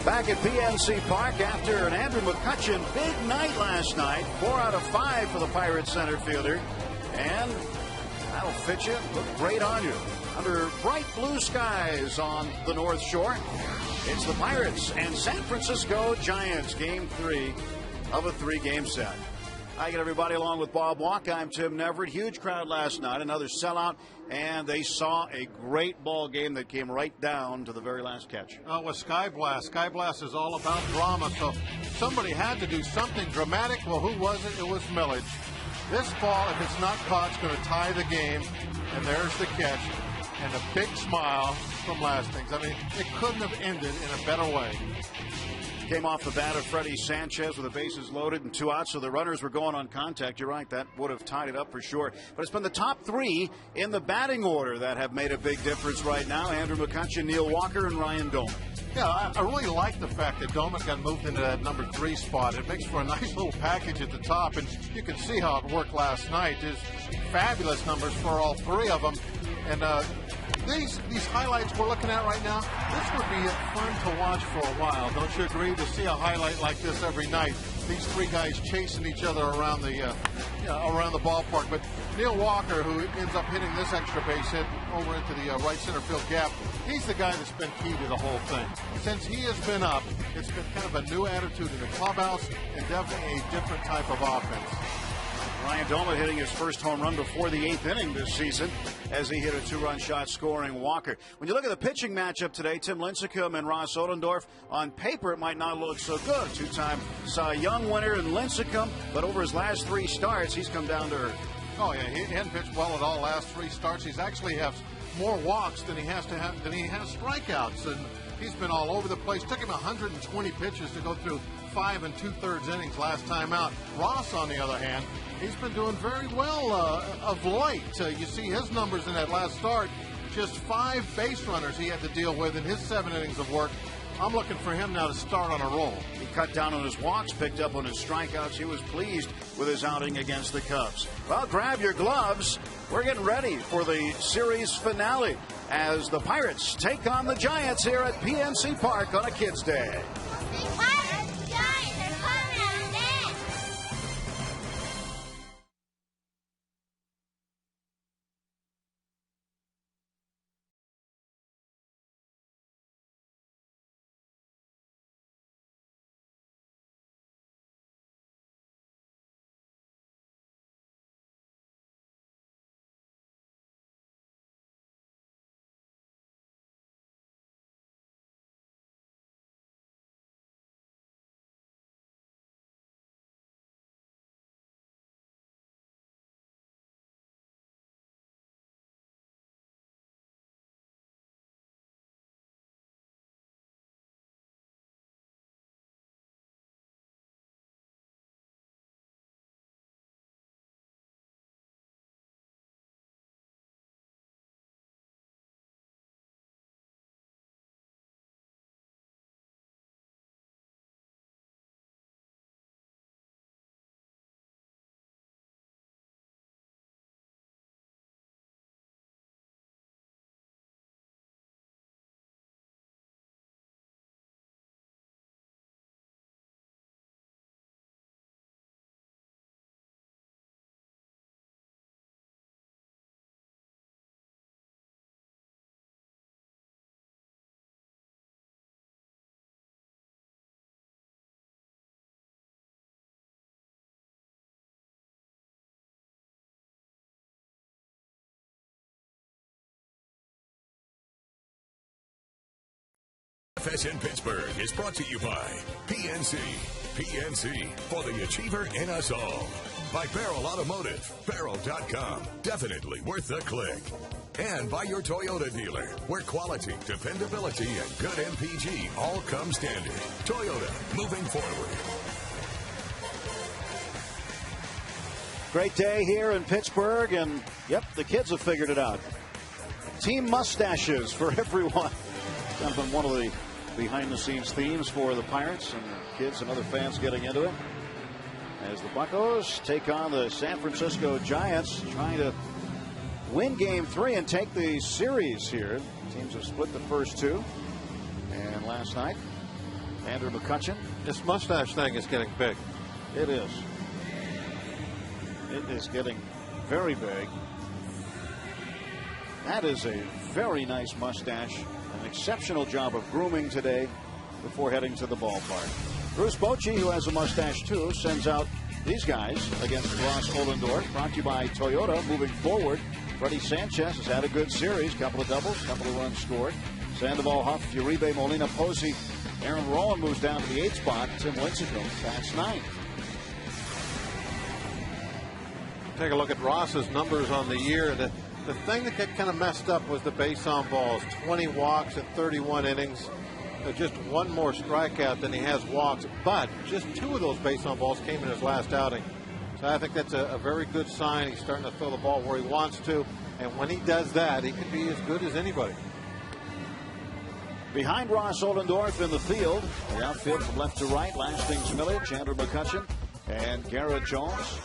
Back at PNC Park after an Andrew McCutcheon big night last night. 4 out of 5 for the Pirates center fielder. And that'll fit you, look great on you. Under bright blue skies on the North Shore, it's the Pirates and San Francisco Giants, Game 3 of a 3-game set. Hi again, everybody, along with Bob Walk. I'm Tim Neverett. Huge crowd last night, another sellout, and they saw a great ball game that came right down to the very last catch. Oh, it was Sky Blast. Sky Blast is all about drama, so somebody had to do something dramatic. Well, who was it? It was Millage. This ball, if it's not caught, is going to tie the game, and there's the catch, and a big smile from Lastings. I mean, it couldn't have ended in a better way. Came off the bat of Freddie Sanchez with the bases loaded and 2 outs, so the runners were going on contact. You're right, that would have tied it up for sure. But it's been the top 3 in the batting order that have made a big difference right now. Andrew McCutcheon, Neil Walker, and Ryan Doman. Yeah, I really like the fact that Doman got moved into that number 3 spot. It makes for a nice little package at the top, and you can see how it worked last night. There's fabulous numbers for all 3 of them. And these highlights we're looking at right now, this would be fun to watch for a while. Don't you agree? To see a highlight like this every night, these 3 guys chasing each other around the around the ballpark. But Neil Walker, who ends up hitting this extra base hit over into the right center field gap, he's the guy that's been key to the whole thing. Since he has been up, it's been kind of a new attitude in the clubhouse and definitely a different type of offense. Ryan Doman hitting his first home run before the 8th inning this season as he hit a 2-run shot scoring Walker. When you look at the pitching matchup today, Tim Lincecum and Ross Ottendorf, on paper it might not look so good. 2-time Cy Young winner in Lincecum, but over his last 3 starts, he's come down to earth. Oh yeah, he hadn't pitched well at all last 3 starts. He's actually has more walks than he has strikeouts, and he's been all over the place. Took him 120 pitches to go through 5 2/3 innings last time out. Ross, on the other hand, he's been doing very well of late. You see his numbers in that last start, just 5 base runners he had to deal with in his 7 innings of work. I'm looking for him now to start on a roll. He cut down on his walks, picked up on his strikeouts. He was pleased with his outing against the Cubs. Well, grab your gloves. We're getting ready for the series finale as the Pirates take on the Giants here at PNC Park on a Kids' Day. SFN Pittsburgh is brought to you by PNC. PNC, for the achiever in us all. By Barrel Automotive, Barrel.com, definitely worth the click. And by your Toyota dealer, where quality, dependability, and good MPG all come standard. Toyota, moving forward. Great day here in Pittsburgh, and yep, the kids have figured it out. Team mustaches for everyone. Kind of been one of the behind-the-scenes themes for the Pirates, and the kids and other fans getting into it. As the Buccos take on the San Francisco Giants, trying to win Game 3 and take the series here. Teams have split the first 2. And last night, Andrew McCutchen. This mustache thing is getting big. It is. It is getting very big. That is a very nice mustache. An exceptional job of grooming today before heading to the ballpark. Bruce Bochy, who has a mustache too, sends out these guys against Ross Ollendorf. Brought to you by Toyota. Moving forward, Freddie Sanchez has had a good series. Couple of doubles, couple of runs scored. Sandoval, Huff, Uribe, Molina, Posey. Aaron Rowan moves down to the 8th spot. Tim Lincecum bats 9th. Take a look at Ross's numbers on the year. The thing that got kind of messed up was the base on balls. 20 walks in 31 innings. Just one more strikeout than he has walks, but just 2 of those base on balls came in his last outing. So I think that's a very good sign. He's starting to throw the ball where he wants to, and when he does that, he can be as good as anybody. Behind Ross Ollendorf in the field, the outfield from left to right, Lastings, Millage, Andrew McCutchen, and Garrett Jones.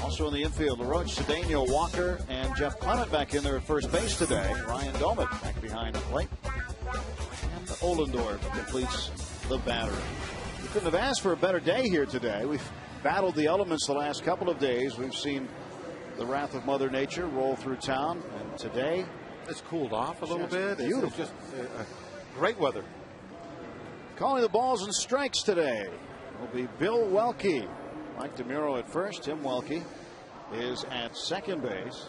Also in the infield, LaRoche, Cedeno, Walker, and Jeff Clement back in there at first base today. Ryan Domet back behind the plate. And Ollendorf completes the battery. We couldn't have asked for a better day here today. We've battled the elements the last couple of days. We've seen the wrath of Mother Nature roll through town, and today it's cooled off a little bit. Beautiful. It's just great weather. Calling the balls and strikes today will be Bill Welke. Mike DeMuro at first. Tim Welke is at second base.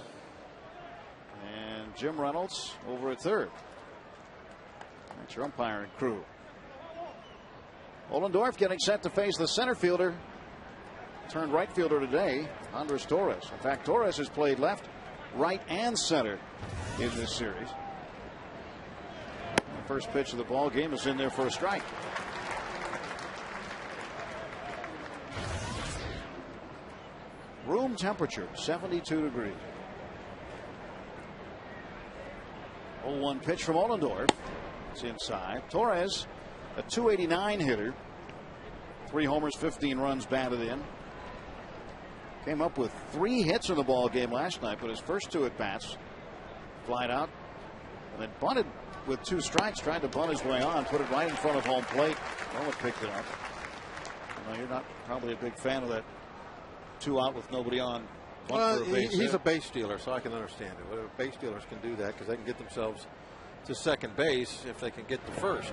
And Jim Reynolds over at third. That's your umpiring crew. Ollendorf getting set to face the center fielder. Turned right fielder today, Andres Torres. In fact, Torres has played left, right, and center in this series. The first pitch of the ball game is in there for a strike. Room temperature 72 degrees. 0-1 pitch from Ollendorf. It's inside. Torres, a .289 hitter. 3 homers, 15 runs batted in. Came up with 3 hits in the ball game last night, but his first 2 at bats flied out, and then bunted with 2 strikes, tried to bunt his way on, put it right in front of home plate. No one picked it up. You know, you're not probably a big fan of that 2 out with nobody on. Well, he's a base stealer, so I can understand it. Base stealers can do that because they can get themselves to second base if they can get to first.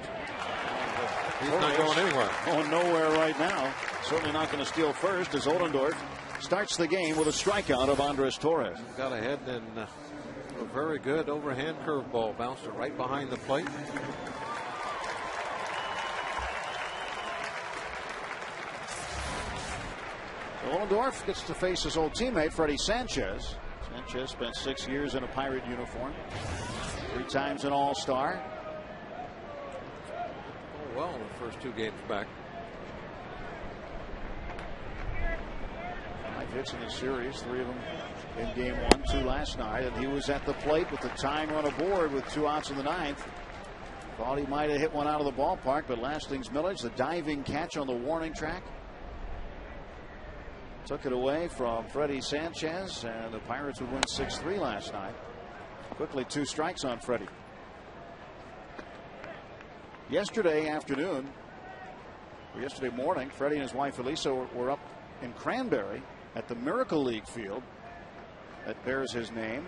He's not going anywhere. Going nowhere right now. Certainly not going to steal first as Ollendorf starts the game with a strikeout of Andres Torres. Got ahead and a very good overhand curveball bounced it right behind the plate. Ollendorf gets to face his old teammate Freddie Sanchez. Sanchez spent 6 years in a Pirate uniform, 3 times an All-Star. Oh, well, in the first 2 games back. 5 hits in the series, 3 of them in game 1, 2 last night, and he was at the plate with the tying run aboard with 2 outs in the 9th. Thought he might have hit one out of the ballpark, but Lastings Millage, the diving catch on the warning track, took it away from Freddie Sanchez, and the Pirates would win 6-3 last night. Quickly 2 strikes on Freddie. Yesterday afternoon, or yesterday morning, Freddie and his wife Elisa were up in Cranberry at the Miracle League field that bears his name.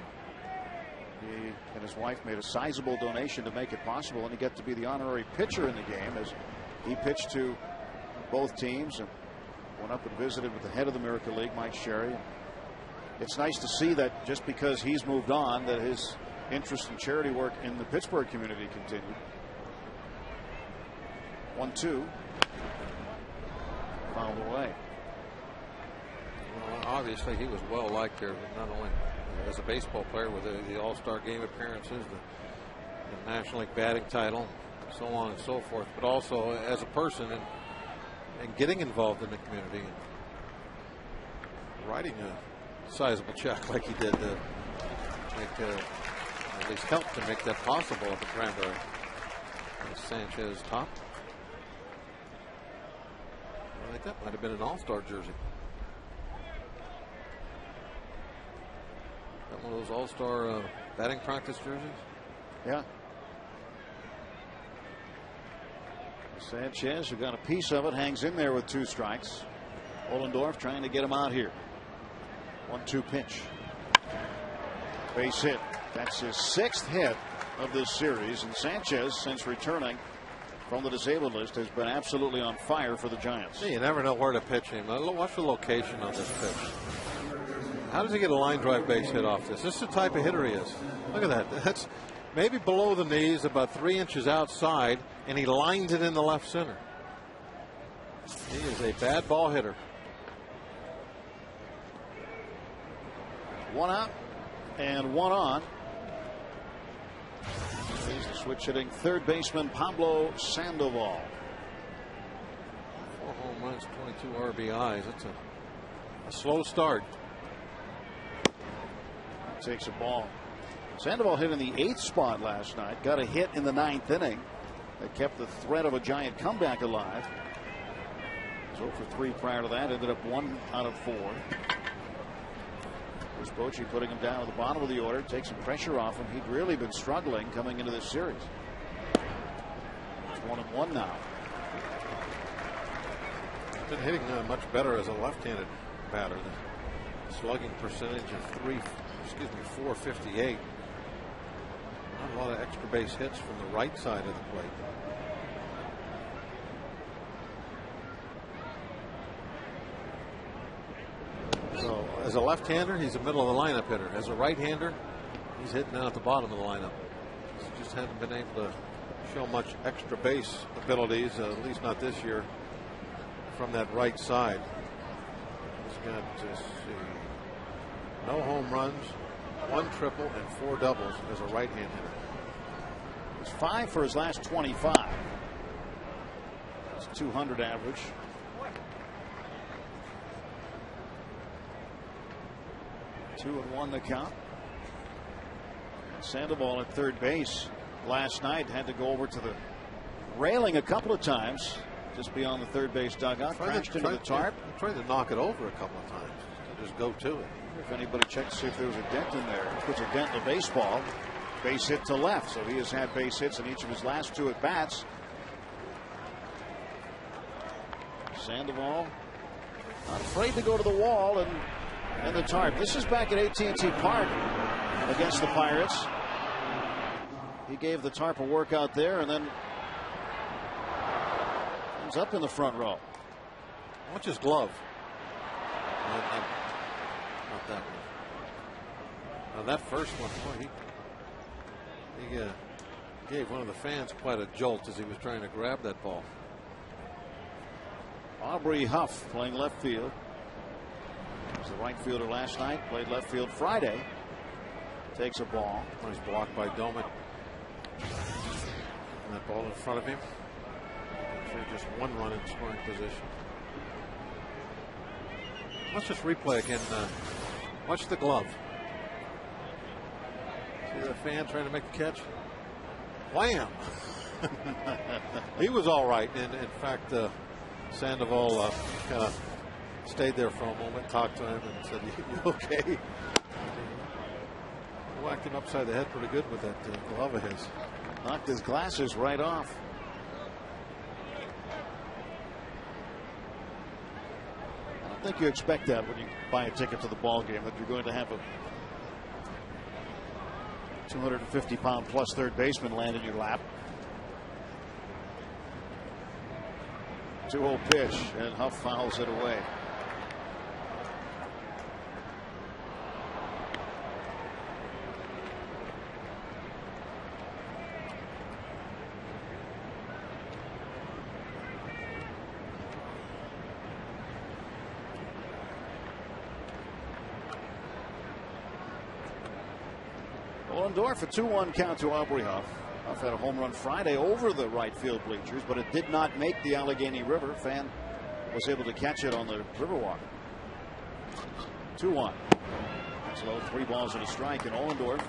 He and his wife made a sizable donation to make it possible, and he got to be the honorary pitcher in the game as he pitched to both teams and went up and visited with the head of the Miracle League, Mike Sherry. It's nice to see that just because he's moved on, that his interest in charity work in the Pittsburgh community continued. 1-2. Fouled away. Well, obviously, he was well liked there, not only as a baseball player with the All-Star game appearances, the National League batting title, so on and so forth, but also as a person and getting involved in the community and writing a sizable check like he did to make, at least help to make that possible at the Cranberry. Sanchez top. I think that might have been an All-Star jersey. That one of those All-Star batting practice jerseys? Yeah. Sanchez, who got a piece of it, hangs in there with 2 strikes. Ohlendorf trying to get him out here. 1-2 pitch. Base hit. That's his 6th hit of this series. And Sanchez, since returning from the disabled list, has been absolutely on fire for the Giants. You never know where to pitch him. Watch the location on this pitch. How does he get a line drive base hit off this? This is the type of hitter he is. Look at that. That's maybe below the knees, about 3 inches outside, and he lines it in the left center. He is a bad ball hitter. 1 out and 1 on. He's the switch hitting third baseman Pablo Sandoval. 4 home runs, 22 RBIs. That's a slow start. Takes a ball. Sandoval hit in the 8th spot last night. Got a hit in the 9th inning that kept the threat of a Giant comeback alive. He was 0 for 3 prior to that. Ended up 1 out of 4. Here's Bochy putting him down at the bottom of the order. Takes some pressure off him. He'd really been struggling coming into this series. It's 1-1 now. Been hitting much better as a left-handed batter. The slugging percentage of 458. Not a lot of extra base hits from the right side of the plate. So as a left-hander, he's a middle of the lineup hitter. As a right-hander, he's hitting down at the bottom of the lineup. He just hasn't been able to show much extra base abilities, at least not this year, from that right side. He's got, let's see, no home runs, 1 triple, and 4 doubles as a right-hand hitter. He's 5 for his last 25. That's 200 average. Two and 1 the count. Sandoval at third base last night had to go over to the railing a couple of times just beyond the third base dugout. Crashed into the tarp. Tried to knock it over a couple of times. Just go to it. If anybody checked to see if there was a dent in there, puts a dent in the baseball. Base hit to left, so he has had base hits in each of his last 2 at bats. Sandoval not afraid to go to the wall and the tarp. This is back at AT&T Park against the Pirates. He gave the tarp a workout there and then comes up in the front row. Watch his glove. Not that one. Now that first one, boy, he gave one of the fans quite a jolt as he was trying to grab that ball. Aubrey Huff playing left field. He was the right fielder last night. Played left field Friday. Takes a ball. He's blocked by Doman. And that ball in front of him. Actually, just 1 run in scoring position. Let's just replay again. Watch the glove. See the fan trying to make the catch? Wham! He was all right. And in fact, Sandoval kind of stayed there for a moment, talked to him, and said, "You okay?" He whacked him upside the head pretty good with that glove of his. Knocked his glasses right off. I don't think you expect that when you buy a ticket to the ball game, that you're going to have a 250-pound plus third baseman land in your lap. 2-0 pitch, and Huff fouls it away. Ohlendorf, a 2-1 count to Aubrey Huff. Huff had a home run Friday over the right field bleachers, but it did not make the Allegheny River. Fan was able to catch it on the Riverwalk. 2-1. That's low, 3 balls and a strike, and Ohlendorf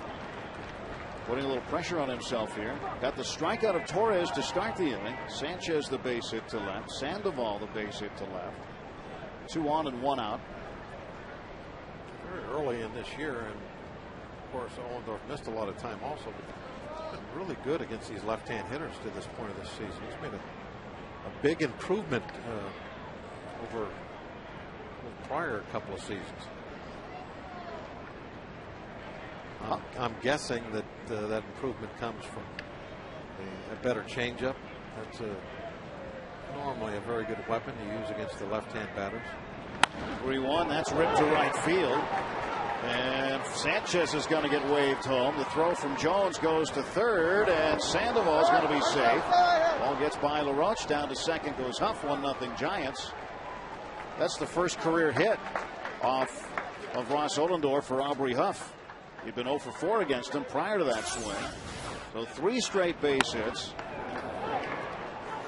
putting a little pressure on himself here. Got the strikeout of Torres to start the inning. Sanchez the base hit to left. Sandoval the base hit to left. 2 on and 1 out. Very early in this year, and of course Ohlendorf missed a lot of time also, but he's been really good against these left-hand hitters to this point of the season. He's made a big improvement over the prior couple of seasons. I'm guessing that that improvement comes from a better changeup. That's normally a very good weapon to use against the left-hand batters. 3-1. That's ripped to right field. And Sanchez is going to get waved home. The throw from Jones goes to third, and Sandoval is going to be safe. Ball gets by LaRoche. Down to second goes Huff. 1-0 Giants. That's the first career hit off of Ross Ollendorf for Aubrey Huff. He'd been 0 for 4 against him prior to that swing. So 3 straight base hits.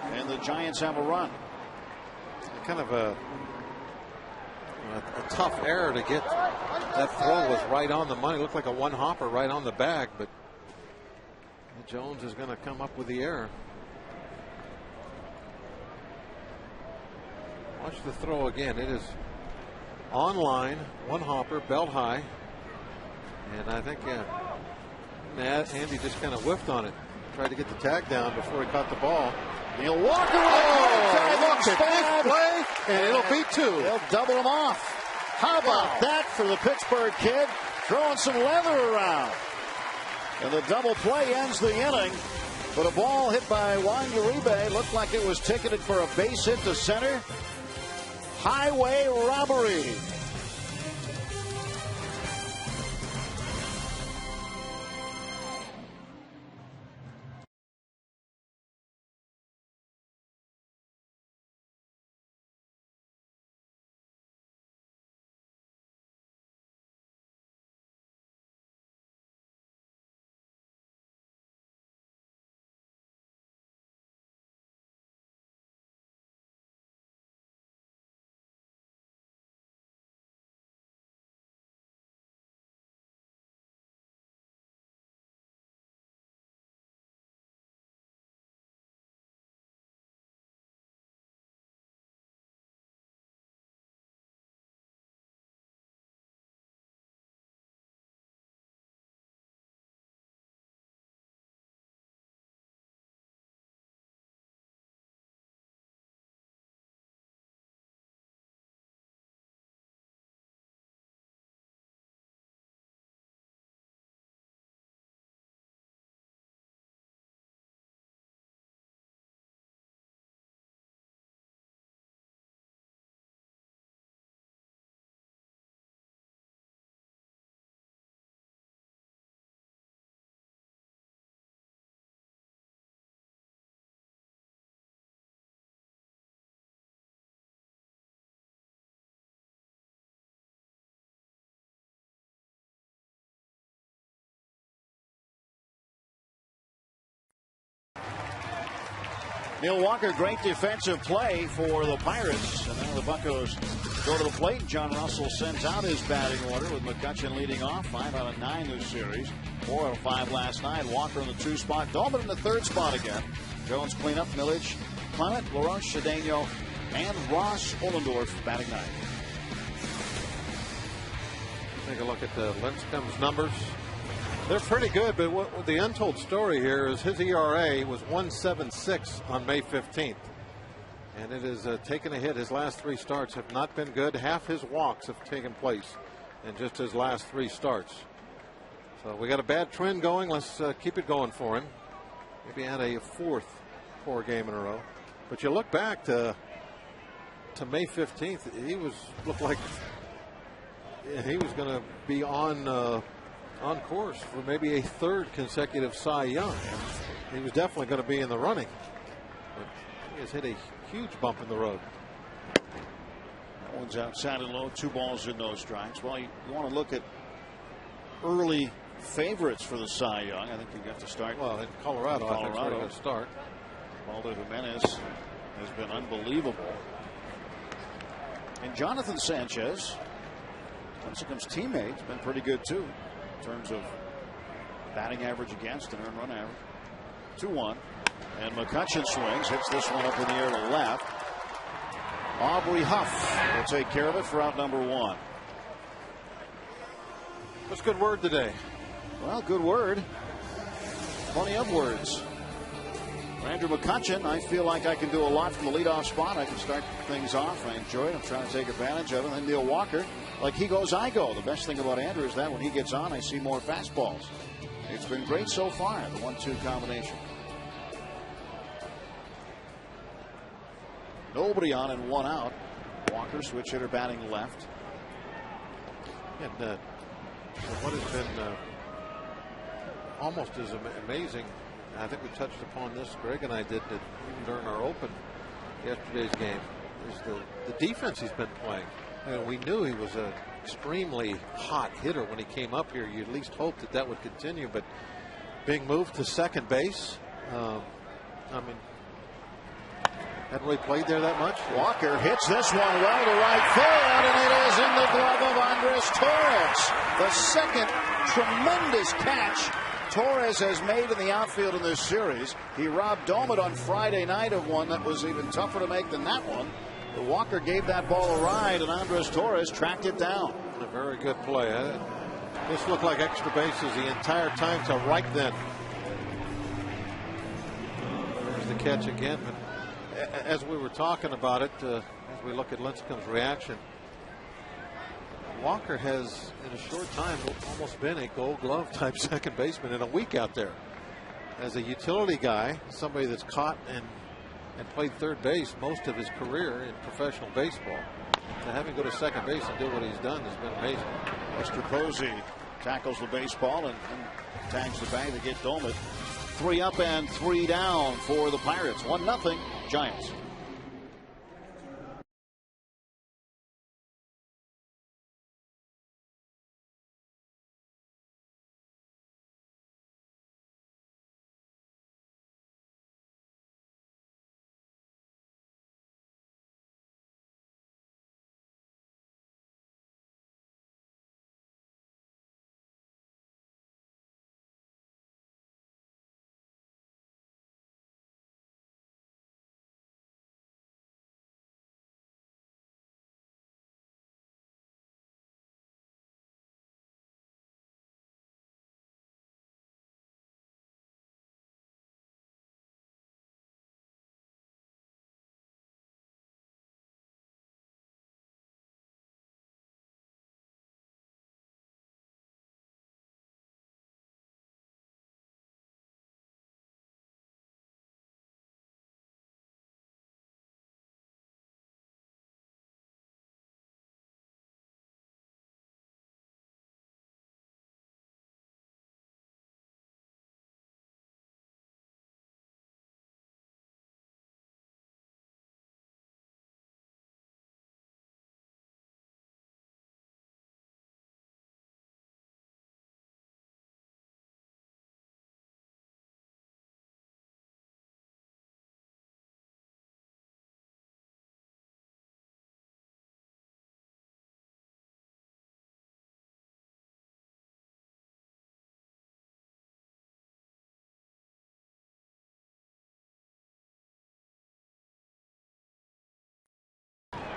And the Giants have a run. Kind of a tough error to get. That throw was right on the money. Looked like a one-hopper right on the bag, but Jones is going to come up with the error. Watch the throw again. It is on line, one-hopper, belt high. And I think Andy just kind of whiffed on it. Tried to get the tag down before he caught the ball. Neil Walker with look at this play, and it'll be 2. They'll double him off. How about that for the Pittsburgh kid? Throwing some leather around. And the double play ends the inning. But a ball hit by Juan Uribe looked like it was ticketed for a base hit to center. Highway robbery. Neil Walker, great defensive play for the Pirates. And now the Buccos go to the plate. John Russell sends out his batting order with McCutchen leading off. 5 out of 9 this series. 4 out of 5 last night. Walker in the 2 spot. Dolman in the 3rd spot again. Jones cleanup. Millage, Clement, LaRoche, Cedeno, and Ross Ollendorf batting 9. Take a look at the Lincecum's numbers. They're pretty good, but what the untold story here is his ERA was 1.76 on May 15th. And it has taken a hit. His last 3 starts have not been good. Half his walks have taken place in just his last 3 starts. So we got a bad trend going. Let's keep it going for him. Maybe add a 4th poor game in a row. But you look back to May 15th, he looked like he was going to be on course for maybe a 3rd consecutive Cy Young. He was definitely going to be in the running. But he has hit a huge bump in the road. That one's outside and low. 2 balls and no strikes. Well, you want to look at early favorites for the Cy Young. I think you have to start. Well, in Colorado, I think it's going to start. Walter Jimenez has been unbelievable. And Jonathan Sanchez, Lincecum's teammate, has been pretty good too in terms of batting average against and earned run average. 2-1. And McCutchen swings, hits this one up in the air to left. Aubrey Huff will take care of it for out number 1. What's a good word today? Well, good word. Plenty of words. Andrew McCutchen, I feel like I can do a lot from the leadoff spot. I can start things off. I enjoy it. I'm trying to take advantage of it. And then Neil Walker, like he goes, I go. The best thing about Andrew is that when he gets on, I see more fastballs. It's been great so far, the 1-2 combination. Nobody on and one out. Walker, switch hitter, batting left. And what has been almost as amazing, I think we touched upon this, Greg and I did during our open yesterday's game, is the defense he's been playing. We knew he was an extremely hot hitter when he came up here. You at least hoped that that would continue, but being moved to second base, I mean, hadn't really played there that much. Walker hits this one well to right field, and it is in the glove of Andres Torres. The second tremendous catch Torres has made in the outfield in this series. He robbed Domit on Friday night of one that was even tougher to make than that one. But Walker gave that ball a ride, and Andres Torres tracked it down. A very good play. This looked like extra bases the entire time till right then. There's the catch again. But as we were talking about it, as we look at Lincecum's reaction, Walker has, in a short time, almost been a Gold Glove type second baseman in a week out there. As a utility guy, somebody that's caught and played third base most of his career in professional baseball, to have him go to second base and do what he's done has been amazing. Mr. Posey tackles the baseball and tags the bag to get Domit. 3 up and 3 down for the Pirates. 1-0 Giants.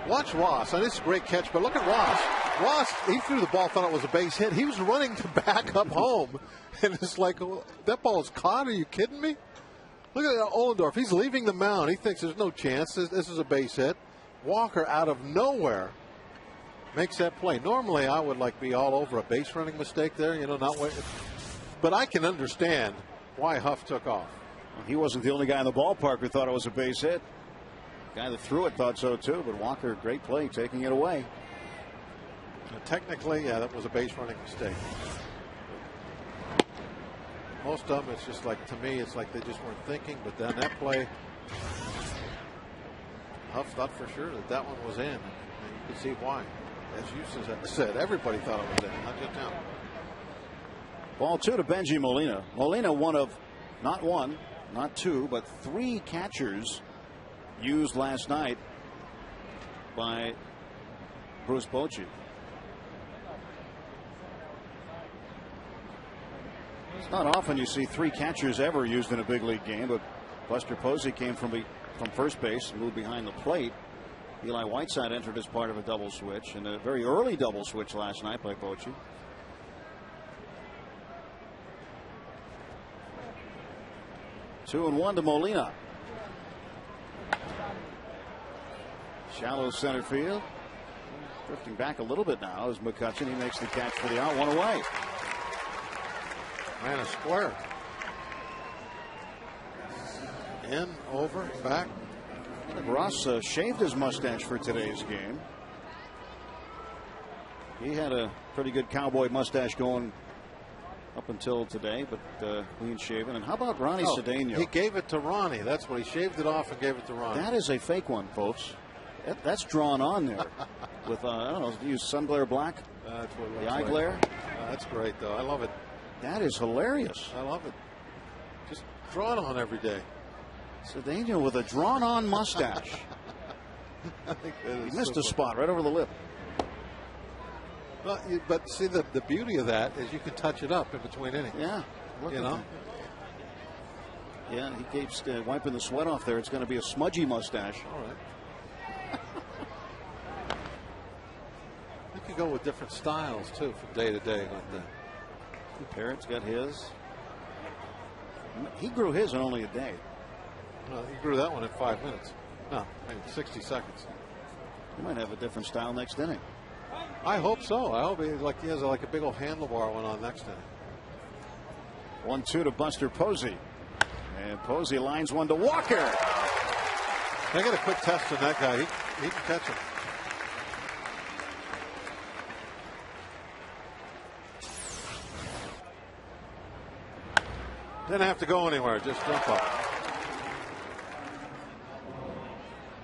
Watch Ross. Now, this is a great catch, but look at Ross. Ross, he threw the ball, thought it was a base hit. He was running to back up home. And it's like, oh, that ball is caught. Are you kidding me? Look at Ollendorf. He's leaving the mound. He thinks there's no chance. This is a base hit. Walker, out of nowhere, makes that play. Normally, I would be all over a base running mistake there, not wait. But I can understand why Huff took off. Well, he wasn't the only guy in the ballpark who thought it was a base hit. The guy that threw it thought so too, but Walker, great play, taking it away. Technically, yeah, that was a base running mistake. Most of them, it's just to me, it's like they just weren't thinking. But then that play, Huff thought for sure that one was in. And you can see why. As you said, everybody thought it was in, not just him. Ball 2 to Benji Molina. Molina, one of not one, not two, but 3 catchers used last night by Bruce Bochy. It's not often you see 3 catchers ever used in a big league game, but Buster Posey came from first base and moved behind the plate. Eli Whiteside entered as part of a double switch, and a very early double switch last night by Bochy. 2-1 to Molina. Shallow center field. Drifting back a little bit now as McCutchen. He makes the catch for the out. One away. Ran a square. In, over, back. Ross shaved his mustache for today's game. He had a pretty good cowboy mustache going up until today, but clean shaven. And how about Ronnie Cedeno? He gave it to Ronnie. That's what he shaved it off and gave it to Ronnie. That is a fake one, folks. That's drawn on there with I don't know. Use sun glare black. That's what it looks the eye like. glare. That's great, though. I love it. That is hilarious. I love it. Just drawn on every day. Cedeno with a drawn on mustache. I think He missed a spot right over the lip. But see, the beauty of that is you can touch it up in between innings. Yeah. You know? Yeah, he keeps wiping the sweat off there. It's going to be a smudgy mustache. All right. You can go with different styles, too, from day to day like that. Parrott's got his. He grew his in only a day. Well, he grew that one in 5 minutes. No, maybe 60 seconds. He might have a different style next inning. I hope so. I hope he has like a big old handlebar one on next inning. 1-2 to Buster Posey. And Posey lines one to Walker. They got a quick test on that guy. He can catch him. Didn't have to go anywhere. Just jump up.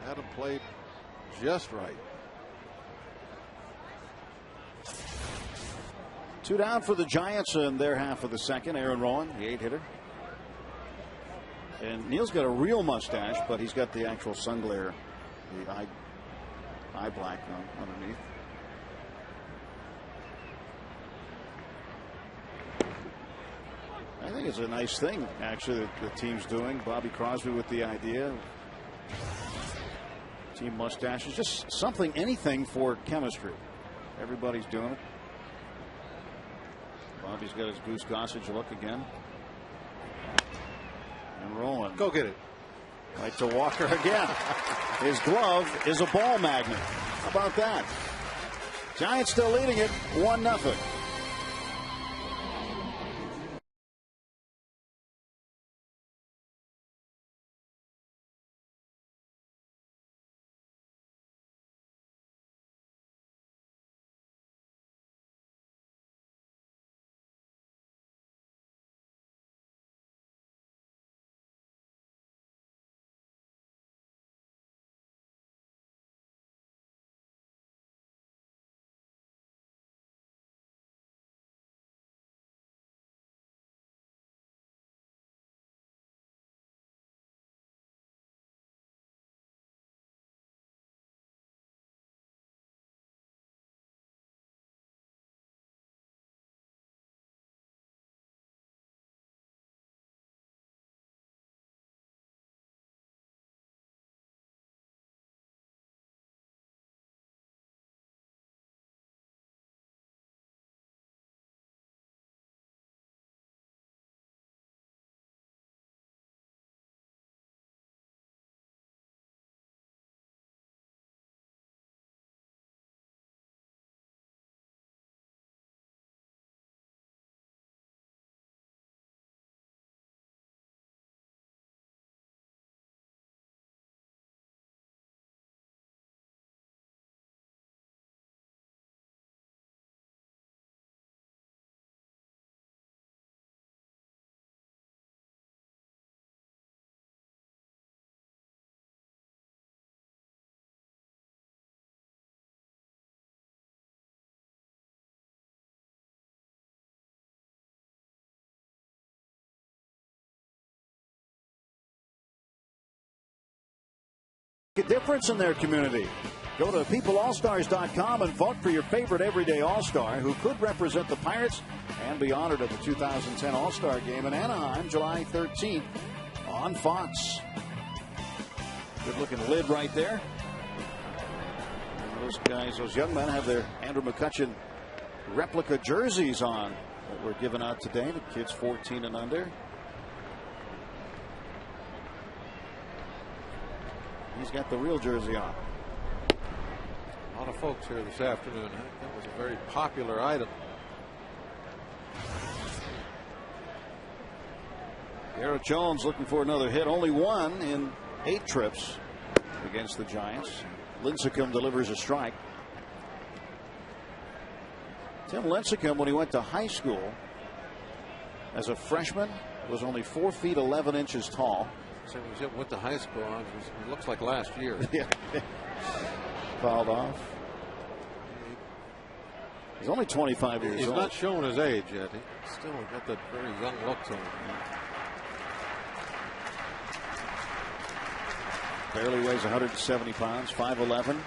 Adam played just right. 2 down for the Giants in their half of the second. Aaron Rowan, the 8-hitter. And Neil's got a real mustache, but he's got the actual sun glare, the eye black underneath. I think it's a nice thing, actually, that the team's doing. Bobby Crosby with the idea. Team mustaches, just something, anything for chemistry. Everybody's doing it. Bobby's got his Goose Gossage look again. And Rowan. Go get it. Right to Walker again. His glove is a ball magnet. How about that? Giants still leading it 1-0. A difference in their community. Go to peopleallstars.com and vote for your favorite everyday All-Star who could represent the Pirates and be honored at the 2010 All-Star Game in Anaheim, July 13th on Fox. Good-looking lid right there. And those guys, those young men, have their Andrew McCutchen replica jerseys on that were given out today. The kids 14 and under. He's got the real jersey on. A lot of folks here this afternoon. That was a very popular item. Garrett Jones looking for another hit. Only one in 8 trips against the Giants. Lincecum delivers a strike. Tim Lincecum, when he went to high school as a freshman, was only 4 feet 11 inches tall. So he went to high school. It looks like last year. Yeah. Fouled off. He's only 25 years old. He's not showing his age yet. He's still got that very young look to him. Barely weighs 170 pounds, 5'11".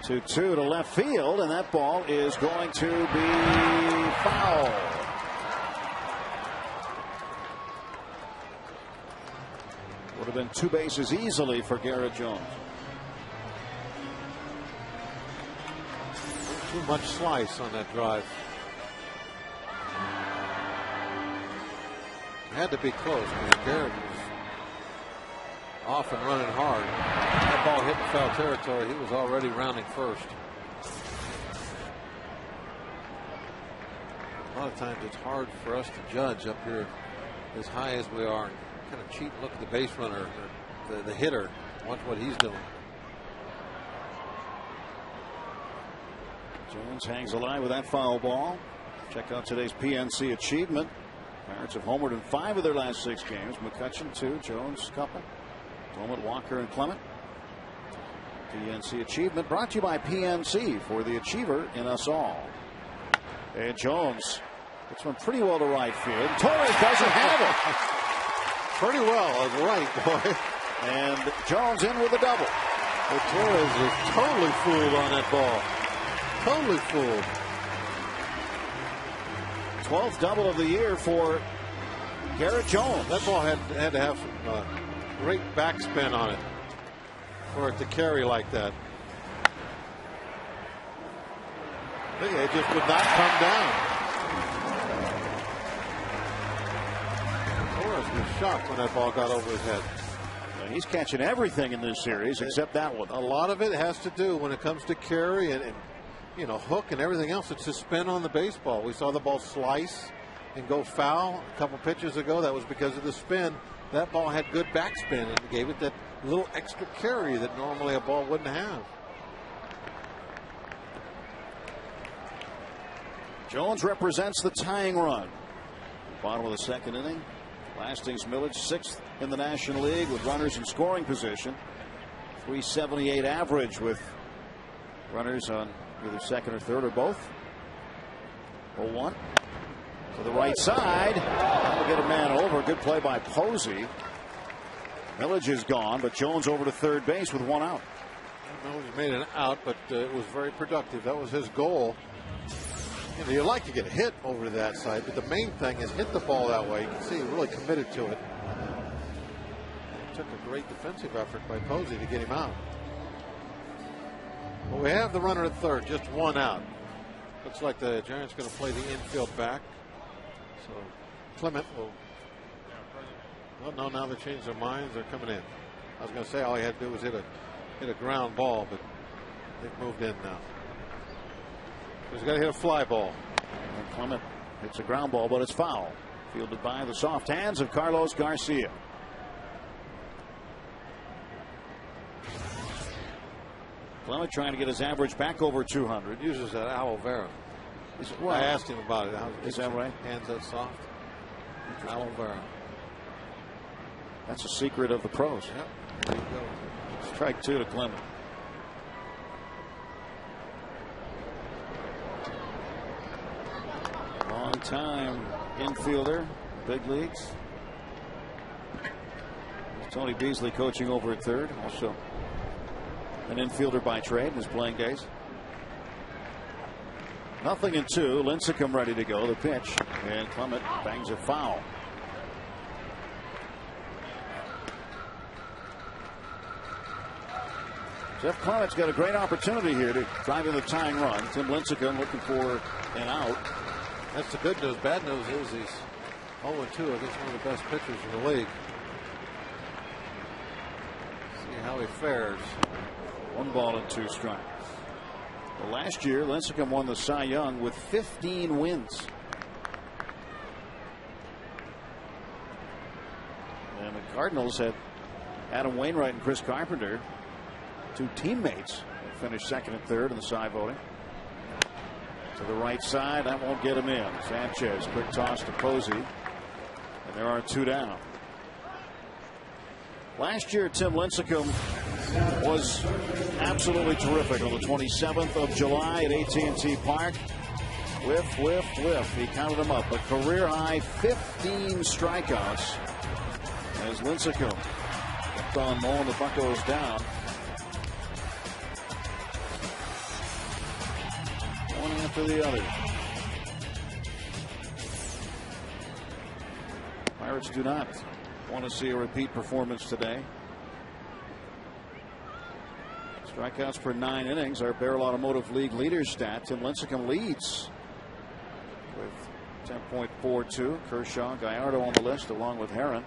Two to left field, and that ball is going to be foul. Would have been 2 bases easily for Garrett Jones. Too much slice on that drive. Had to be close because Garrett was off and running hard. That ball hit foul territory. He was already rounding first. A lot of times it's hard for us to judge up here as high as we are. Kind of cheap look at the base runner, the hitter. Watch what he's doing. Jones hangs alive with that foul ball. Check out today's PNC achievement. Pirates have homered in 5 of their last 6 games. McCutchen 2, Jones couple, Tolman, Walker, and Clement. PNC achievement brought to you by PNC, for the achiever in us all. And Jones gets one pretty well to right field. Torres doesn't have it. Pretty well as right, boy. And Jones in with a double. But Torres is totally fooled on that ball. Totally fooled. 12th double of the year for Garrett Jones. That ball had to have some great backspin on it for it to carry like that. It just would not come down. Torres was shocked when that ball got over his head. And he's catching everything in this series except that one. A lot of it has to do when it comes to carry and you know, hook and everything else. It's the spin on the baseball. We saw the ball slice and go foul a couple pitches ago. That was because of the spin. That ball had good backspin and gave it that little extra carry that normally a ball wouldn't have. Jones represents the tying run. Bottom of the 2nd inning. Lastings Millage 6th in the National League with runners in scoring position. 378 average with runners on either 2nd or 3rd or both. 0-1 to the right side. That'll get a man over. Good play by Posey. Millage is gone, but Jones over to 3rd base with 1 out. Millage made an out, but it was very productive. That was his goal. You know, you like to get a hit over to that side, but the main thing is hit the ball that way. You can see he really committed to it. It took a great defensive effort by Posey to get him out. Well, we have the runner at 3rd, just 1 out. Looks like the Giants going to play the infield back. So Clement will. Well, no, now they changed their minds. They're coming in. I was going to say all he had to do was hit a ground ball, but they've moved in now. He's got to hit a fly ball. And Clement hits a ground ball, but it's foul. Fielded by the soft hands of Carlos Garcia. Clement trying to get his average back over 200. Uses that aloe vera. Well, I asked him about it. Is that right? Hands that soft. Aloe vera. That's a secret of the pros. Yep. There you go. Strike 2 to Clement. Long time infielder, big leagues. Tony Beasley coaching over at 3rd. Also an infielder by trade in his playing days. 0-2. Lincecum ready to go. The pitch, and Clement bangs a foul. Jeff Clement's got a great opportunity here to drive in the tying run. Tim Lincecum looking for an out. That's the good news. Bad news is 0-2 against one of the best pitchers in the league. See how he fares. 1 ball and 2 strikes. Well, last year, Lincecum won the Cy Young with 15 wins. And the Cardinals had Adam Wainwright and Chris Carpenter, 2 teammates, finished 2nd and 3rd in the Cy voting. To the right side, that won't get him in. Sanchez, quick toss to Posey, and there are 2 down. Last year, Tim Lincecum was absolutely terrific on the 27th of July at AT&T Park. Whiff, whiff, whiff. He counted them up. A career high 15 strikeouts as Lincecum kept on mowing the Buccos down. One after the other. Pirates do not want to see a repeat performance today. Strikeouts per 9 innings, our Barrel Automotive League leaders stat. Tim Lincecum leads with 10.42. Kershaw, Gallardo on the list along with Herron.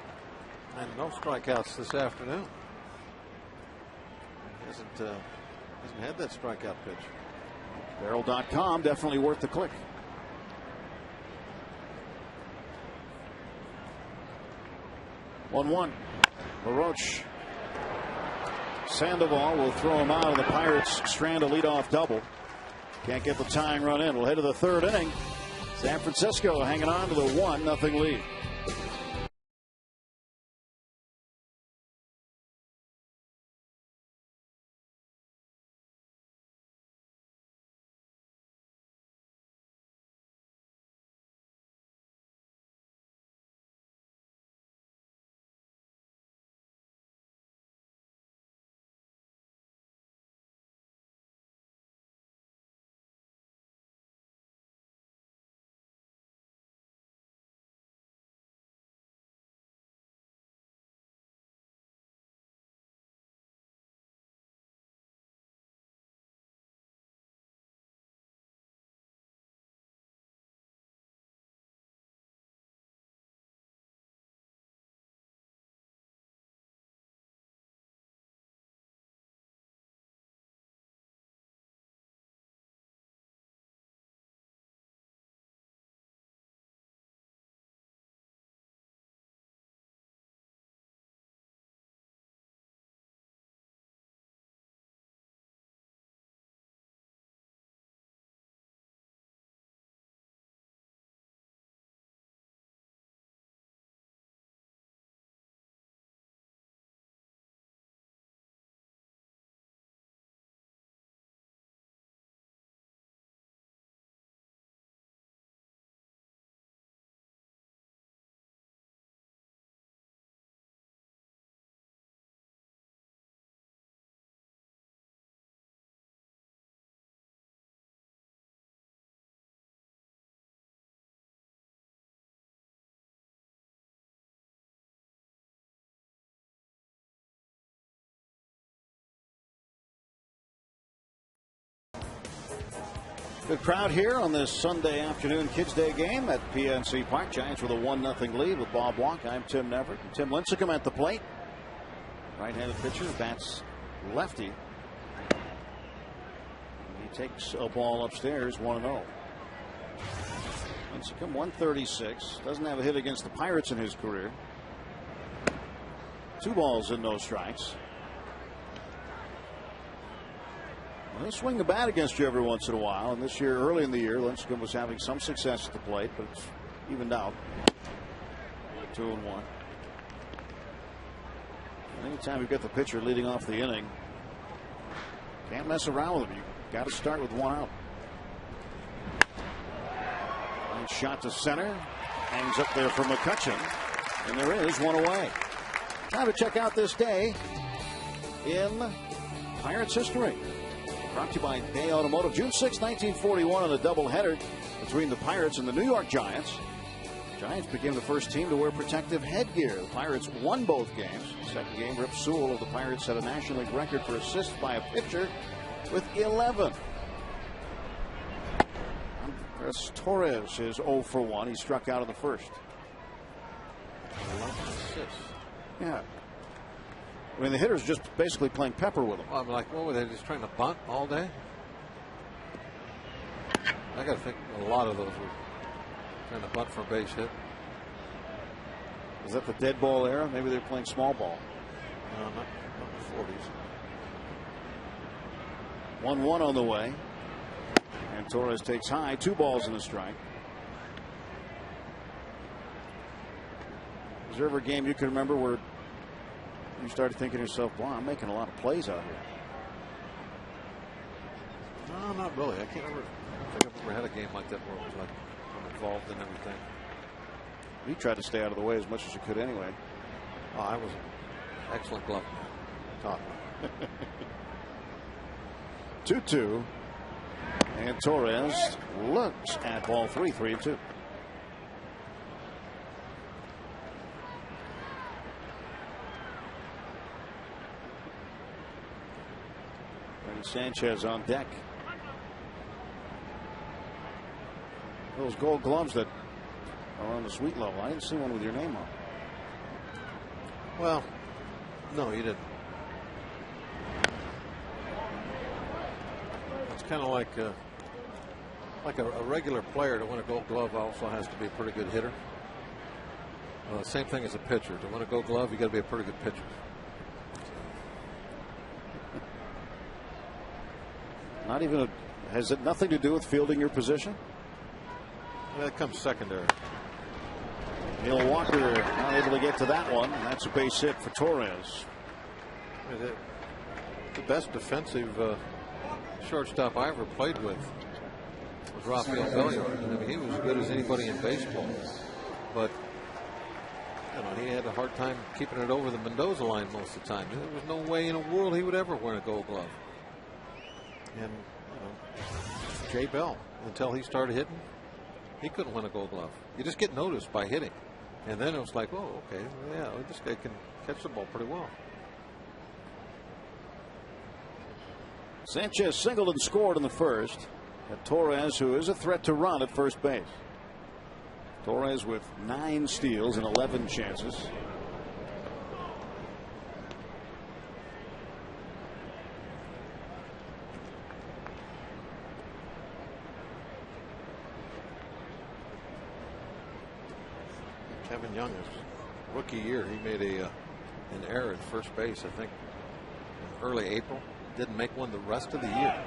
And no strikeouts this afternoon. Hasn't had that strikeout pitch. Barrel.com definitely worth the click. 1-1. LaRoche. Sandoval will throw him out of the Pirates' strand a leadoff double. Can't get the tying run in. We'll head to the 3rd inning. San Francisco hanging on to the 1-0 lead. Good crowd here on this Sunday afternoon Kids Day game at PNC Park. Giants with a 1-0 lead with Bob Walk. I'm Tim Neverett. Tim Lincecum at the plate. Right-handed pitcher, bats lefty. He takes a ball upstairs, 1-0. Lincecum 136. Doesn't have a hit against the Pirates in his career. 2 balls and no strikes. Well, they swing the bat against you every once in a while, and this year, early in the year, Lincecum was having some success at the plate, but it's evened out. 2-1. Anytime you get the pitcher leading off the inning, can't mess around with him. You got to start with 1 out. Line shot to center, hangs up there for McCutchen, and there is 1 away. Time to check out this day in Pirates history. Brought to you by Bay Automotive. June 6, 1941, on a doubleheader between the Pirates and the New York Giants. The Giants became the first team to wear protective headgear. The Pirates won both games. The second game, Rip Sewell of the Pirates set a National League record for assists by a pitcher with 11. Andres Torres is 0 for 1. He struck out in the first. this? Yeah. I mean, the hitter's just basically playing pepper with them. Well, I'm like, what were they just trying to bunt all day? I got to think a lot of those were trying to bunt for a base hit. Is that the dead ball era? Maybe they're playing small ball. No, not the 40s. 1-1 on the way. And Torres takes high. 2 balls and a strike. Is there ever a game you can remember where you started thinking to yourself, wow, I'm making a lot of plays out here? No, not really. I can't remember. I think I've never had a game like that where it was like I'm involved in everything. You tried to stay out of the way as much as you could anyway. Oh, I was an excellent glove man. Taught me. 2-2. And Torres looks at ball 3, 3-2. And Sanchez on deck. Those gold gloves that are on the suite level. I didn't see one with your name on. Well, no, you didn't. It's kind of like a regular player to win a gold glove also has to be a pretty good hitter. Same thing as a pitcher. To win a gold glove, you got to be a pretty good pitcher. Not even has it nothing to do with fielding your position? Well, that comes secondary. Neil Walker not able to get to that one. And that's a base hit for Torres. The best defensive shortstop I ever played with was Rafael Belliard. I mean, he was as good as anybody in baseball. But he had a hard time keeping it over the Mendoza line most of the time. There was no way in the world he would ever win a gold glove. And Jay Bell, until he started hitting, he couldn't win a gold glove. You just get noticed by hitting. And then it was like, oh, okay, yeah, this guy can catch the ball pretty well. Sanchez singled and scored in the first. And Torres, who is a threat to run at first base. Torres with 9 steals and 11 chances. Kevin Young, his rookie year, he made an error at first base, I think, in early April. Didn't make one the rest of the year.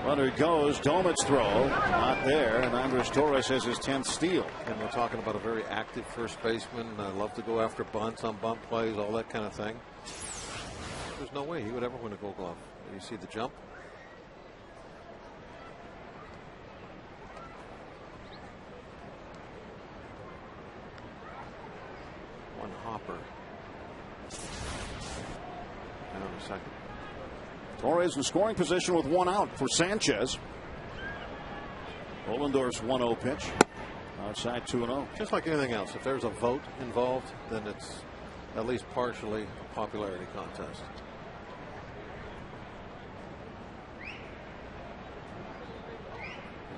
Runner goes. Domit's throw not there, and Andres Torres has his 10th steal. And we're talking about a very active first baseman. Love to go after bunts on bunt plays, all that kind of thing. There's no way he would ever win a gold glove. You see the jump. One hopper. And on the second. Torres in scoring position with 1 out for Sanchez. Ollendorf's 1-0 pitch. Outside 2-0. Just like anything else, if there's a vote involved, then it's at least partially a popularity contest.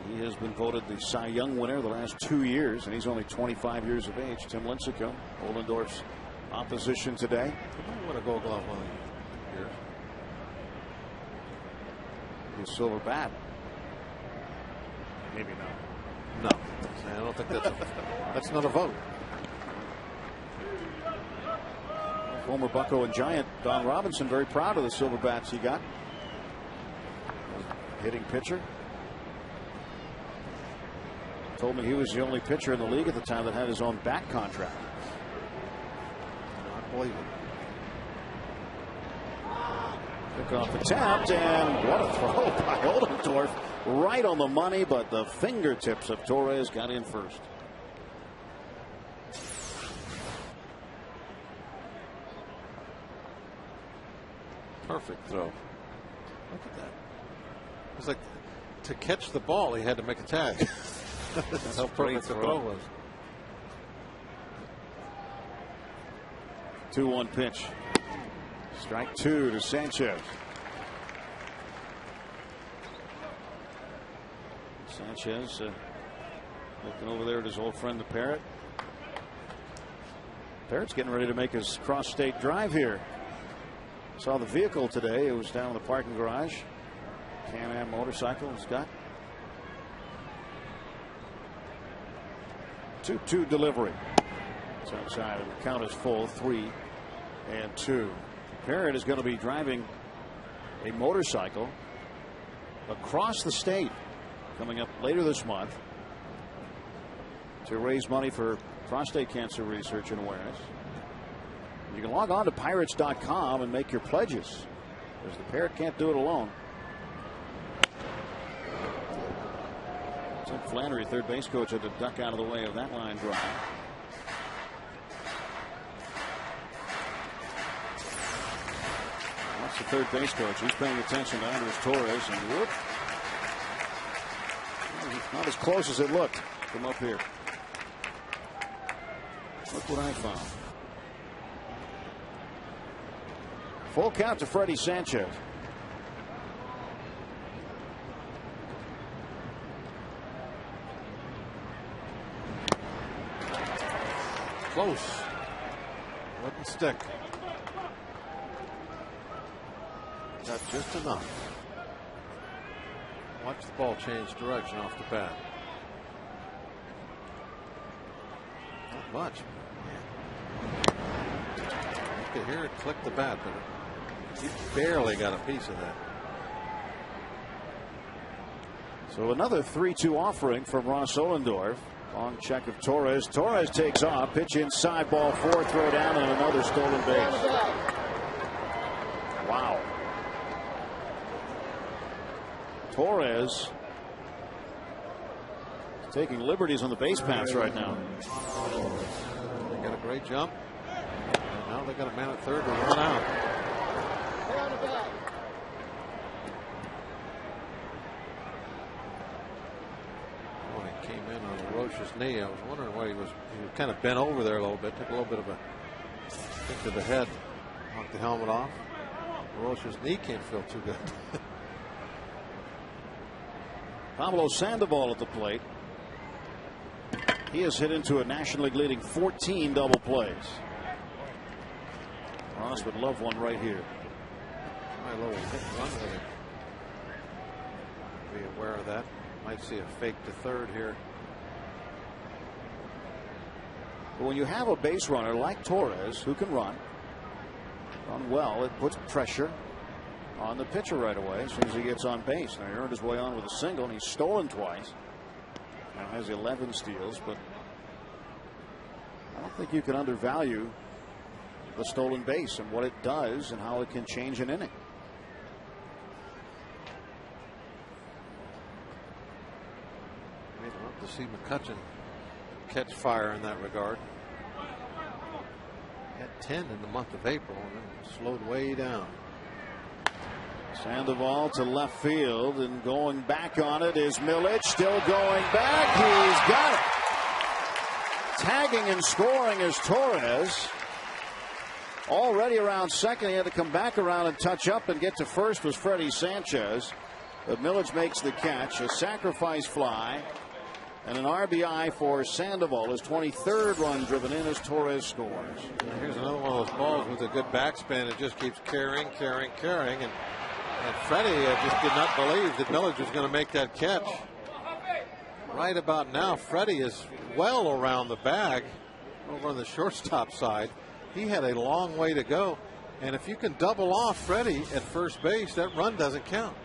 He has been voted the Cy Young winner the last 2 years, and he's only 25 years of age. Tim Lincecum, Ollendorf's opposition today. He might win a gold glove one of the years. His silver bat. Maybe not. No, I don't think that's not a vote. Former Bucko and Giant Don Robinson very proud of the silver bats he got. Hitting pitcher. Told me he was the only pitcher in the league at the time that had his own bat contract. I believe it. Pick off attempt, and what a throw by Ollendorf. Right on the money, but the fingertips of Torres got in first. Perfect throw. Look at that. It was like to catch the ball, he had to make a tag. That's how perfect the throw was. 2-1 pitch. Strike 2 to Sanchez. Sanchez looking over there at his old friend the Parrot. Parrott's getting ready to make his cross-state drive here. Saw the vehicle today. It was down in the parking garage. Can-Am motorcycle he's got. 2-2 delivery. It's outside and the count is full. 3-2. Parrott is going to be driving a motorcycle across the state coming up later this month to raise money for prostate cancer research and awareness. You can log on to Pirates.com and make your pledges, because the Parrot can't do it alone. Tim Flannery, third base coach, had to duck out of the way of that line drive. That's the third base coach. He's paying attention to Andres Torres, and whoop, not as close as it looked from up here. Look what I found. Full count to Freddie Sanchez. Close. Wouldn't stick. Got just enough. Watch the ball change direction off the bat. Not much. You can hear it click the bat, but he barely got a piece of that. So another 3-2 offering from Ross Ohlendorf. Long check of Torres. Torres takes off. Pitch inside, ball 4, throw down, and another stolen base. Wow. Torres is taking liberties on the base paths right now. They got a great jump. And now they got a man at third with one out. Came in on Rocha's knee. I was wondering why he was kind of bent over there a little bit. Took a little bit of a kick to the head. Knocked the helmet off. Rocha's knee can't feel too good. Pablo Sandoval at the plate. He has hit into a National League leading 14 double plays. Ross would love one right here. My little hit and run with it. Be aware of that. Might see a fake to third here. But when you have a base runner like Torres who can run well, it puts pressure on the pitcher right away as soon as he gets on base. Now he earned his way on with a single, and he's stolen twice. Now has 11 steals, but I don't think you can undervalue the stolen base and what it does and how it can change an inning. I'd love to see McCutchen catch fire in that regard. Had 10 in the month of April and then slowed way down. Sandoval to left field, and going back on it is Milic. Still going back. He's got it. Tagging and scoring is Torres. Already around second. He had to come back around and touch up and get to first was Freddie Sanchez. But Milic makes the catch. A sacrifice fly and an RBI for Sandoval. His 23rd run driven in as Torres scores. And here's another one of those balls with a good backspin. It just keeps carrying. And Freddie just did not believe that Milic was going to make that catch. Right about now, Freddie is well around the bag over on the shortstop side. He had a long way to go. And if you can double off Freddie at first base, that run doesn't count.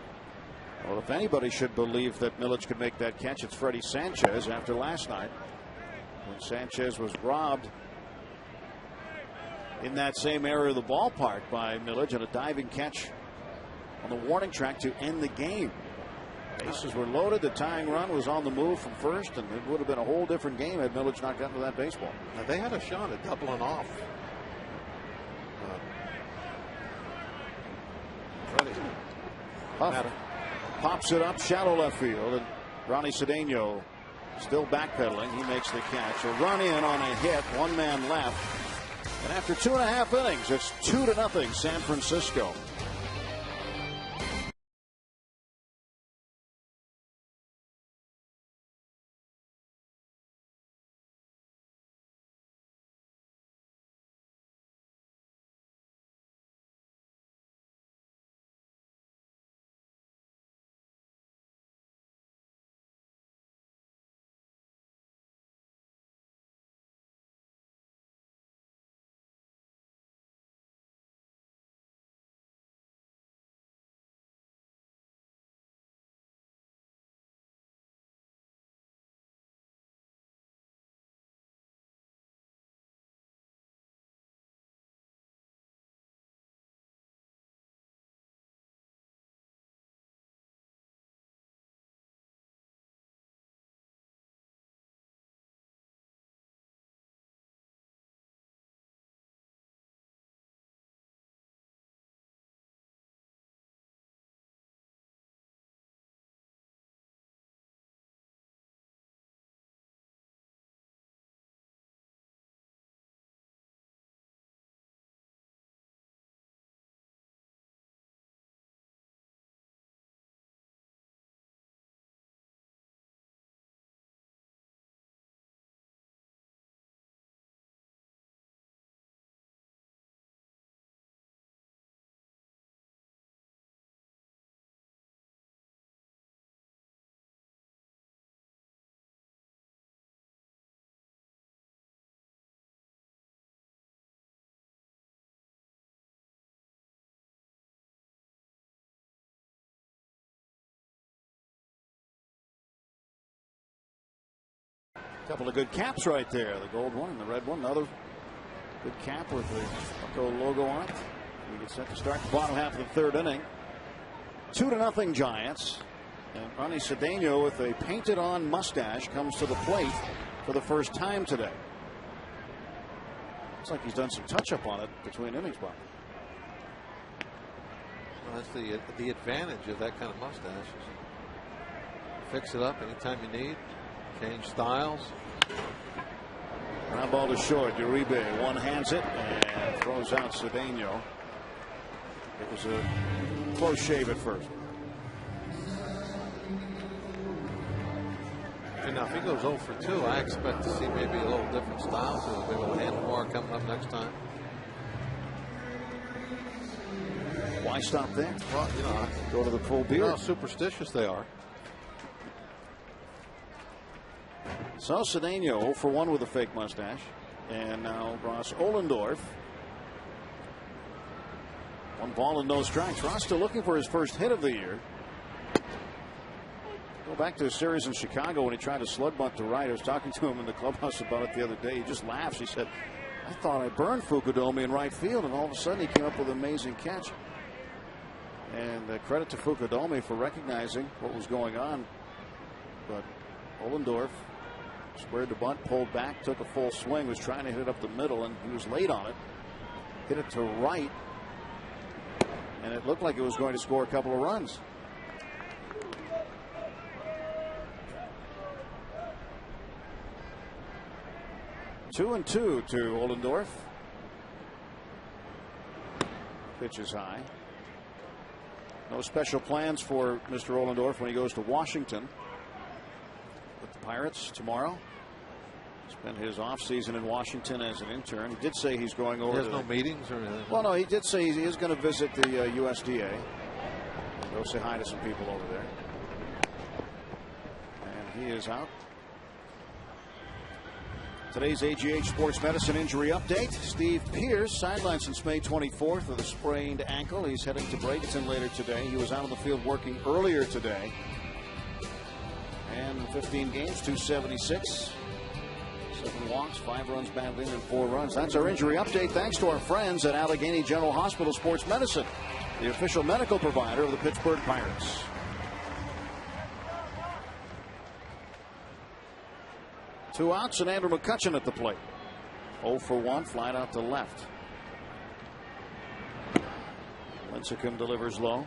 Well, if anybody should believe that Milic could make that catch, it's Freddie Sanchez after last night, when Sanchez was robbed in that same area of the ballpark by Milic and a diving catch on the warning track to end the game. Bases were loaded. The tying run was on the move from first, and it would have been a whole different game had Milic not gotten to that baseball. Now they had a shot at doubling off. Freddie pops it up shallow left field, and Ronnie Cedeno still backpedaling. He makes the catch. A run in on a hit, one man left, and after 2.5 innings, it's 2-0 San Francisco. couple of good caps right there. The gold one and the red one. Another good cap with the Bucco logo on it. We get set to start the bottom half of the third inning. 2-0 Giants. And Ronnie Cedeno with a painted on mustache comes to the plate for the first time today. Looks like he's done some touch up on it between innings, Bob. Well, that's the advantage of that kind of mustache. Fix it up anytime you need. Change styles. Ground ball to short. Uribe one hands it and throws out Cedeno. It was a close shave at first. And now if he goes 0 for 2, I expect to see maybe a little different style. So maybe a hand more coming up next time. Why stop there? Well, you know, go to the full beard. You know how superstitious they are. So Cedeno 0 for 1 with a fake mustache. And now Ross Ohlendorf. 1 ball and no strikes. Ross still looking for his first hit of the year. Go back to a series in Chicago when he tried to slug bunt to right. I was talking to him in the clubhouse about it the other day. He just laughs. He said, I thought I burned Fukudome in right field, and all of a sudden he came up with an amazing catch. And credit to Fukudome for recognizing what was going on. But Ohlendorf squared the bunt, pulled back, took a full swing, was trying to hit it up the middle, and he was late on it. Hit it to right, and it looked like it was going to score a couple of runs. Two and 2 to Ohlendorf. Pitch is high. No special plans for Mr. Ohlendorf when he goes to Washington with the Pirates tomorrow. Spent his offseason in Washington as an intern. He did say he's going over. He has no meetings or anything. Well, no, he did say he is going to visit the USDA. Go say hi to some people over there. And he is out. Today's AGH Sports Medicine injury update. Steve Pierce sidelined since May 24th with a sprained ankle. He's heading to Bradenton later today. He was out on the field working earlier today. And 15 games, 276. 7 walks, 5 runs batted in, and 4 runs. That's our injury update. Thanks to our friends at Allegheny General Hospital Sports Medicine, the official medical provider of the Pittsburgh Pirates. Two outs and Andrew McCutchen at the plate. 0 for 1, flied out to left. Lincecum delivers low.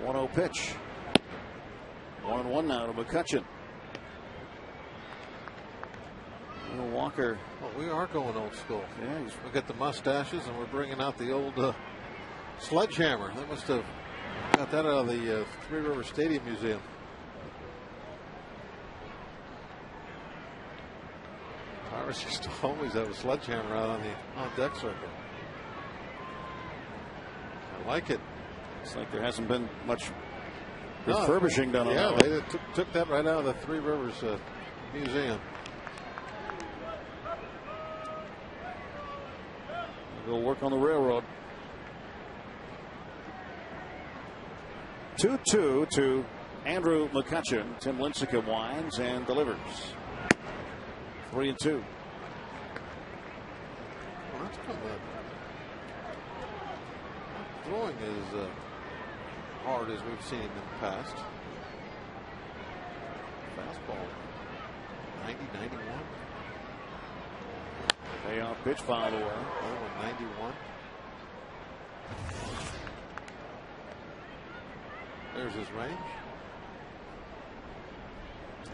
One-0 pitch. 1-1 now to McCutchen. Walker. Well, we are going old school. Yeah, we got the mustaches and we're bringing out the old sledgehammer. They must have got that out of the Three River Stadium Museum. Pirates used to always have a sledgehammer out on deck circle. I like it. It's like there hasn't been much refurbishing done on that. Yeah, they took that right out of the Three Rivers Museum. Go work on the railroad. 2-2 to Andrew McCutchen. Tim Lincecum winds and delivers. 3-2. Well, that's kind of throwing as hard as we've seen in the past. Fastball 90-91. Payoff pitch fouled away. 91. There's his range.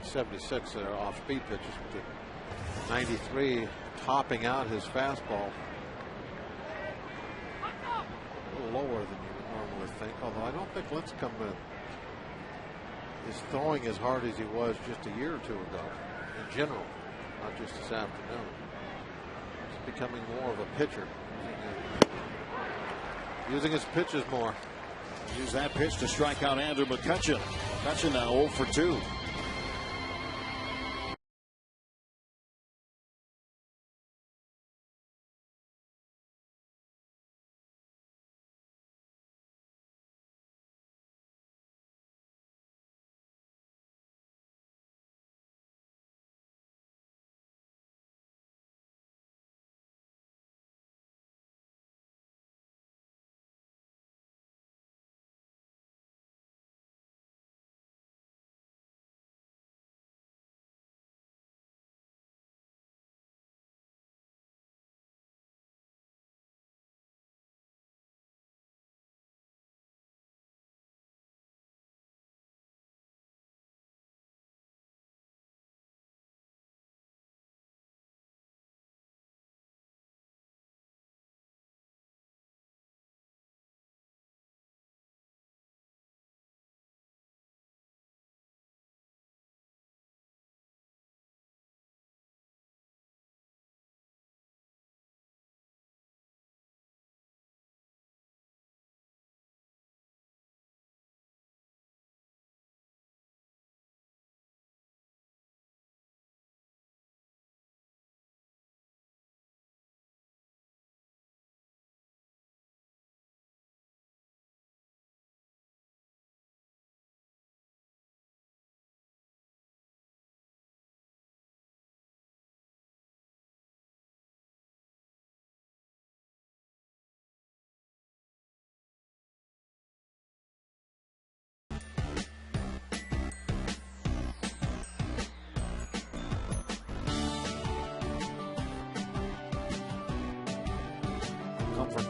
76 are off-speed pitches with the 93 topping out his fastball. A little lower than you would normally think, although I don't think Lincecum is throwing as hard as he was just a year or two ago in general, not just this afternoon. He's becoming more of a pitcher, using his pitches more. Use that pitch to strike out Andrew McCutchen. McCutchen now 0 for 2.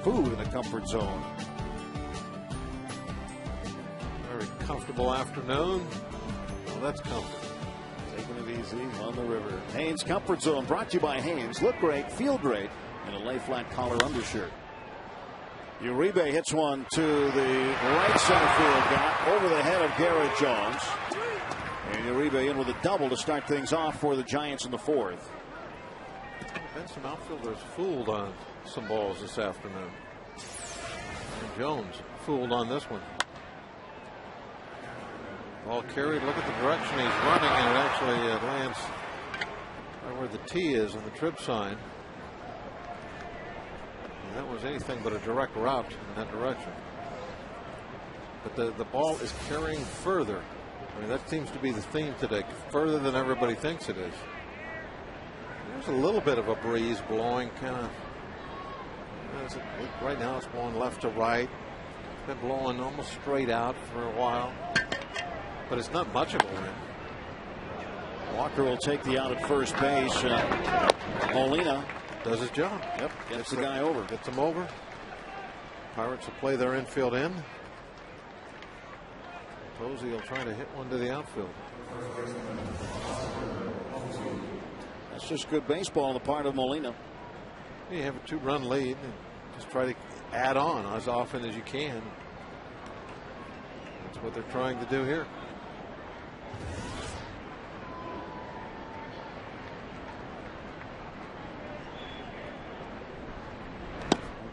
food in the comfort zone. Very comfortable afternoon. Well, that's comfort. Taking it easy on the river. Haynes Comfort Zone brought to you by Haynes. Look great, feel great in a lay flat collar undershirt. Uribe hits one to the right center field gap over the head of Garrett Jones. And Uribe in with a double to start things off for the Giants in the fourth. Been some outfielders fooled on some balls this afternoon. And Jones fooled on this one. Ball carried. Look at the direction he's running, and it actually lands right where the T is on the trip sign. And that was anything but a direct route in that direction. But the ball is carrying further. I mean, that seems to be the theme today. Further than everybody thinks it is. There's a little bit of a breeze blowing, kind of. Right now, it's blowing left to right. It's been blowing almost straight out for a while, but it's not much of a wind. Walker will take the out at first base. Molina does his job. Yep, gets the guy over. Gets him over. Pirates will play their infield in. Posey will try to hit one to the outfield. That's just good baseball on the part of Molina. You have a 2-run lead and just try to add on as often as you can. That's what they're trying to do here.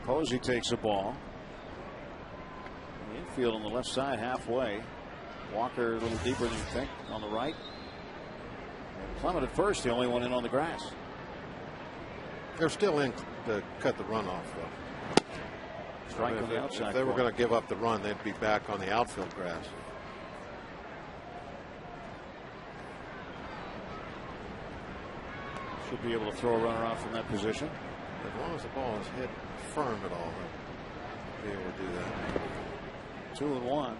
Posey takes the ball. The infield on the left side halfway. Walker a little deeper than you think on the right. And Clement at first, the only one in on the grass. They're still in to cut the run off, though. Strike on the outside. If they were going to give up the run, they'd be back on the outfield grass. Should be able to throw a runner out from that position. As long as the ball is hit firm at all, they'll be able to do that. 2-1.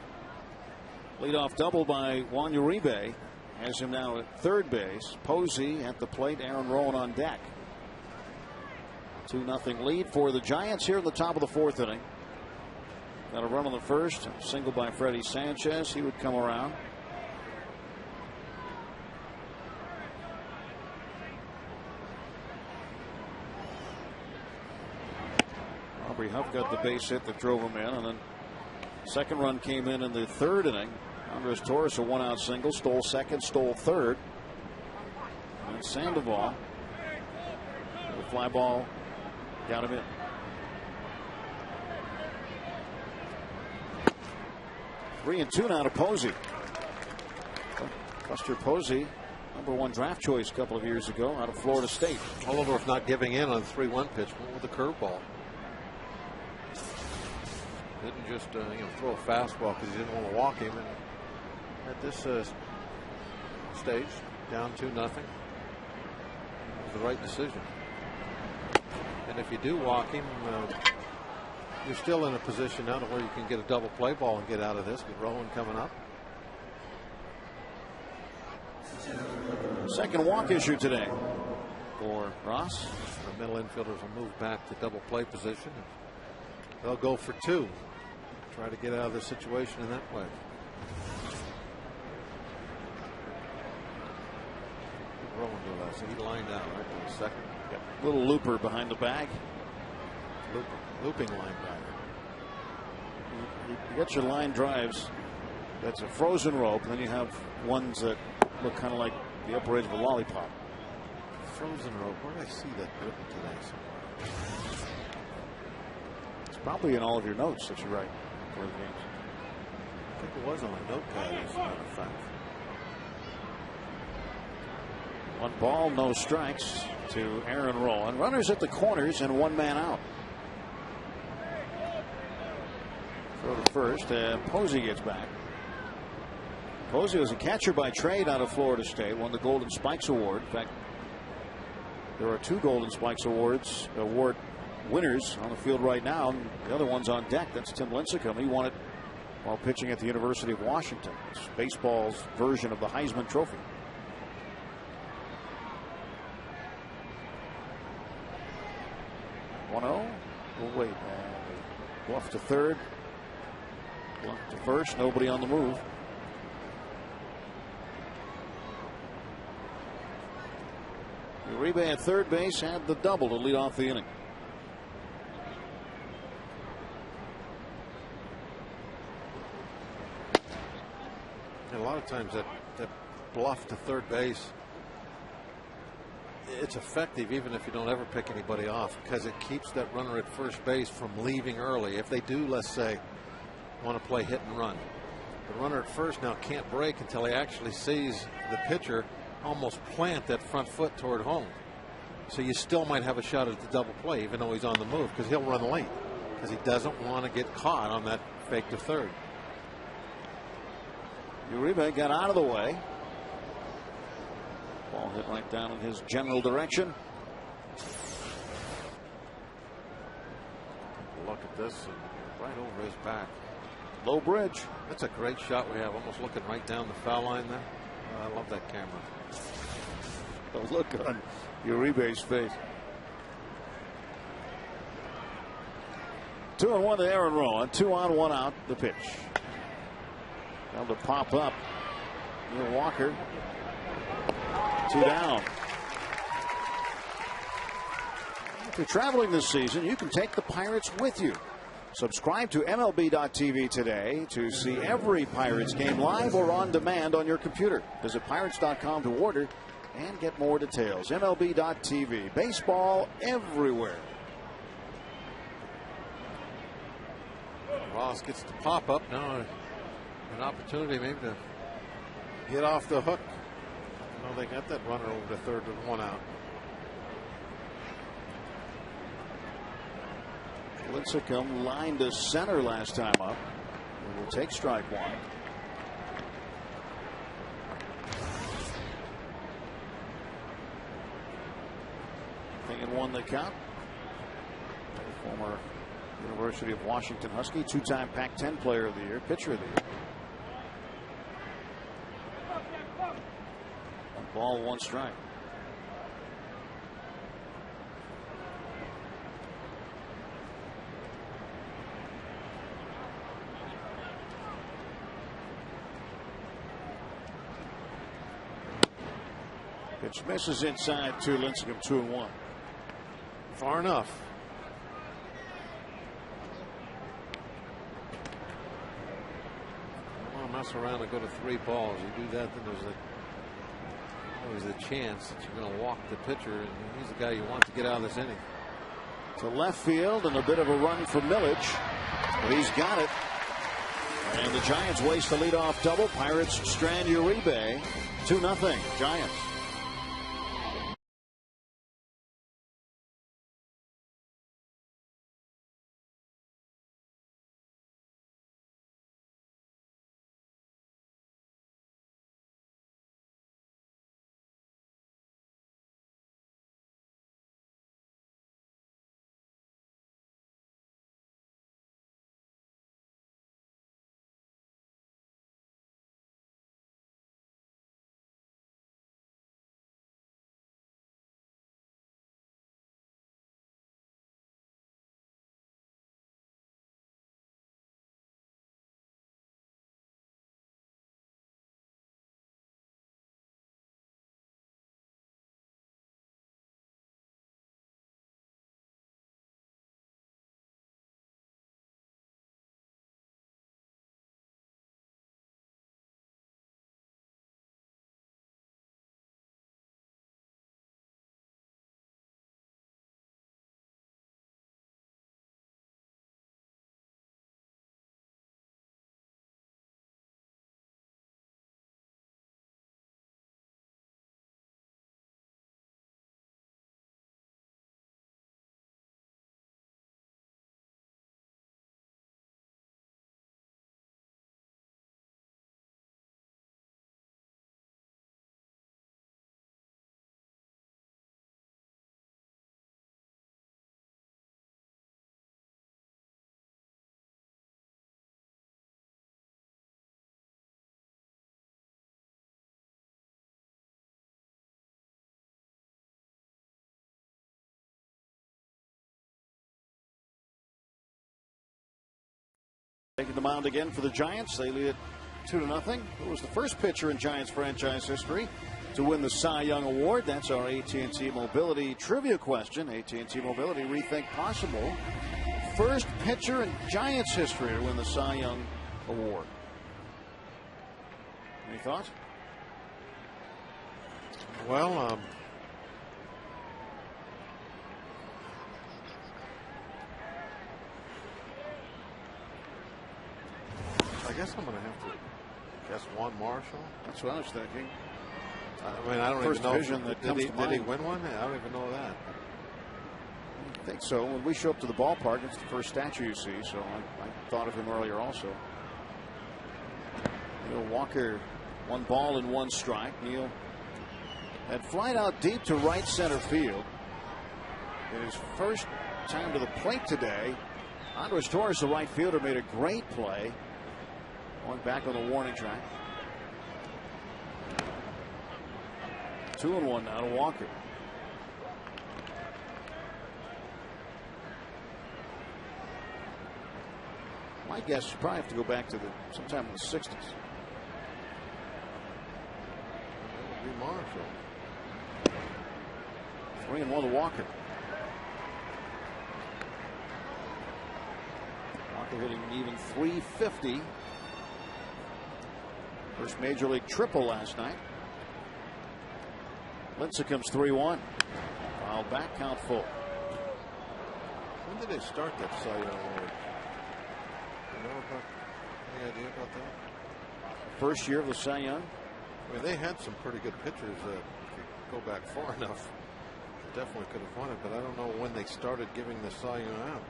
Leadoff double by Juan Uribe has him now at third base. Posey at the plate. Aaron Rowan on deck. 2-0 lead for the Giants here in the top of the fourth inning. Got a run on the first. Single by Freddie Sanchez. He would come around. Aubrey Huff got the base hit that drove him in, and then second run came in the third inning. Andres Torres, a 1-out single, stole second, stole third. And Sandoval, the fly ball, got him in. Three and two now to Posey. Buster Posey, #1 draft choice a couple of years ago out of Florida State. Oliver not giving in on the 3-1 pitch with a curveball. Didn't just throw a fastball because he didn't want to walk him. And at this stage, down 2-0, it was the right decision. And if you do walk him, you're still in a position now to where you can get a double play ball and get out of this with Rowan coming up. Second walk issue today for Ross. The middle infielders will move back to double play position. They'll go for 2. Try to get out of the situation in that way. Rowan do that. So he lined out right for the second. Yep. Little looper behind the bag. Looping line driver. You get your line drives. That's a frozen rope. And then you have ones that look kind of like the upper edge of a lollipop. Frozen rope. Where did I see that written today? It's probably in all of your notes that you write for the games. I think it was on a notepad, as a matter of fact. 1 ball, no strikes to Aaron Rowan. Runners at the corners and 1 man out. Throw to first, and Posey gets back. Posey was a catcher by trade out of Florida State, won the Golden Spikes Award. In fact, there are 2 Golden Spikes award winners on the field right now, and the other one's on deck. That's Tim Lincecum. He won it while pitching at the University of Washington. It's baseball's version of the Heisman Trophy. Oh, we'll wait. Bluff to third. Bluff to first. Nobody on the move. Uribe at third base had the double to lead off the inning. And a lot of times that bluff to third base, it's effective even if you don't ever pick anybody off, because it keeps that runner at first base from leaving early. If they do, let's say, want to play hit and run, the runner at first now can't break until he actually sees the pitcher almost plant that front foot toward home. So you still might have a shot at the double play even though he's on the move, because he'll run late because he doesn't want to get caught on that fake to third. Uribe got out of the way. Ball hit right down in his general direction. Look at this, right over his back. Low bridge. That's a great shot we have, almost looking right down the foul line there. I love that camera. The look on Uribe's face. 2-1 to Aaron Rowan. 2 on, 1 out. The pitch. Able to pop up. Neil Walker. 2 down. If you're traveling this season, you can take the Pirates with you. Subscribe to MLB.tv today to see every Pirates game live or on demand on your computer. Visit Pirates.com to order and get more details. MLB.tv. Baseball everywhere. Ross gets the pop up now. An opportunity maybe to Get off the hook. Well, they got that runner over to third with 1 out. Lincecum lined to center last time up. He will take strike 1. Thing in 1 the count. Former University of Washington Husky, 2-time Pac-10 Player of the Year, Pitcher of the Year. 1 ball, 1 strike. Pitch misses inside to Lincecum, 2-1. Far enough. Don't mess around and go to 3 balls. You do that, then there's always a chance that you're going to walk the pitcher, and he's the guy you want to get out of this inning. To left field, and a bit of a run for Millage, but he's got it. And the Giants waste the leadoff double. Pirates strand Uribe. 2-0 Giants. Taking the mound again for the Giants. They lead it 2-0. Who was the first pitcher in Giants franchise history to win the Cy Young Award? That's our AT&T Mobility trivia question. AT&T Mobility, rethink possible. First pitcher in Giants history to win the Cy Young Award. Any thoughts? Well, I guess I'm going to have to guess Juan Marshall. That's what I was thinking. I mean, I don't First even know. division that Did he win one? I don't even know that. I think so. When we show up to the ballpark, it's the first statue you see, so I thought of him earlier also. Neil Walker, 1 ball and 1 strike. Neil had flied out deep to right center field. In his first time to the plate today, Andres Torres, the right fielder, made a great play. Going back on the warning track. 2-1 now to Walker. My guess, you probably have to go back to sometime in the 60s. That would be Marshall. 3-1 to Walker. Walker hitting even .350. First major league triple last night. Lincecum's 3-1. Foul back, count full. When did they start that Cy Young Award? You know any idea about that? First year of the Cy Young. I mean, they had some pretty good pitchers that could go back far enough. They definitely could have won it, but I don't know when they started giving the Cy Young out.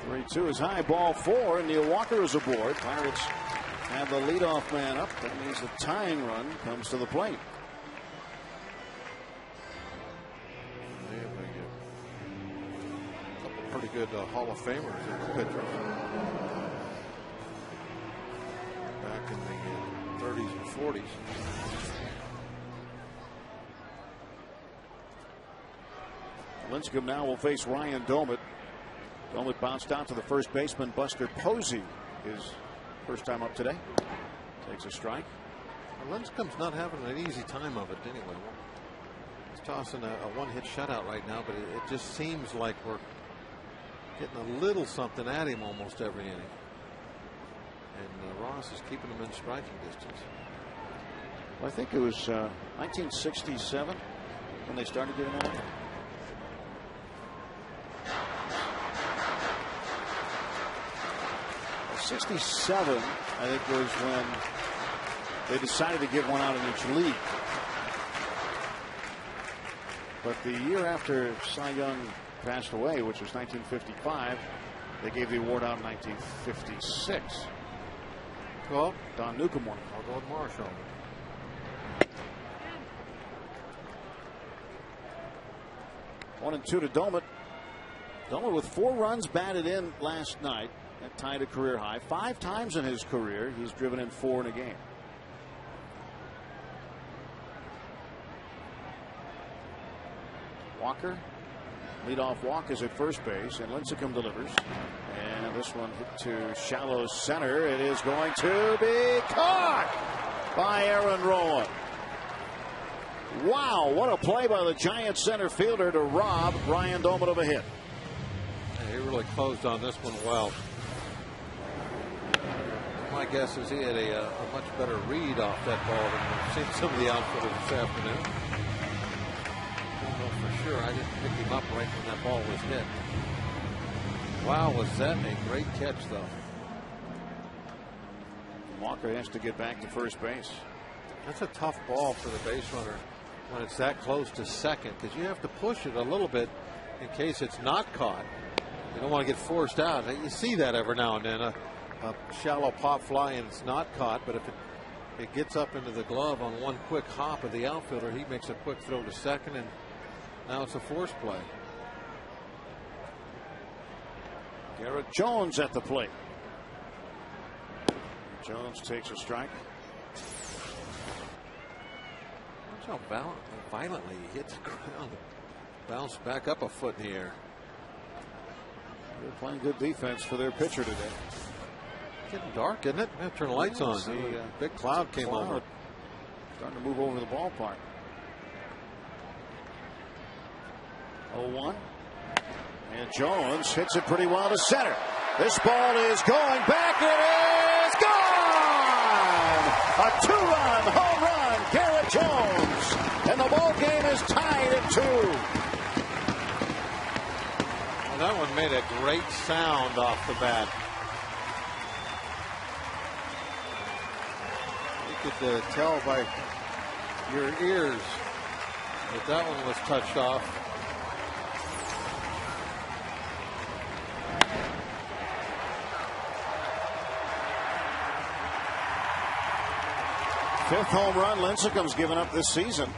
3-2 is high, ball 4, and Neil Walker is aboard. Pirates have the leadoff man up. That means the tying run comes to the plate. Pretty good Hall of Famers as pitchers back in the 30s and 40s. Lincecum now will face Ryan Domit. Domit bounced out to the first baseman Buster Posey. His first time up today. Takes a strike. Well, Lincecum's not having an easy time of it anyway. He's tossing a one-hit shutout right now, but it just seems like we're getting a little something at him almost every inning. And Ross is keeping him in striking distance. Well, I think it was 1967 when they started giving out. 67, I think, was when they decided to give one out in each league. But the year after Cy Young passed away, which was 1955, they gave the award out in 1956. Well, Don Newcomb won. I'll go with Marshall. One and 2 to Domit. Domit with 4 runs batted in last night. That tied a career high. 5 times in his career, he's driven in 4 in a game. Walker, leadoff walk is at first base, and Lincecum delivers. And this one hit to shallow center. It is going to be caught by Aaron Rowland. Wow, what a play by the Giants center fielder to rob Ryan Domit of a hit. He really closed on this one well. My guess is he had a much better read off that ball than we've seen some of the outfielders this afternoon. I don't know for sure. I didn't pick him up right when that ball was hit. Wow, was that a great catch, though. Walker has to get back to first base. That's a tough ball for the base runner when it's that close to second, because you have to push it a little bit in case it's not caught. You don't want to get forced out. You see that every now and then. A shallow pop fly and it's not caught, but if it gets up into the glove on one quick hop of the outfielder, he makes a quick throw to second, and now it's a force play. Garrett Jones at the plate. Jones takes a strike. Watch how violently he hits the ground. Bounce back up a foot in the air. They're playing good defense for their pitcher today. Getting dark, isn't it? Turn the lights on. The big cloud came over. Starting to move over the ballpark. 0-1. And Jones hits it pretty well to center. This ball is going back. It is gone! A 2-run home run, Garrett Jones. And the ball game is tied at 2. Well, that one made a great sound off the bat. You could tell by your ears that that one was touched off. Fifth home run Lincecum's given up this season.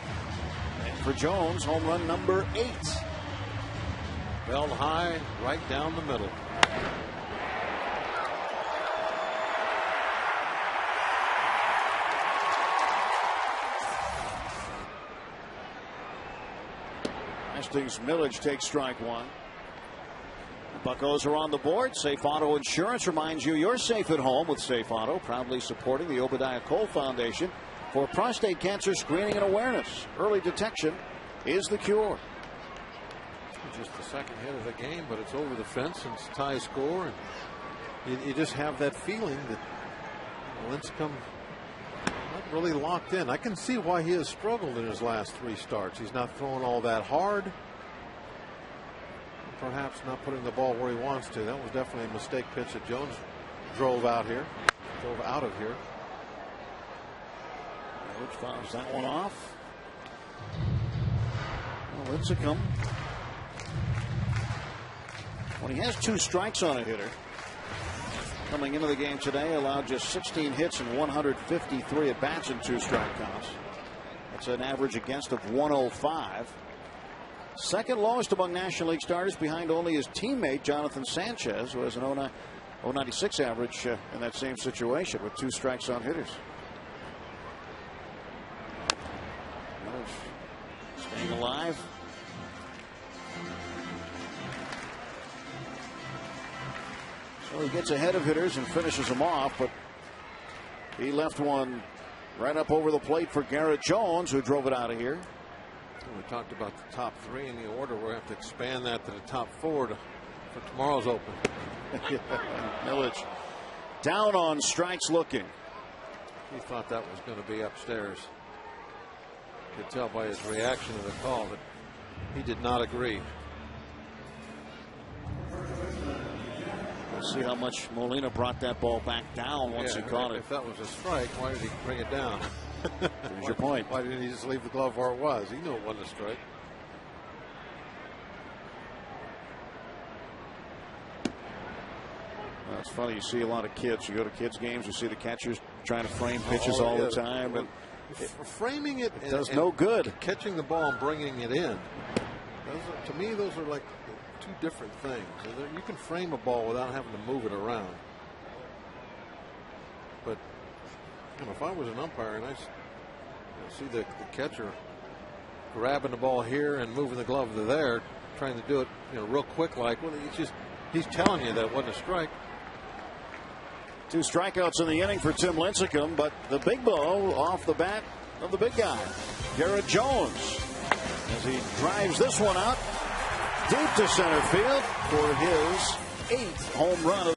And for Jones, home run number 8. Belled high, right down the middle. Hastings Millage takes strike 1. Buccos are on the board. Safe Auto Insurance reminds you you're safe at home with Safe Auto, proudly supporting the Obadiah Cole Foundation for prostate cancer screening and awareness. Early detection is the cure. Just the second hit of the game, but it's over the fence and it's a tie score. And you just have that feeling that Lincecum not really locked in. I can see why he has struggled in his last 3 starts. He's not throwing all that hard. Perhaps not putting the ball where he wants to. That was definitely a mistake pitch that Jones drove out of here. Which fouls that one off. Well, Lincecum, when he has 2 strikes on a hitter, coming into the game today, allowed just 16 hits and 153 at bats in 2 strike counts. That's an average against of 105. Second lowest among National League starters, behind only his teammate Jonathan Sanchez, who has an 096 average in that same situation with 2 strikes on hitters. Staying alive. So he gets ahead of hitters and finishes them off, but he left one right up over the plate for Garrett Jones, who drove it out of here. We talked about the top 3 in the order. We're going to have to expand that to the top 4 for tomorrow's open. Millage down on strikes looking. He thought that was going to be upstairs. You could tell by his reaction to the call that he did not agree. We'll see how much Molina brought that ball back down once he caught it. If that was a strike, why did he bring it down? There's your point. Why didn't he just leave the glove where it was? He knew it wasn't a strike. Well, it's funny. You see a lot of kids. You go to kids' games, you see the catchers trying to frame pitches all the time. But framing it does no good. Catching the ball and bringing it in. To me, those are like 2 different things. You can frame a ball without having to move it around. But if I was an umpire and I see the catcher grabbing the ball here and moving the glove to there, trying to do it real quick, like, well, he's telling you that it wasn't a strike. 2 strikeouts in the inning for Tim Lincecum, but the big blow off the bat of the big guy, Garrett Jones, as he drives this one out deep to center field for his 8th home run.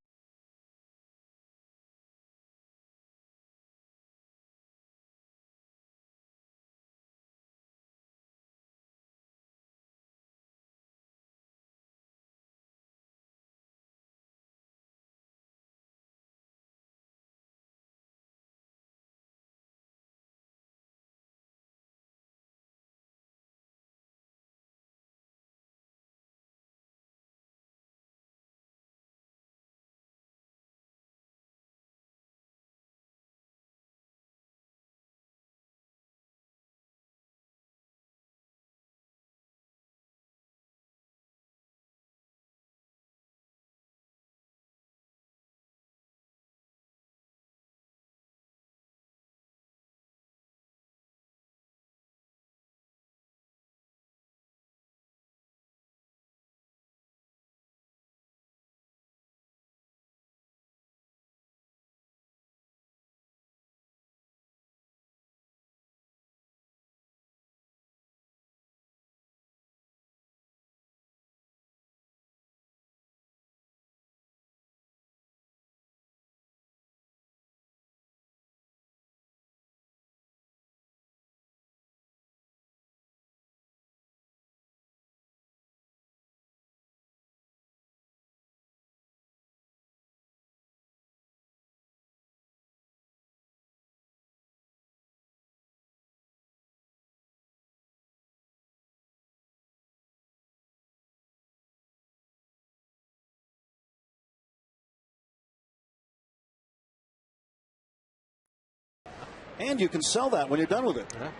And you can sell that when you're done with it. Yeah.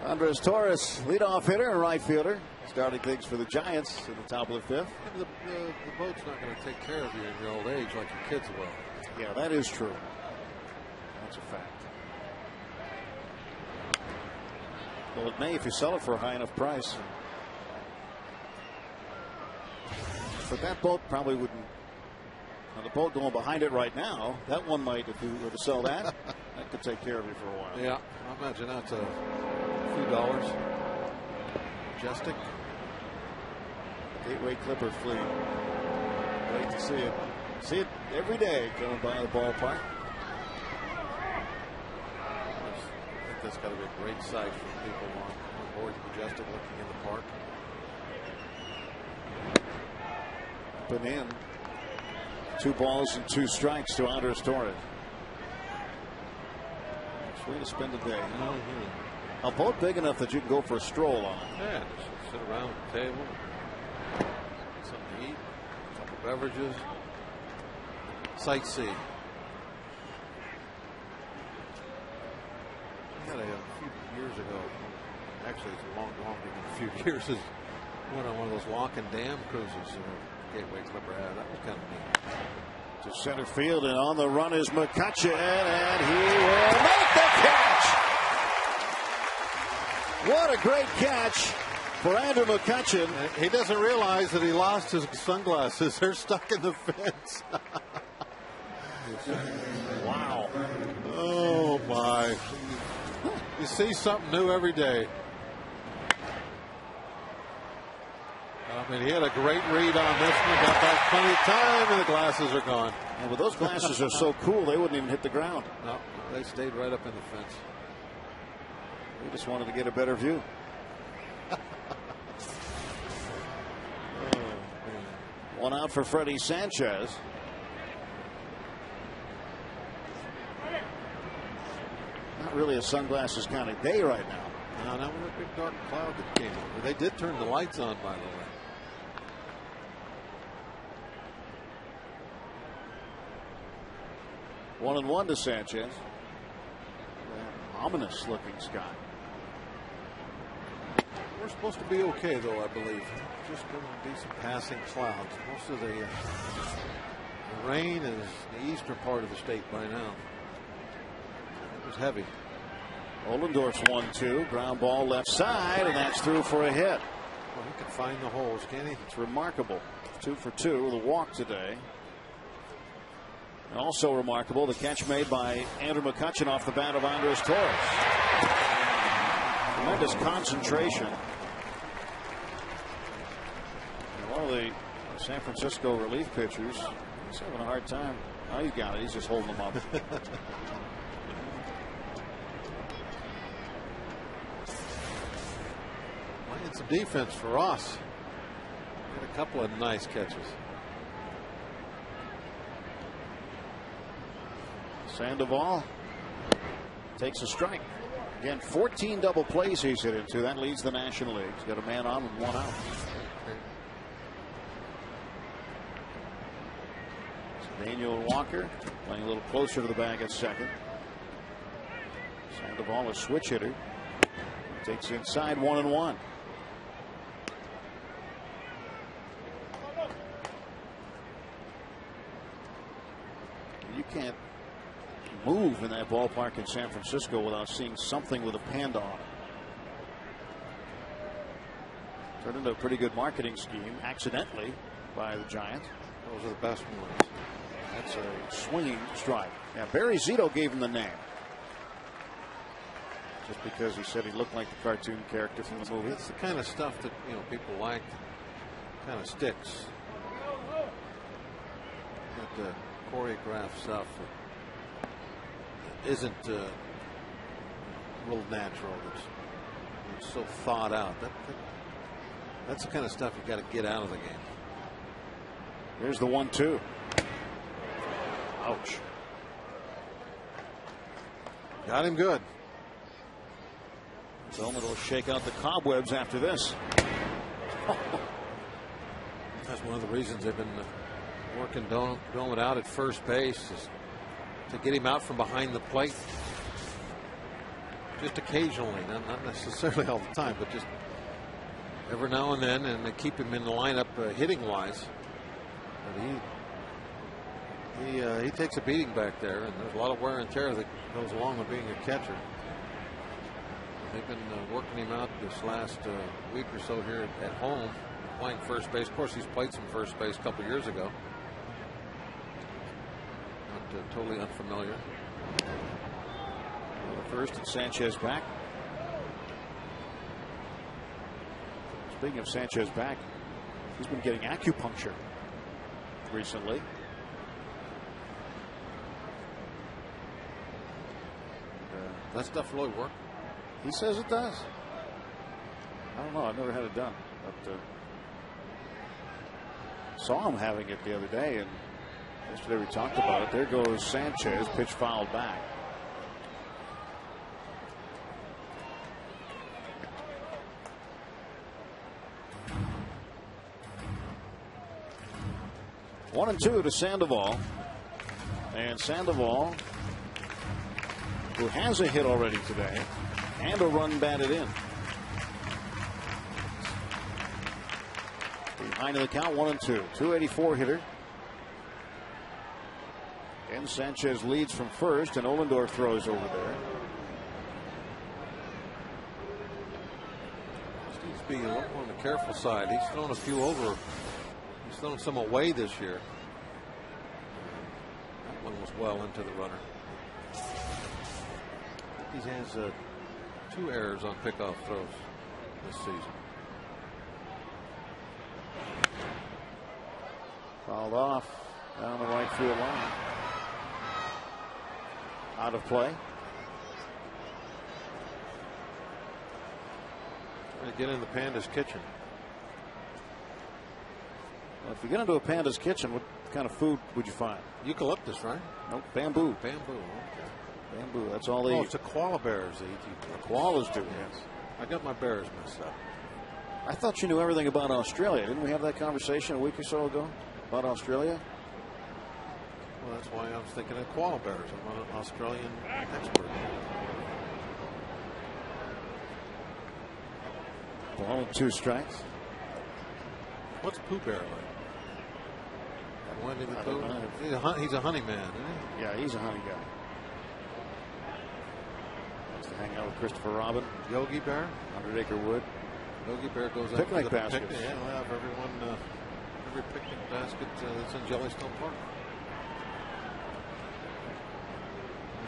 Andres Torres, leadoff hitter and right fielder, starting things for the Giants at the top of the fifth. The boat's not going to take care of you in your old age like your kids will. Yeah, that is true. That's a fact. Well, it may if you sell it for a high enough price. But that boat probably wouldn't. Now, the boat going behind it right now, that one might, if you were to sell that, that could take care of you for a while. Yeah, I imagine that's a few dollars. Majestic. Gateway Clipper fleet. Great to see it. See it every day coming by the ballpark. I think that's got to be a great sight for people on board Majestic looking in the park. Put in 2 balls and 2 strikes to Andres Torres. Nice way to spend the day. A boat big enough that you can go for a stroll on. Yeah, just sit around the table, something to eat, a couple beverages, sightsee. I had a few years ago, actually it's a long than a few years, is went on one of those walking dam cruises Gateway Clipper had. That was kind of neat. To center field, and on the run is McCutchen, and he will make the catch. What a great catch for Andrew McCutchen. He doesn't realize that he lost his sunglasses. They're stuck in the fence. Wow. Oh, my. You see something new every day. I mean, he had a great read on this one. Got back plenty of time, and the glasses are gone. And with those glasses are so cool, they wouldn't even hit the ground. No, they stayed right up in the fence. We just wanted to get a better view. One out for Freddie Sanchez. Not really a sunglasses kind of day right now. No, not with a big dark cloud that came over. They did turn the lights on, by the way. 1-1 to Sanchez. Ominous looking sky. We're supposed to be okay, though, I believe. Just going to be some passing clouds. Most of the rain is the eastern part of the state by now. It was heavy. Ollendorf's 1-2. Ground ball left side, and that's through for a hit. Well, he can find the holes, can he? It's remarkable. 2 for 2 with a walk today. And also remarkable, the catch made by Andrew McCutchen off the bat of Andres Torres. Tremendous concentration. And one of the San Francisco relief pitchers, he's having a hard time. Oh, he's got it. He's just holding them up. Playing some defense for us. Had a couple of nice catches. Sandoval takes a strike. Again, 14 double plays he's hit into. That leads the National League. He's got a man on and 1 out. So Daniel Walker playing a little closer to the bag at second. Sandoval, a switch hitter. Takes inside 1-1. You can't move in that ballpark in San Francisco without seeing something with a panda on it. Turned into a pretty good marketing scheme accidentally by the Giants. Those are the best ones. That's a swinging strike. Yeah, Barry Zito gave him the name just because he said he looked like the cartoon character from the movie. It's the kind of stuff that people like, kind of sticks. Not the choreographed stuff that isn't real natural. It's so thought out. That's the kind of stuff you got to get out of the game. Here's the 1-2. Ouch. Got him good. Tillman will shake out the cobwebs after this. That's one of the reasons they've been working Dolan out at first base to get him out from behind the plate. Just occasionally, not necessarily all the time, but just every now and then, and they keep him in the lineup hitting wise. But he takes a beating back there, and there's a lot of wear and tear that goes along with being a catcher. They've been working him out this last week or so here at home, playing first base. Of course, he's played some first base a couple years ago. Not totally unfamiliar. First, and Sanchez back. Speaking of Sanchez back, he's been getting acupuncture recently. That stuff really work? He says it does. I don't know. I've never had it done, but saw him having it the other day, and yesterday we talked about it. There goes Sanchez, pitch fouled back. 1-2 to Sandoval, and Sandoval, who has a hit already today and a run batted in. Behind in the count, 1-2. 284 hitter. And Sanchez leads from first, and Ohlendorf throws over there. He's being a little on the careful side. He's thrown a few over. He's thrown some away this year. That one was well into the runner. He has 2 errors on pickoff throws this season. Fouled off down the right field line. Out of play. Trying to get into Panda's kitchen. Well, if you get into a Panda's kitchen, what kind of food would you find? Eucalyptus, right? Nope, bamboo. Bamboo. Okay. Bamboo. That's all they eat. It's the koala bears they eat. The koalas do. Yes. I got my bears messed up. I thought you knew everything about Australia. Didn't we have that conversation a week or so ago about Australia? Well, that's why I was thinking of koala bears. I'm not an Australian expert. Ball and 2 strikes. What's Pooh Bear like? Winnie the Pooh? He's a honey man, isn't he? Yeah, he's a honey guy. Likes to hang out with Christopher Robin. Yogi Bear? 100 Acre Wood. Yogi Bear goes out picnic to the baskets. picnic. Yeah, we'll have everyone, every picnic basket that's in Jellystone Park.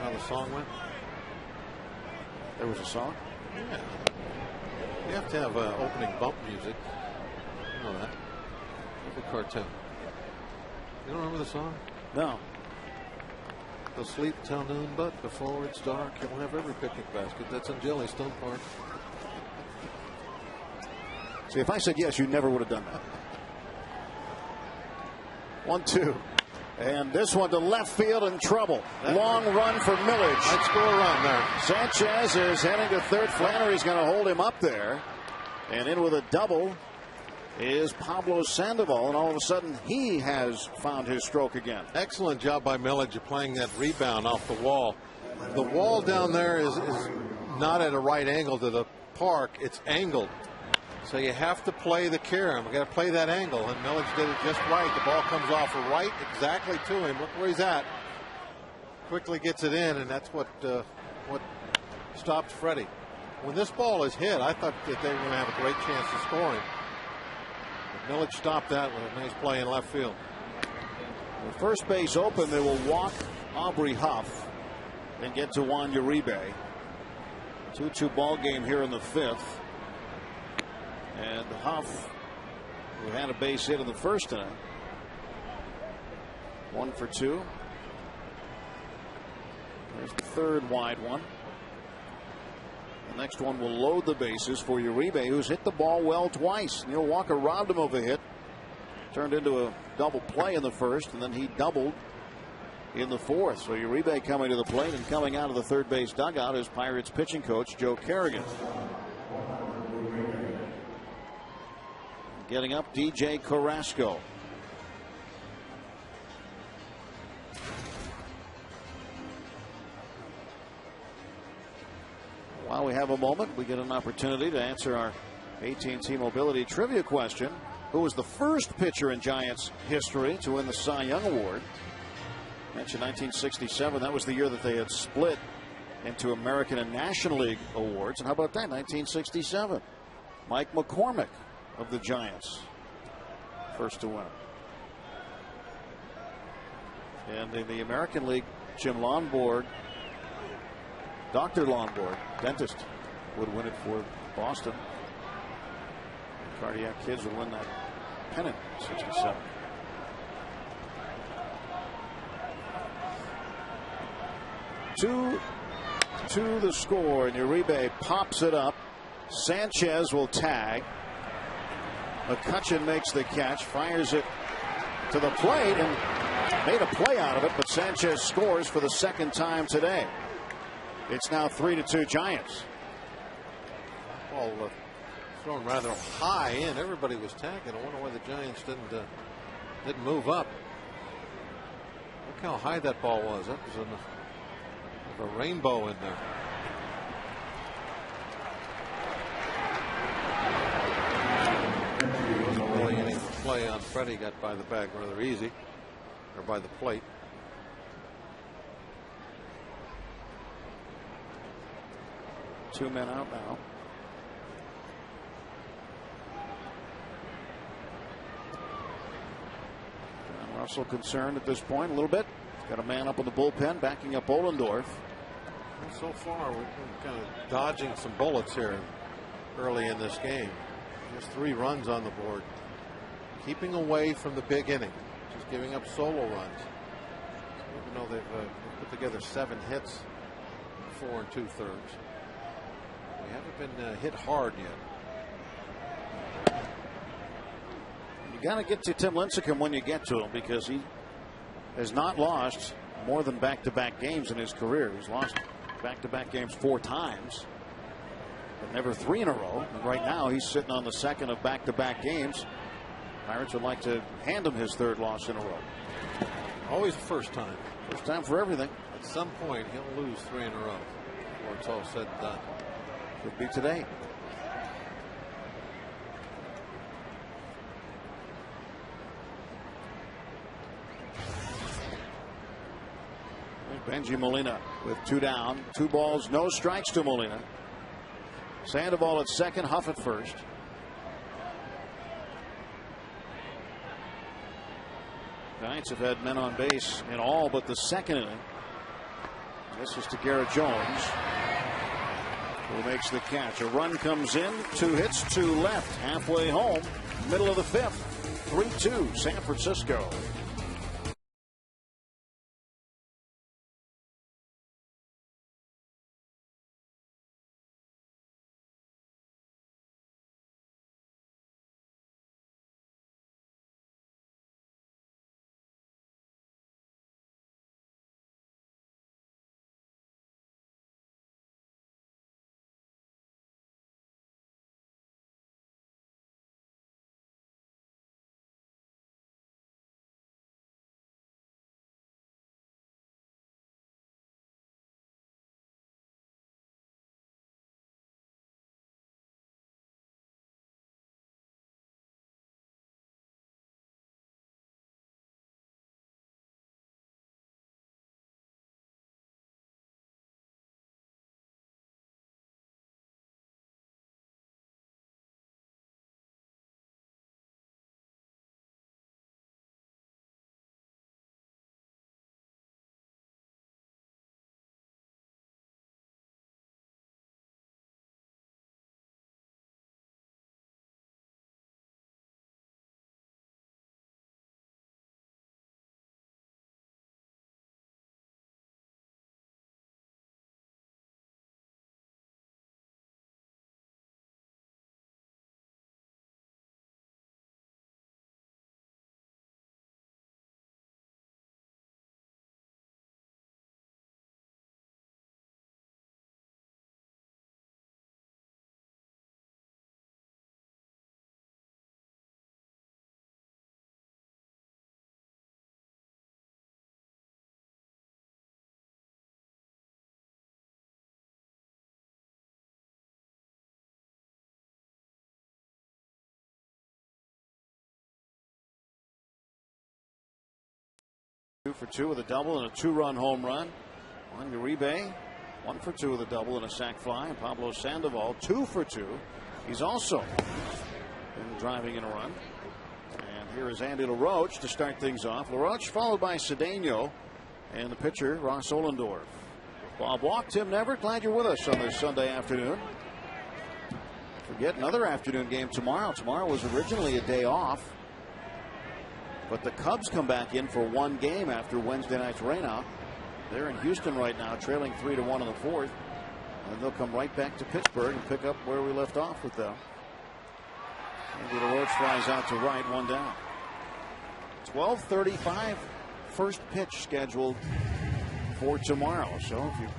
How the song went? There was a song? Yeah. You have to have opening bump music. You know that. The cartoon. You don't remember the song? No. They'll sleep till noon, but before it's dark, you'll have every picnic basket that's in Jellystone Park. See, if I said yes, you never would have done that. 1-2. And this one to left field in trouble. Long run for Millage. I'd score a run there. Sanchez is heading to third. Flannery's going to hold him up there. And in with a double is Pablo Sandoval. And all of a sudden, he has found his stroke again. Excellent job by Millage of playing that rebound off the wall. The wall down there is not at a right angle to the park. It's angled. So you have to play the carom. We got to play that angle, and Millage did it just right. The ball comes off right exactly to him. Look where he's at. Quickly gets it in, and that's what stopped Freddie. When this ball is hit, I thought that they were going to have a great chance of scoring. But Millage stopped that with a nice play in left field. With first base open, they will walk Aubrey Huff and get to Juan Uribe. 2-2 ball game here in the 5th. And Huff, who had a base hit in the first inning, 1 for 2. There's the third wide one. The next one will load the bases for Uribe, who's hit the ball well twice. Neil Walker robbed him of a hit, turned into a double play in the first, and then he doubled in the 4th. So Uribe coming to the plate, and coming out of the third base dugout is Pirates pitching coach Joe Kerrigan. Getting up, DJ Carrasco. we have a moment. We get an opportunity to answer our AT&T Mobility trivia question. Who was the first pitcher in Giants history to win the Cy Young Award? Mentioned 1967. That was the year that they had split into American and National League awards. And how about that? 1967. Mike McCormick of the Giants, first to win it. And in the American League, Jim Lonborg, Dr. Lonborg, dentist, would win it for Boston. Cardiac Kids would win that pennant in 67. Two to the score, and Uribe pops it up. Sanchez will tag. McCutchen makes the catch, fires it to the plate, and made a play out of it, but Sanchez scores for the second time today. It's now 3-2 Giants. Ball thrown rather high in. Everybody was tagging. I wonder why the Giants didn't move up. Look how high that ball was. That was a rainbow in there. It wasn't really any play on Freddie. Got by the bag rather easy, or by the plate. Two men out now. John Russell concerned at this point a little bit. He's got a man up in the bullpen backing up Ohlendorf. And so far, we've been kind of dodging some bullets here early in this game. Just 3 runs on the board. Keeping away from the big inning. Just giving up solo runs. Even though they've put together 7 hits, 4 2/3. We haven't been hit hard yet. You got to get to Tim Lincecum when you get to him, because he has not lost more than back-to-back games in his career. He's lost back-to-back games 4 times, but never 3 in a row. And right now he's sitting on the second of back-to-back games. Pirates would like to hand him his 3rd loss in a row. Always the first time. First time for everything. At some point he'll lose 3 in a row before it's all said and done. Could be today. Benji Molina with 2 down, 2 balls, no strikes to Molina. Sandoval at second, Huff at first. Giants have had men on base in all but the second inning. This is to Garrett Jones, who makes the catch. A run comes in, 2 hits, 2 left, halfway home, middle of the 5th. 3-2 San Francisco. 2 for 2 with a double and a 2-run home run. Juan Uribe 1 for 2 with a double and a sac fly. And Pablo Sandoval 2 for 2. He's also been driving in a run. And here is Andy LaRoche to start things off. LaRoche followed by Cedeno and the pitcher Ross Ollendorf. Bob Walk, Tim Neverett, glad you're with us on this Sunday afternoon. Forget another afternoon game tomorrow. Tomorrow was originally a day off. But the Cubs come back in for one game after Wednesday night's rainout. They're in Houston right now, trailing 3-1 in the fourth. And they'll come right back to Pittsburgh and pick up where we left off with them. Andy LaRoche flies out to right, 1 down. 12:35 first pitch scheduled for tomorrow. So if you're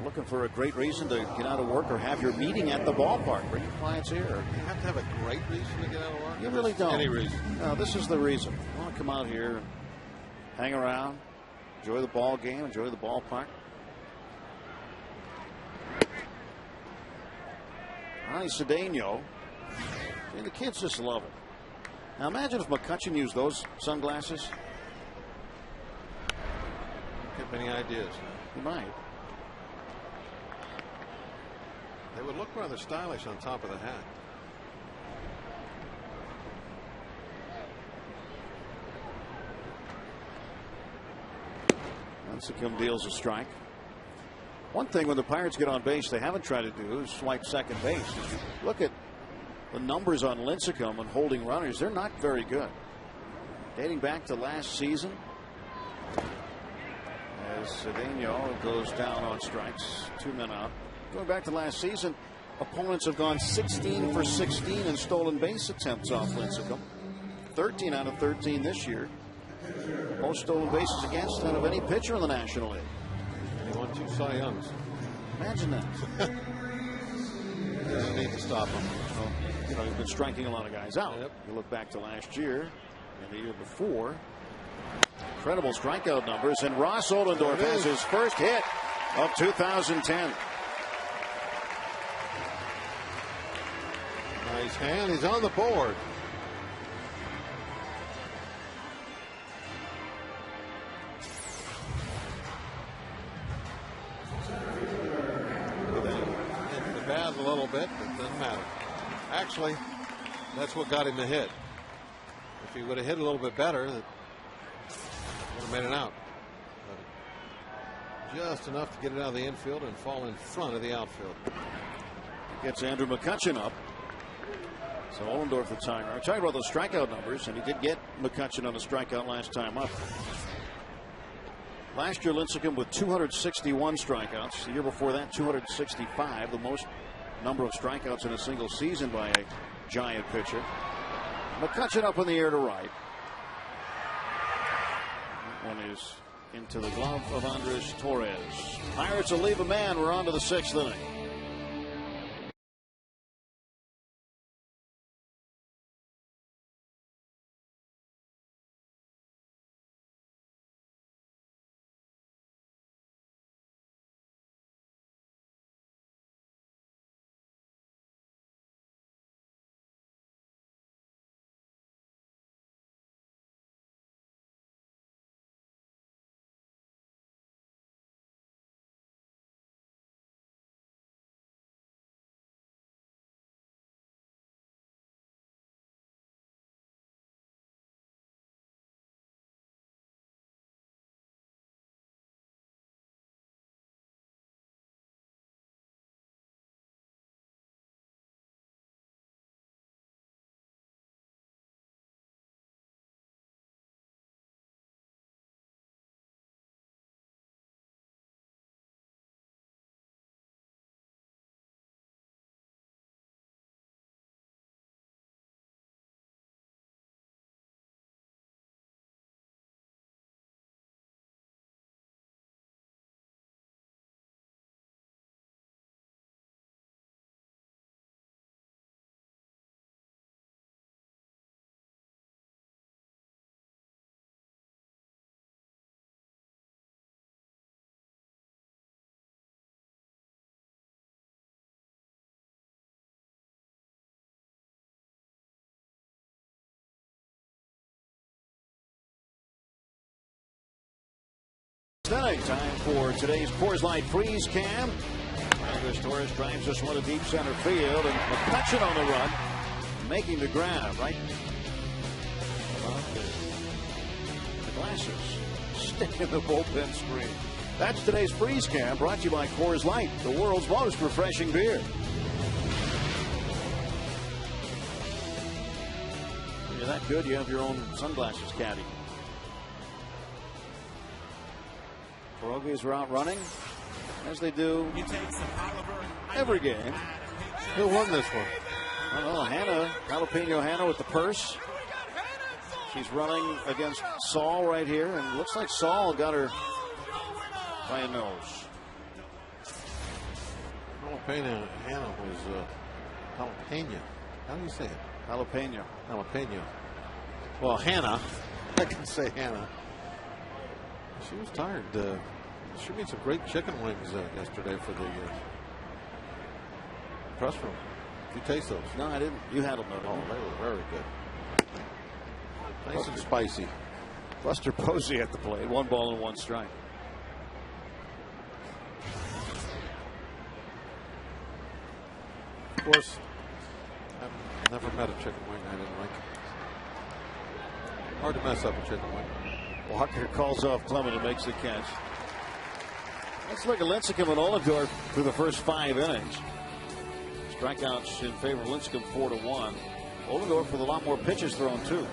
looking for a great reason to get out of work or have your meeting at the ballpark, bring your clients here. You have to have a great reason to get out of work? You really don't. Any reason. No, this is the reason. You want to come out here and hang around, enjoy the ball game, enjoy the ballpark. Ronnie Cedeno. See, the kids just love it. Now imagine if McCutchen used those sunglasses. Don't get many ideas. He might. They would look rather stylish on top of the hat. Lincecum deals a strike. One thing when the Pirates get on base they haven't tried to do is swipe second base. If you look at the numbers on Lincecum and holding runners, they're not very good. Dating back to last season, as Cedeno goes down on strikes, 2 men out. Going back to last season, opponents have gone 16 for 16 in stolen base attempts off Lincecum. 13 out of 13 this year. Most stolen bases against out of any pitcher in the National League. And he won 2 Cy Youngs. Imagine that. Doesn't need to stop him. Well, you know, he's been striking a lot of guys out. Yep. You look back to last year and the year before. Incredible strikeout numbers. And Ross Ollendorf has his first hit of 2010. Nice hand. He's on the board. Hit the bat a little bit, but it doesn't matter. Actually, that's what got him the hit. If he would have hit a little bit better, that would have made it out. But just enough to get it out of the infield and fall in front of the outfield. Gets Andrew McCutchen up. So Ollendorf the timer. I talked about those strikeout numbers, and he did get McCutchen on a strikeout last time up. Last year, Lincecum with 261 strikeouts. The year before that, 265, the most number of strikeouts in a single season by a Giant pitcher. McCutchen up in the air to right. That one is into the glove of Andres Torres. Pirates will leave a man. We're on to the 6th inning. Time for today's Coors Light Freeze Cam. Andres Torres drives this one to deep center field, and McCutchen on the run, making the grab right. The glasses stick in the bullpen screen. That's today's Freeze Cam, brought to you by Coors Light, the world's most refreshing beer. When you're that good, you have your own sunglasses caddy. Pierogies are out running, as they do every game. Who won this one? I don't know, Hannah, Jalapeno Hannah with the purse. She's running against Saul right here, and looks like Saul got her by a nose. Jalapeno Hannah was jalapeno. How do you say it? Jalapeno. Jalapeno. Well, Hannah, I can say Hannah. She was tired. She made some great chicken wings yesterday for the press room. Did you taste those? No, I didn't. You had them, though. Oh, they were very good. Nice and spicy. Buster Posey at the plate. 1 ball and 1 strike. Of course, I've never met a chicken wing I didn't like. Hard to mess up a chicken wing. Walker calls off Clement and makes the catch. Let's look at Lincecum and Ollendorf through the first 5 innings. Strikeouts in favor of Lincecum 4-1. Ollendorf with a lot more pitches thrown too.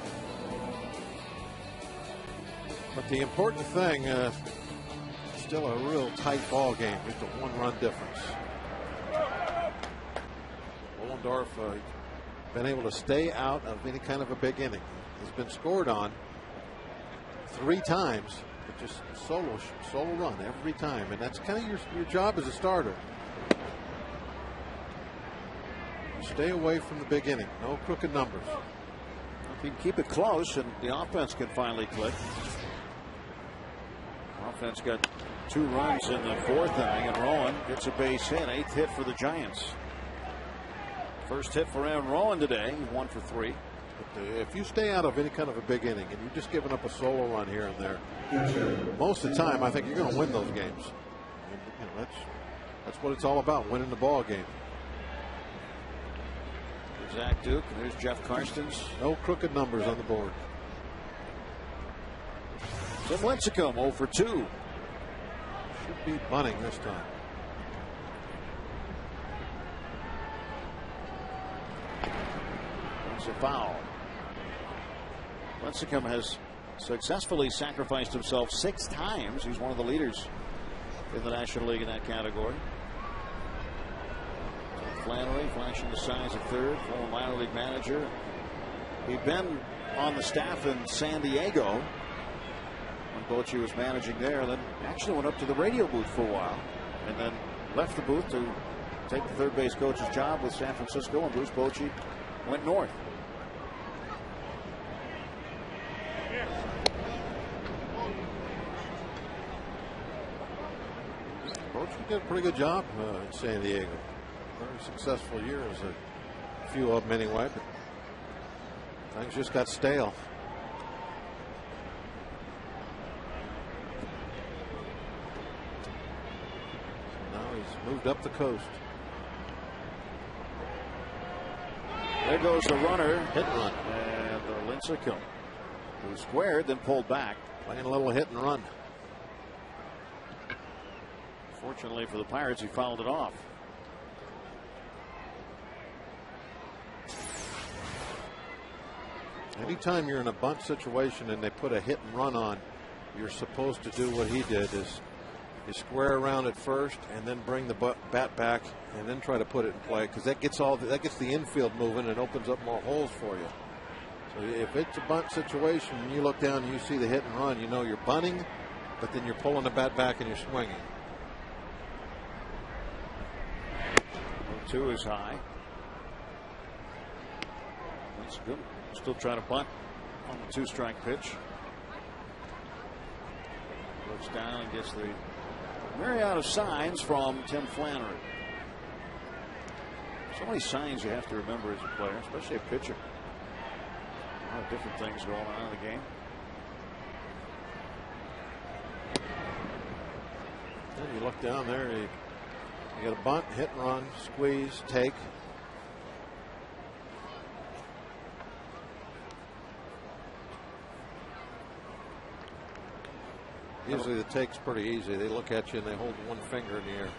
But the important thing, still a real tight ball game, just a 1-run difference. Ollendorf been able to stay out of any kind of a big inning. He's been scored on 3 times, but just solo run every time, and that's kind of your job as a starter. Stay away from the big inning. No crooked numbers. If you keep it close, and the offense can finally click. Offense got 2 runs in the 4th inning, and Rowan gets a base hit. 8th hit for the Giants. First hit for Aaron Rowan today. 1 for 3. If you stay out of any kind of a big inning and you're just giving up a solo run here and there, most of the time I think you're going to win those games. And, that's what it's all about, winning the ball game. There's Zach Duke, and there's Jeff Karstens. No crooked numbers on the board. Tim Lincecum 0 for 2. Should be bunting this time. It's a foul. Lincecum has successfully sacrificed himself 6 times. He's one of the leaders in the National League in that category. Flannery flashing the signs of third, former minor league manager. He'd been on the staff in San Diego when Bochy was managing there, then actually went up to the radio booth for a while, and then left the booth to take the third base coach's job with San Francisco, and Bruce Bochy went north. Bochy did a pretty good job in San Diego. Very successful years, a few of them anyway, but things just got stale. So now he's moved up the coast. There goes the runner. Hit and run. And Lincecum, who squared, then pulled back. Playing a little hit and run. Fortunately for the Pirates, he fouled it off. Anytime you're in a bunt situation and they put a hit and run on, you're supposed to do what he did, is you square around at first and then bring the bat back and then try to put it in play, because that gets the infield moving and opens up more holes for you. So if it's a bunt situation and you look down and you see the hit and run, you know you're bunting, but then you're pulling the bat back and you're swinging. 2 is high. That's good. Still trying to bunt on the 2-strike pitch. Looks down and gets the myriad of signs from Tim Flannery. So many signs you have to remember as a player, especially a pitcher. A lot of different things going on in the game. And you look down there, you got a bunt, hit and run, squeeze, take. Usually the take's pretty easy. They look at you and they hold one finger in the air.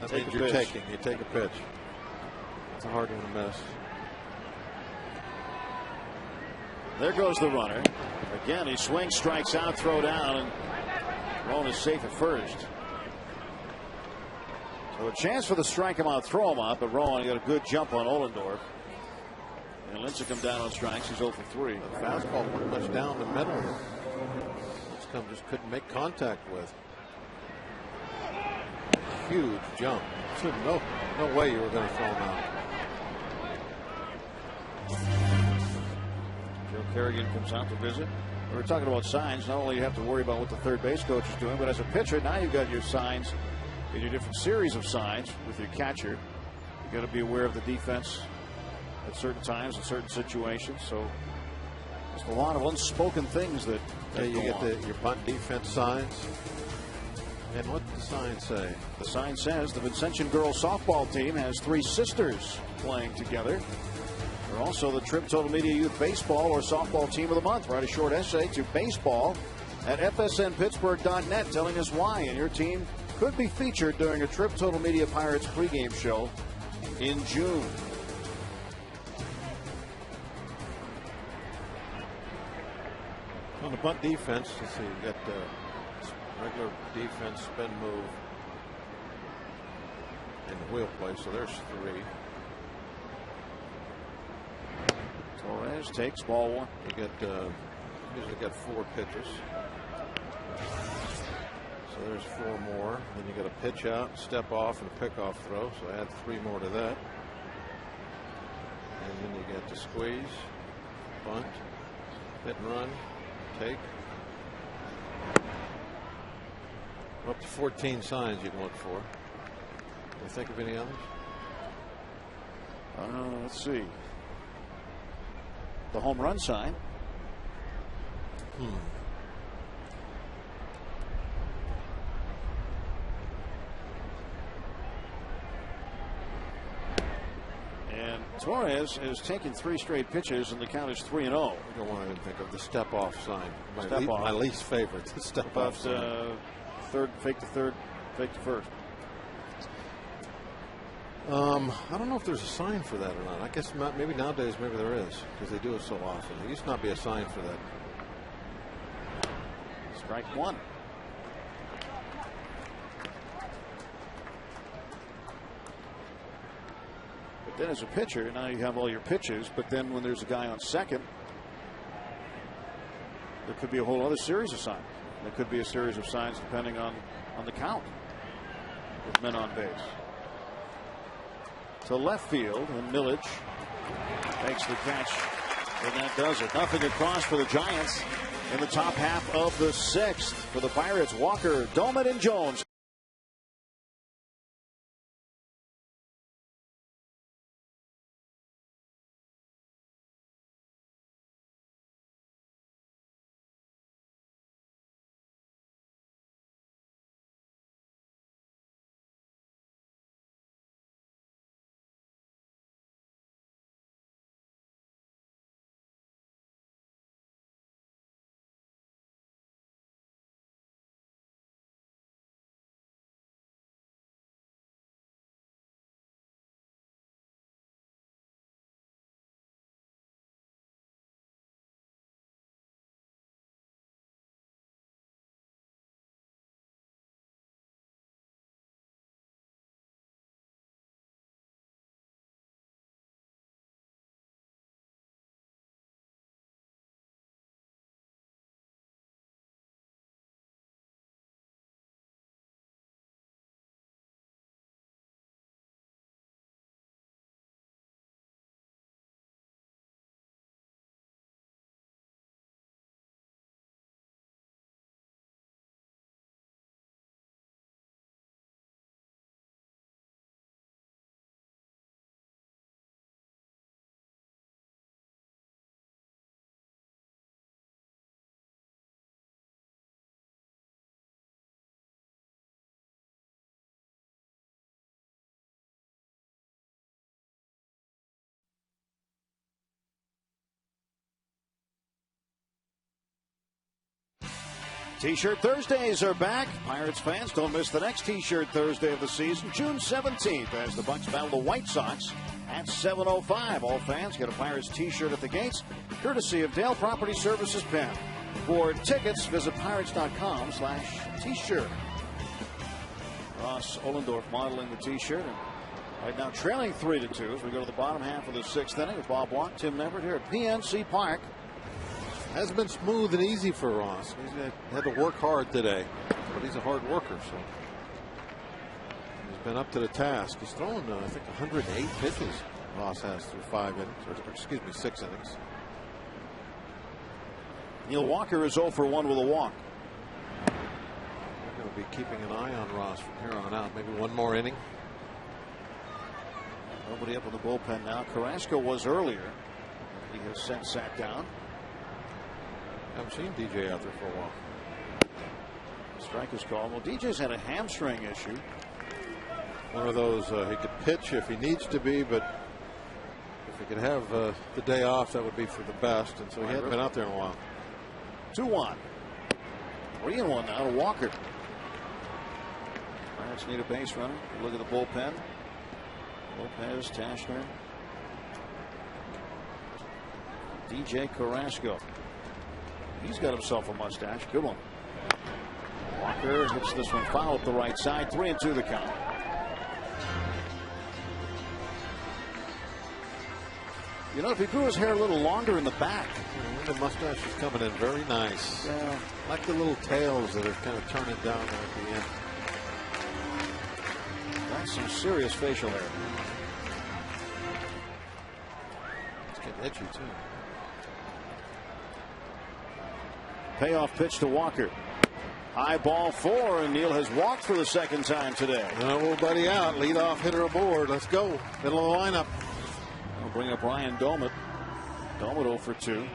That means you're taking. You take a pitch. It's a hard one to miss. There goes the runner. Again, he swings, strikes out, throw down, and Rowan is safe at first. So a chance for the strike him out, throw him out, but Rowan got a good jump on Ollendorf. And Lincecum down on strikes. He's 0 for 3. The fastball pretty much down the middle. Lincecum just couldn't make contact with. Huge jump. No way you were going to throw him out. Joe Kerrigan comes out to visit. We were talking about signs. Not only you have to worry about what the third base coach is doing, but as a pitcher, now you've got your signs in your different series of signs with your catcher. You've got to be aware of the defense at certain times in certain situations. So there's a lot of unspoken things that you get your bunt defense signs. And what does the sign say? The sign says the Vincentian girls softball team has 3 sisters playing together. They're also the Trib Total Media Youth Baseball or Softball Team of the Month. Write a short essay to baseball at fsnpittsburgh.net telling us why, and your team could be featured during a Trib Total Media Pirates pregame show in June. On the bunt defense, let's see, you got regular defense, spin move, and the wheel play. So there's 3. Torres takes ball 1. You get usually got 4 pitches. So there's 4 more. Then you got a pitch out, step off, and a pickoff throw. So add 3 more to that. And then you get the squeeze, bunt, hit and run, take. Up to 14 signs you can look for. Can you think of any others? Let's see. The home run sign. And Torres has taken 3 straight pitches, and the count is 3-0. You don't want to even think of the step off sign. My least favorite. The step off sign. Third, fake to third, fake to first. I don't know if there's a sign for that or not. I guess maybe nowadays maybe there is, because they do it so often. There used to not be a sign for that. Strike 1. But then as a pitcher, now you have all your pitches, but then when there's a guy on second, there could be a whole other series of signs. There could be a series of signs depending on the count with men on base. To left field, and Millage makes the catch, and that does it. Nothing across for the Giants in the top half of the 6th. For the Pirates, Walker, Doman, and Jones. T-shirt Thursdays are back. Pirates fans, don't miss the next T-shirt Thursday of the season, June 17th, as the Bucks battle the White Sox at 7:05. All fans get a Pirates T-shirt at the gates, courtesy of Dale Property Services Penn. For tickets, visit pirates.com/T-shirt. Ross Ollendorf modeling the T-shirt. Right now trailing 3-2 as we go to the bottom half of the 6th inning with Bob Walk, Tim Neverett here at PNC Park. Hasn't been smooth and easy for Ross. He's had to work hard today, but he's a hard worker, so he's been up to the task. He's thrown, I think, 108 pitches. Ross has through 5 innings, or excuse me, 6 innings. Neil Walker is 0 for 1 with a walk. We're going to be keeping an eye on Ross from here on out. Maybe one more inning. Nobody up in the bullpen now. Carrasco was earlier. He has since sat down. Haven't seen DJ out there for a while. Strike is called. Well, DJ's had a hamstring issue. One of those he could pitch if he needs to be, but if he could have the day off, that would be for the best. And so he hadn't been out there in a while. 2-1. 3-1 now to Walker. Pirates need a base runner. Look at the bullpen. Lopez, Tashner, DJ Carrasco. He's got himself a mustache. Good one. Walker hits this one foul up the right side. 3-2 the count. You know, if he grew his hair a little longer in the back. The mustache is coming in very nice. Yeah. Like the little tails that are kind of turning down there at the end. That's some serious facial hair. It's getting itchy, too. Payoff pitch to Walker. High ball 4, and Neil has walked for the second time today. Little buddy out. Leadoff hitter aboard. Let's go. Middle of the lineup. We'll bring up Ryan Doumit. Doumit 0 for 2.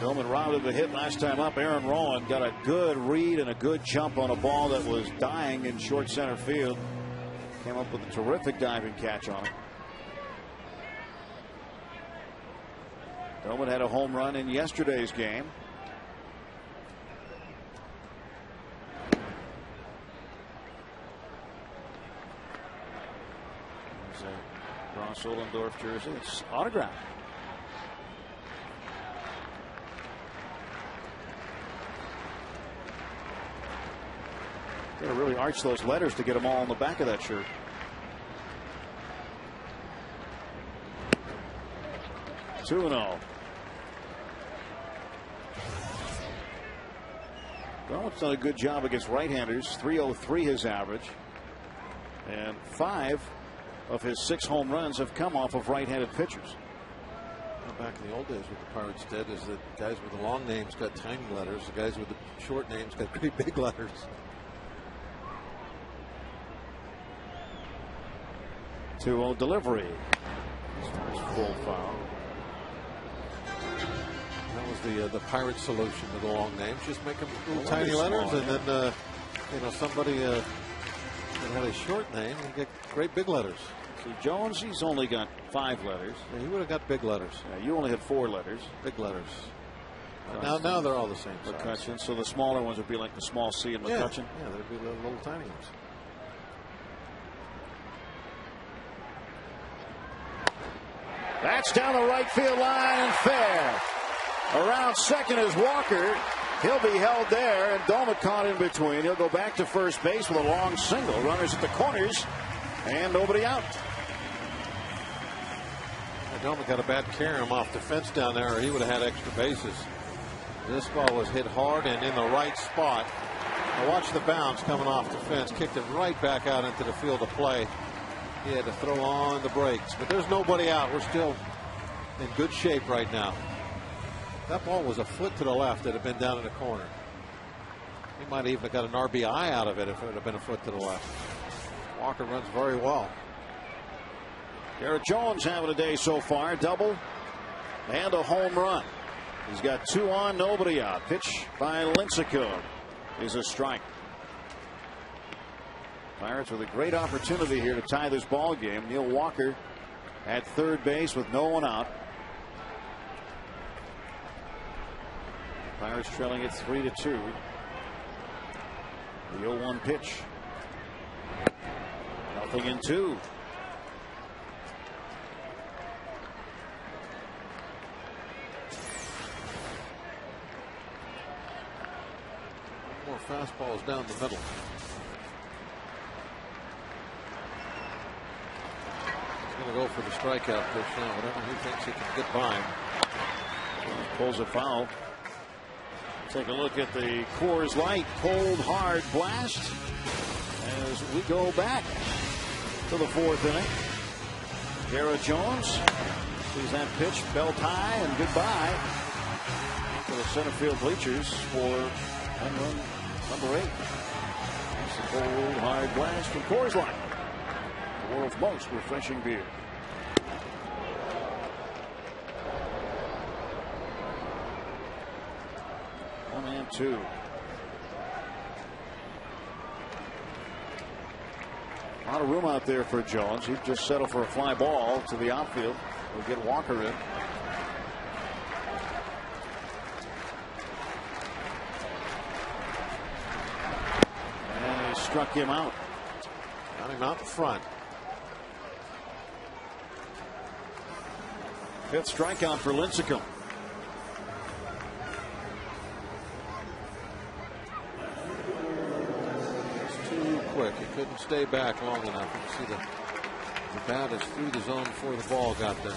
Doumit rounded the hit last time up. Aaron Rowan got a good read and a good jump on a ball that was dying in short center field. Came up with a terrific diving catch on it. Doumit had a home run in yesterday's game. There's a Ross Ollendorf jersey. It's autographed. Got to really arch those letters to get them all on the back of that shirt. Two and 0. Doumit's done a good job against right-handers. 303 his average, and 5 of his 6 home runs have come off of right-handed pitchers. Back in the old days, what the Pirates did is that guys with the long names got tiny letters. The guys with the short names got pretty big letters. 2-0 delivery. Full foul. That was the Pirate solution to the long names. Just make them little tiny letters, and then you know, somebody that had a short name and get great big letters. See, Jones, he's only got 5 letters. Yeah, he would have got big letters. Yeah, you only had 4 letters. Big letters. Now they're all the same size. McCutcheon. So the smaller ones would be like the small C in McCutcheon. Yeah, there'd be little tiny ones. That's down the right field line and fair. Around second is Walker. He'll be held there, and Doumit caught in between. He'll go back to first base with a long single. Runners at the corners, and nobody out. Doumit got a bad carom off the fence down there, or he would have had extra bases. This ball was hit hard and in the right spot. Now watch the bounce coming off the fence. Kicked it right back out into the field of play. He had to throw on the brakes, but there's nobody out. We're still in good shape right now. That ball was a foot to the left. It had been down in the corner. He might even have got an RBI out of it if it would have been a foot to the left. Walker runs very well. Garrett Jones having a day so far. Double and a home run. He's got 2 on, nobody out. Pitch by Lincecum is a strike. Pirates with a great opportunity here to tie this ball game. Neil Walker at third base with no one out. Pirates trailing it 3-2. The 0-1 pitch. Nothing in 2. More fastballs down the middle. He's going to go for the strikeout pitch now. Whatever he thinks he can get by him. Pulls a foul. Take a look at the Coors Light cold hard blast as we go back to the 4th inning. Garrett Jones sees that pitch, belt high, and goodbye to the center field bleachers for home run number 8. It's the cold hard blast from Coors Light, the world's most refreshing beer. 1-2. A lot of room out there for Jones. He'd just settle for a fly ball to the outfield. We'll get Walker in. And he struck him out. Got him out in front. 5th strikeout for Lincecum. Quick. He couldn't stay back long enough. You can see the bat is through the zone before the ball got there.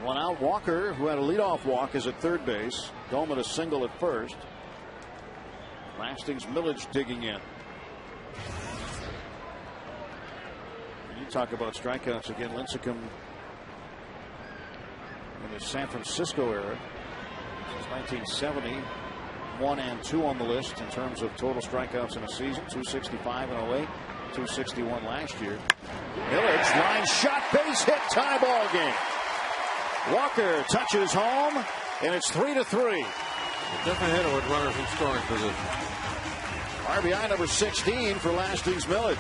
One out. Walker, who had a leadoff walk, is at third base. Doman a single at first. Lasting's Millage digging in. And you talk about strikeouts again. Lincecum in the San Francisco era since 1970. 1 and 2 on the list in terms of total strikeouts in a season. 265 in 08, 261 last year. Millage, line shot, base hit, tie ball game. Walker touches home, and it's 3-3. A different hitter with runners in scoring position. RBI number 16 for Lasting's Millage.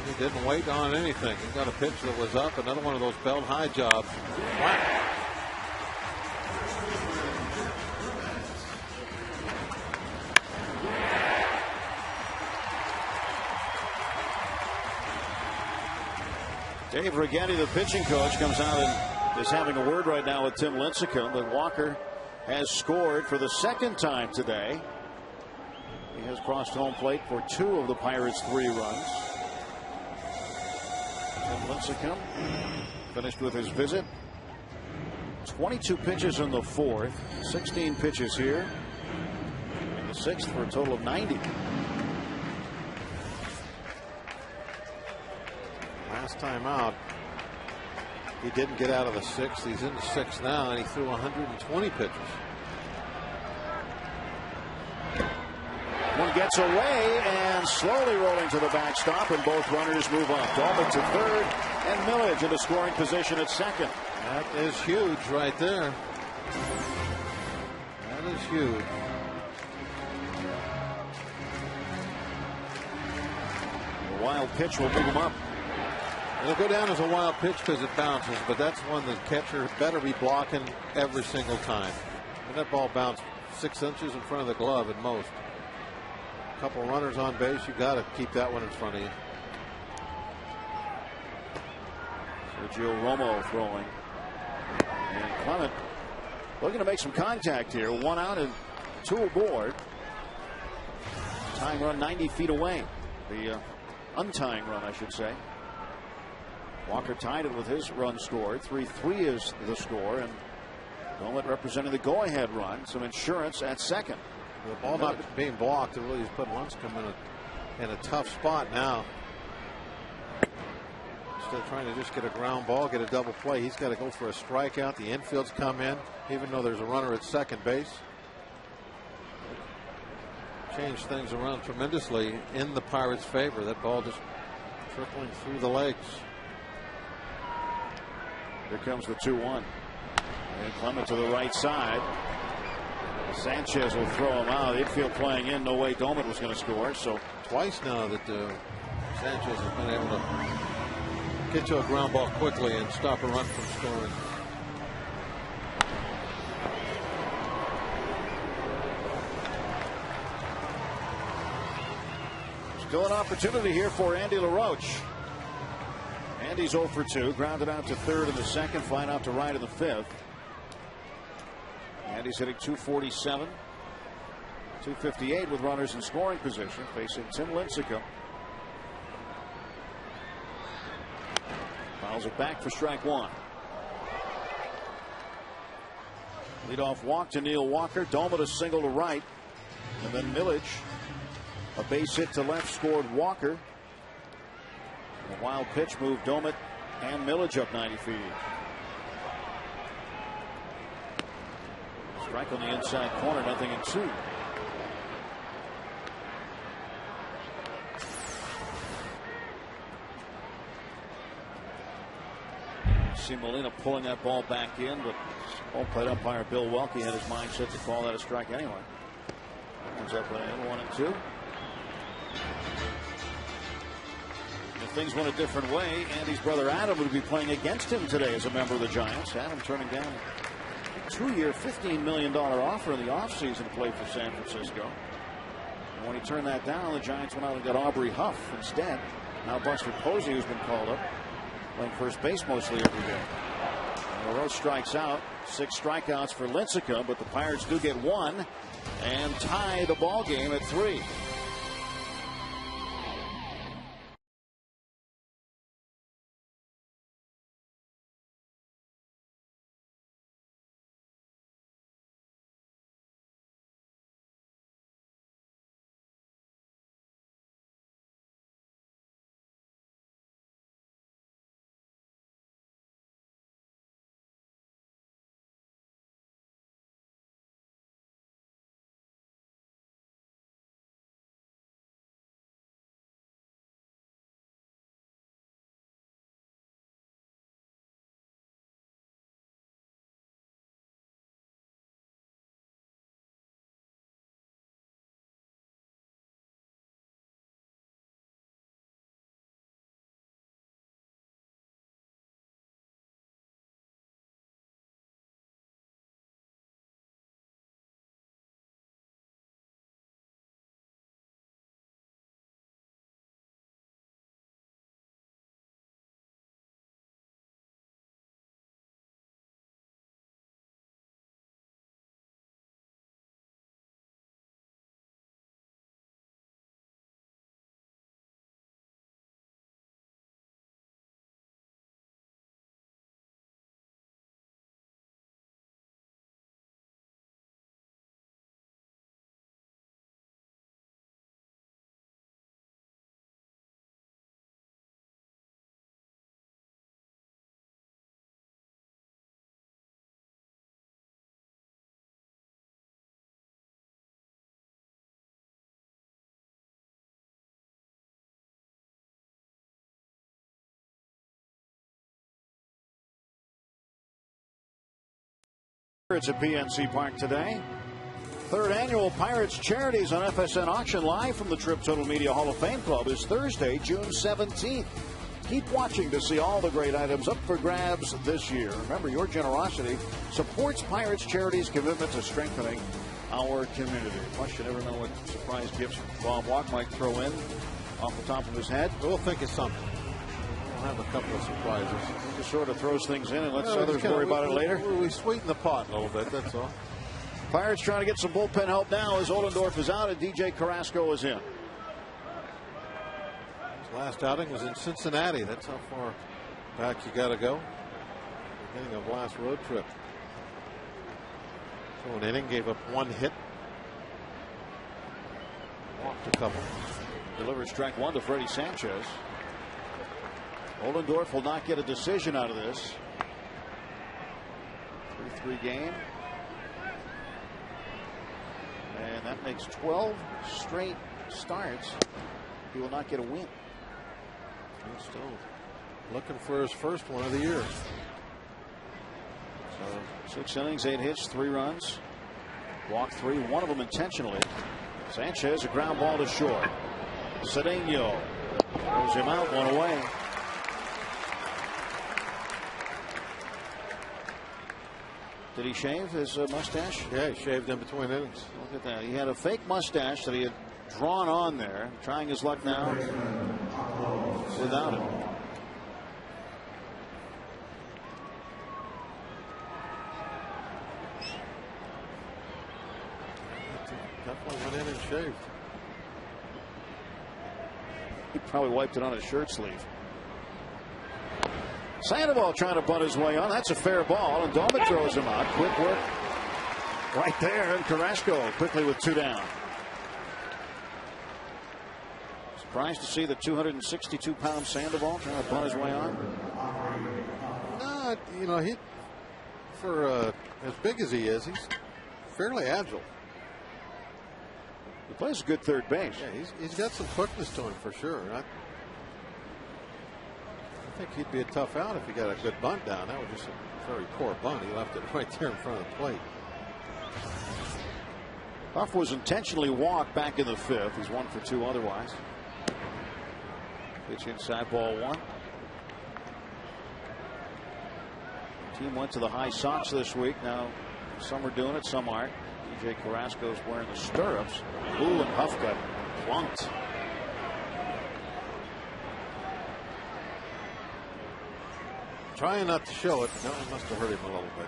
He didn't wait on anything. He got a pitch that was up, another one of those belt high jobs. Wow. Dave Righetti, the pitching coach, comes out and is having a word right now with Tim Lincecum that Walker has scored for the 2nd time today. He has crossed home plate for 2 of the Pirates' 3 runs. Tim Lincecum finished with his visit. 22 pitches in the 4th, 16 pitches here in the 6th for a total of 90. Last time out, he didn't get out of the 6th. He's in the 6th now, and he threw 120 pitches. One gets away and slowly rolling to the backstop, and both runners move up. Doman to 3rd, and Millage in a scoring position at 2nd. That is huge right there. That is huge. A wild pitch will move him up. It'll go down as a wild pitch because it bounces, but that's one the catcher better be blocking every single time. And that ball bounced 6 inches in front of the glove at most. A couple runners on base, you got to keep that one in front of you. Sergio Romo throwing. And Clement looking to make some contact here. 1 out and 2 aboard. Tying run 90 feet away. The untying run, I should say. Walker tied it with his run scored. 3-3 is the score, and Dolan representing the go-ahead run. Some insurance at 2nd. The ball not being blocked, it really has put Lincecum in a tough spot now. Instead of trying to just get a ground ball, get a double play, he's got to go for a strikeout. The infield's come in, even though there's a runner at 2nd base. Changed things around tremendously in the Pirates' favor. That ball just trickling through the legs. Here comes the 2-1. And Clement to the right side. Sanchez will throw him out. The infield playing in. No way Doman was going to score. So twice now that Sanchez has been able to get to a ground ball quickly and stop a run from scoring. Still an opportunity here for Andy LaRoche. Andy's 0 for 2, grounded out to third in the second, flying out to right in the fifth. Andy's hitting .247, .258 with runners in scoring position, facing Tim Lincecum. Fouls it back for strike one. Leadoff walk to Neil Walker. Domet a single to right. And then Millage, a base hit to left, scored Walker. A wild pitch moved Domet and Millage up 90 feet. Strike on the inside corner, 0-2. See Molina pulling that ball back in, but ball plate umpire Bill Welke had his mind set to call that a strike anyway. Comes up and in, 1-2. If things went a different way, Andy's brother Adam would be playing against him today as a member of the Giants. Adam turning down a 2-year, $15 million offer in the offseason to play for San Francisco. And when he turned that down, the Giants went out and got Aubrey Huff instead. Now Buster Posey, who's been called up, playing first base mostly every day. And LaRoche strikes out. 6 strikeouts for Lincecum, but the Pirates do get one and tie the ball game at 3. It's at PNC Park today. Third annual Pirates Charities on FSN auction live from the Trip Total Media Hall of Fame Club is Thursday, June 17th. Keep watching to see all the great items up for grabs this year. Remember, your generosity supports Pirates Charities' commitment to strengthening our community. Plus, you never know what surprise gifts Bob Walk might throw in off the top of his head. We'll think of something. We'll have a couple of surprises. He just sort of throws things in and lets others worry about it later. We sweeten the pot a little bit, that's all. Pirates trying to get some bullpen help now as Ollendorf is out and DJ Carrasco is in. His last outing was in Cincinnati. That's how far back you got to go. Beginning of last road trip. So an inning, gave up 1 hit. Walked a couple. Delivers strike 1 to Freddie Sanchez. Ollendorf will not get a decision out of this. 3-3 game. And that makes 12 straight starts. He will not get a win. He's still looking for his first one of the year. So 6 innings, 8 hits, 3 runs. Walked 3, one of them intentionally. Sanchez, a ground ball to short. Cedeno Throws him out, one away. Did he shave his mustache? Yeah, he shaved in between innings. Look at that. He had a fake mustache that he had drawn on there. Trying his luck now without it. Definitely went in and shaved. He probably wiped it on his shirt sleeve. Sandoval trying to butt his way on. That's a fair ball, and Doma throws him out. Quick work right there, and Carrasco quickly with 2 down. Surprised to see the 262-pound Sandoval trying to butt his way on. You know, he, for as big as he is, he's fairly agile. He plays a good third base. Yeah, he's got some quickness to him for sure. I think he'd be a tough out if he got a good bunt down. That was just a very poor bunt. He left it right there in front of the plate. Huff was intentionally walked back in the 5th. He's 1 for 2 otherwise. Pitch inside, ball 1. Team went to the High Sox this week. Now some are doing it, some aren't. DJ Carrasco's wearing the stirrups. Ooh, and Huff got plunked. Trying not to show it, but no, it must have hurt him a little bit.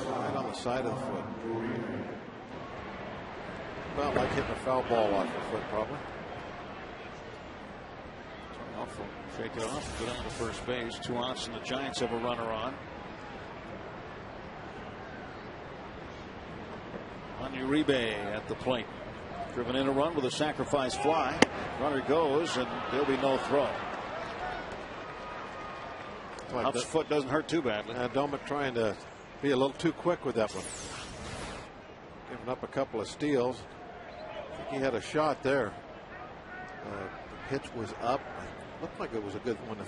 Right on the side of the foot. About like hitting a foul ball off the foot, probably. Shake it off, get on to first base. 2 outs, and the Giants have a runner on. Uribe at the plate. Driven in a run with a sacrifice fly. Runner goes, and there'll be no throw. Huff's foot doesn't hurt too badly. Doma trying to be a little too quick with that one. Giving up a couple of steals. I think he had a shot there. The pitch was up. Looked like it was a good one to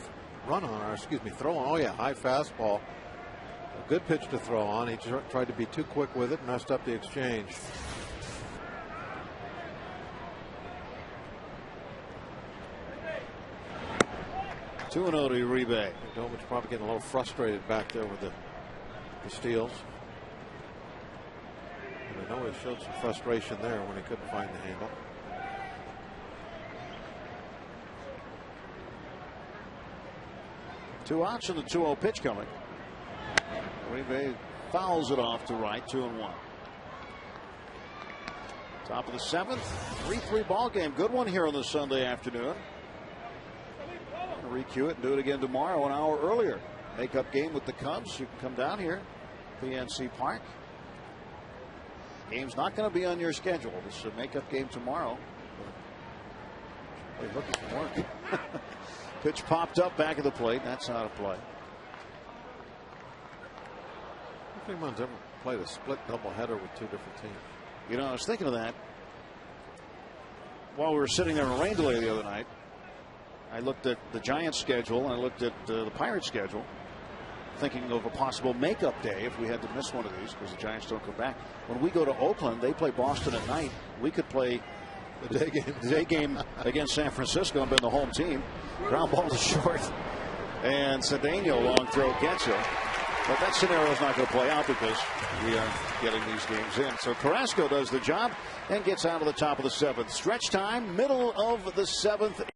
run on, or excuse me, throw on. Oh yeah, high fastball. A good pitch to throw on. He tried to be too quick with it, messed up the exchange. Two and 0 to Uribe. Doma's probably getting a little frustrated back there with the steals. And I know he showed some frustration there when he couldn't find the handle. Two outs and the 2-0 pitch coming. Uribe fouls it off to right, 2-1. Top of the 7th, 3-3 ball game. Good one here on the Sunday afternoon. Recue it and do it again tomorrow, an hour earlier. Makeup game with the Cubs. You can come down here, PNC Park. Game's not going to be on your schedule. This is a makeup game tomorrow. They're looking for work. Pitch popped up back of the plate. That's out of play. If anyone's ever played a split doubleheader with 2 different teams. You know, I was thinking of that while we were sitting there in a rain delay the other night. I looked at the Giants schedule and I looked at the Pirates schedule, thinking of a possible makeup day if we had to miss one of these because the Giants don't come back. When we go to Oakland, they play Boston at night. We could play the day game against San Francisco and been the home team. Ground ball to short, and Cedeno long throw gets it. But that scenario is not going to play out because we are getting these games in. So Carrasco does the job and gets out of the top of the 7th. Stretch time, middle of the 7th.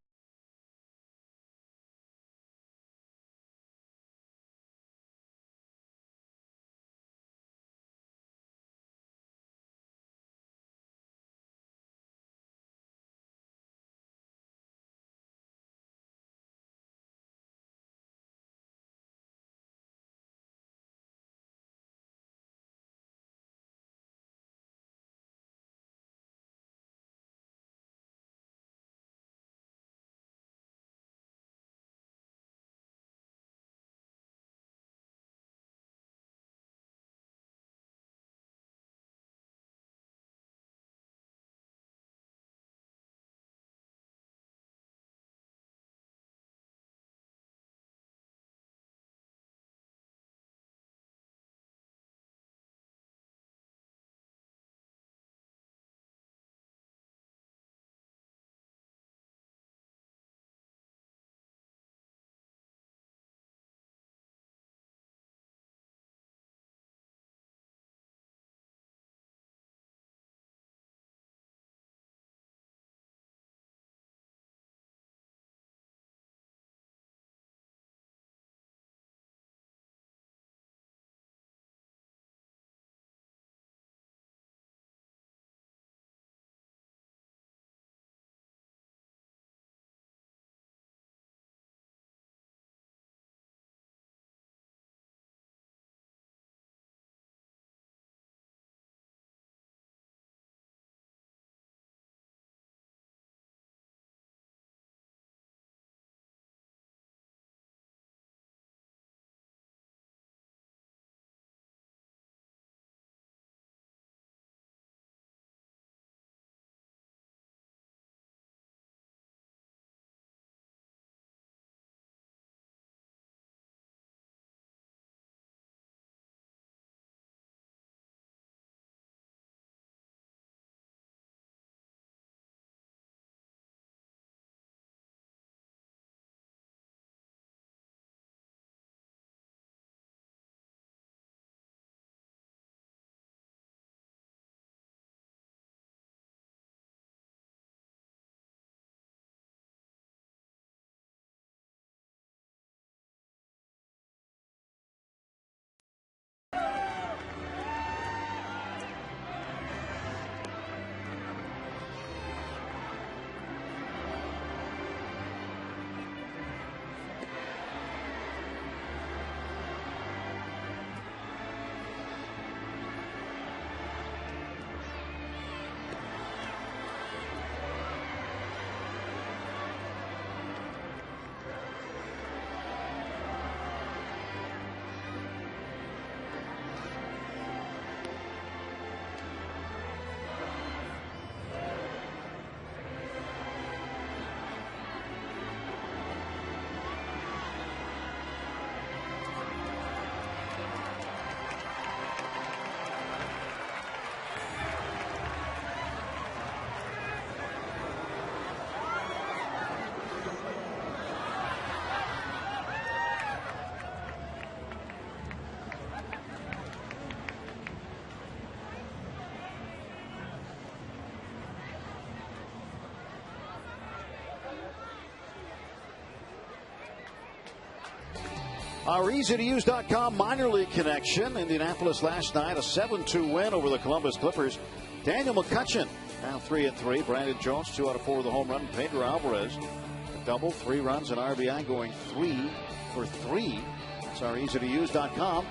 Our easy-to-use.com minor league connection. Indianapolis last night, a 7-2 win over the Columbus Clippers. Daniel McCutchen now 3-3. Brandon Jones 2 out of 4 with a home run. Pedro Alvarez a double, 3 runs, and RBI going 3 for 3. That's our easy-to-use.com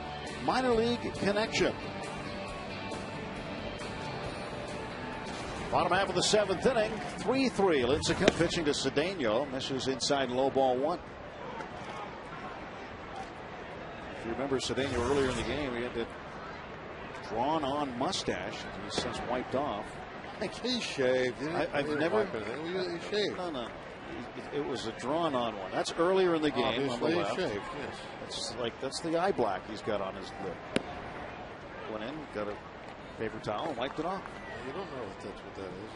minor league connection. Bottom half of the 7th inning, 3-3. Lincecum pitching to Cedeno. Misses inside low ball 1. If you remember Cedeno earlier in the game, he had that drawn-on mustache that he's since wiped off. I think he shaved. I've never. He shaved. No. It was a drawn-on one. That's earlier in the game. Obviously, he shaved. Yes. That's the eye black he's got on his lip. Went in, got a paper towel, and wiped it off. You don't know if that's what that is.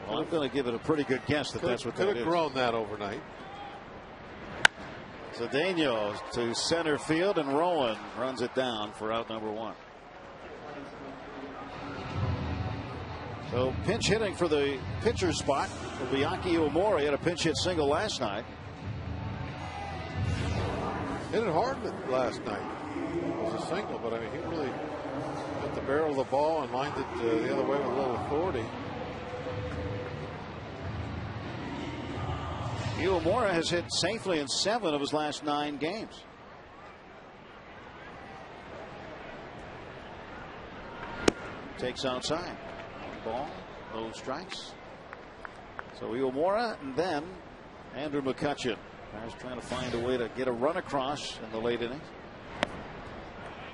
Well, I'm going to give it a pretty good guess that that's what that is. Could have grown that overnight. Cedeno to center field, and Rowan runs it down for out number 1. So pinch hitting for the pitcher spot will be Aki Omori. He had a pinch hit single last night. Hit it hard last night. It was a single, but I mean, he really hit the barrel of the ball and lined it the other way with a little authority. Iwamura has hit safely in 7 of his last 9 games. Takes outside. 1 ball, no strikes. So Iwamura, and then Andrew McCutchen. Guys trying to find a way to get a run across in the late innings.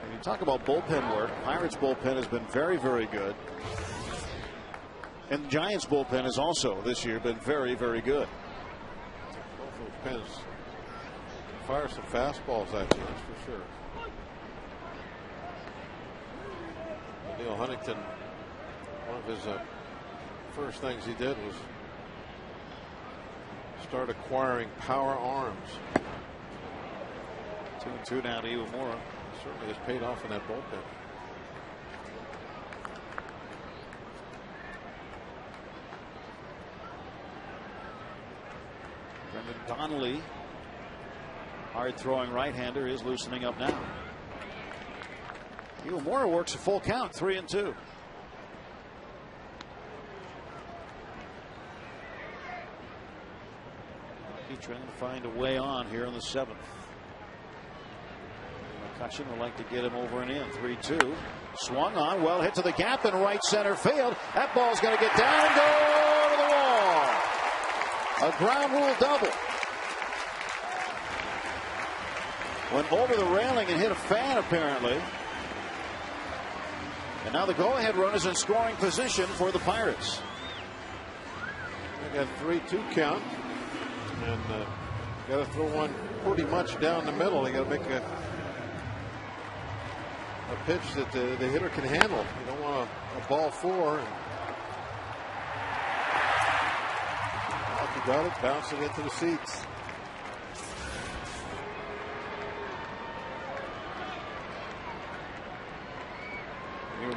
When you talk about bullpen work, Pirates bullpen has been very, very good. And the Giants bullpen has also this year been very, very good. Pens fire some fastballs at you, that's for sure. Neil Huntington, one of his first things he did was start acquiring power arms. 2-2 now to Iwamura. Certainly has paid off in that bullpen. Brendan Donnelly, hard throwing right-hander, is loosening up now. Iwamura works a full count, 3-2. He's trying to find a way on here in the 7th. McCutchen would like to get him over and in. 3-2. Swung on, well hit to the gap in right center field. That ball's going to get down and go to the wall. A ground rule double. Went over the railing and hit a fan, apparently. And now the go-ahead run is in scoring position for the Pirates. They got 3-2 count. And got to throw one pretty much down the middle. They got to make a pitch that the hitter can handle. You don't want a ball 4. He got it, bouncing into the seats.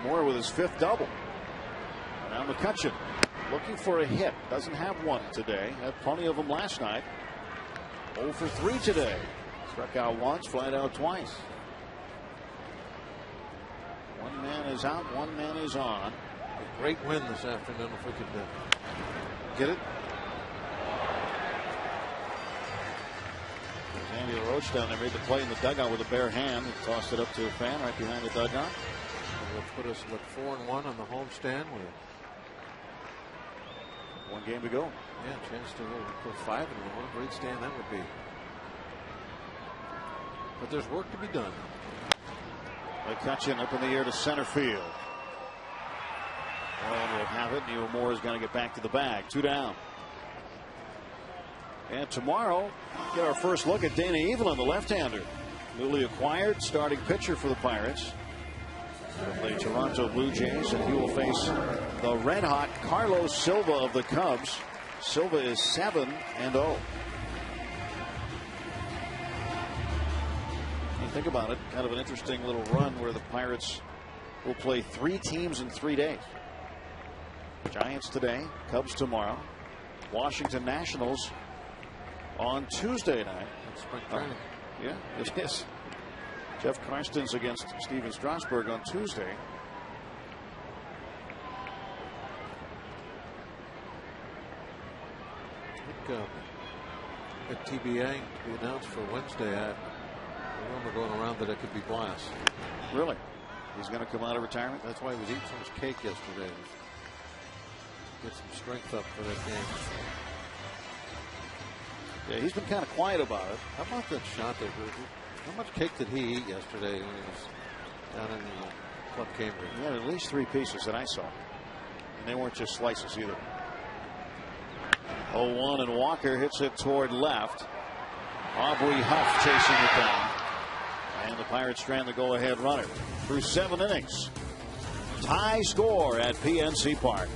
Moore with his 5th double. Now McCutchen looking for a hit. Doesn't have one today. Had plenty of them last night. 0 for 3 today. Struck out once, flied out twice. 1 man is out, 1 man is on. A great win this afternoon if we could get it. There's Andy LaRoche down there, made the play in the dugout with a bare hand and tossed it up to a fan right behind the dugout. Will put us at 4-1 on the homestand with 1 game to go. Yeah, chance to go 5-1. What a great stand that would be. But there's work to be done. McCutchen up in the air to center field. And we'll have it. Iwamura is going to get back to the bag. 2 down. And tomorrow, get our first look at Dana Evelyn, the left-hander. Newly acquired starting pitcher for the Pirates. The Toronto Blue Jays, and he will face the red-hot Carlos Silva of the Cubs. Silva is 7-0. You think about it, kind of an interesting little run where the Pirates will play 3 teams in 3 days. Giants today, Cubs tomorrow, Washington Nationals on Tuesday night. Spring training. Yeah, it is. Jeff Karstens against Steven Strasburg on Tuesday. I think at TBA to be announced for Wednesday. I remember going around that it could be Blas. Really? He's going to come out of retirement? That's why he was eating so much cake yesterday. Get some strength up for that game. Yeah, he's been kind of quiet about it. How about that shot there? How much cake did he eat yesterday when he was down in Club Cambridge? He had at least 3 pieces that I saw. And they weren't just slices either. 0-1, and Walker hits it toward left. Aubrey Huff chasing it down. And the Pirates strand the go-ahead runner through 7 innings. Tie score at PNC Park.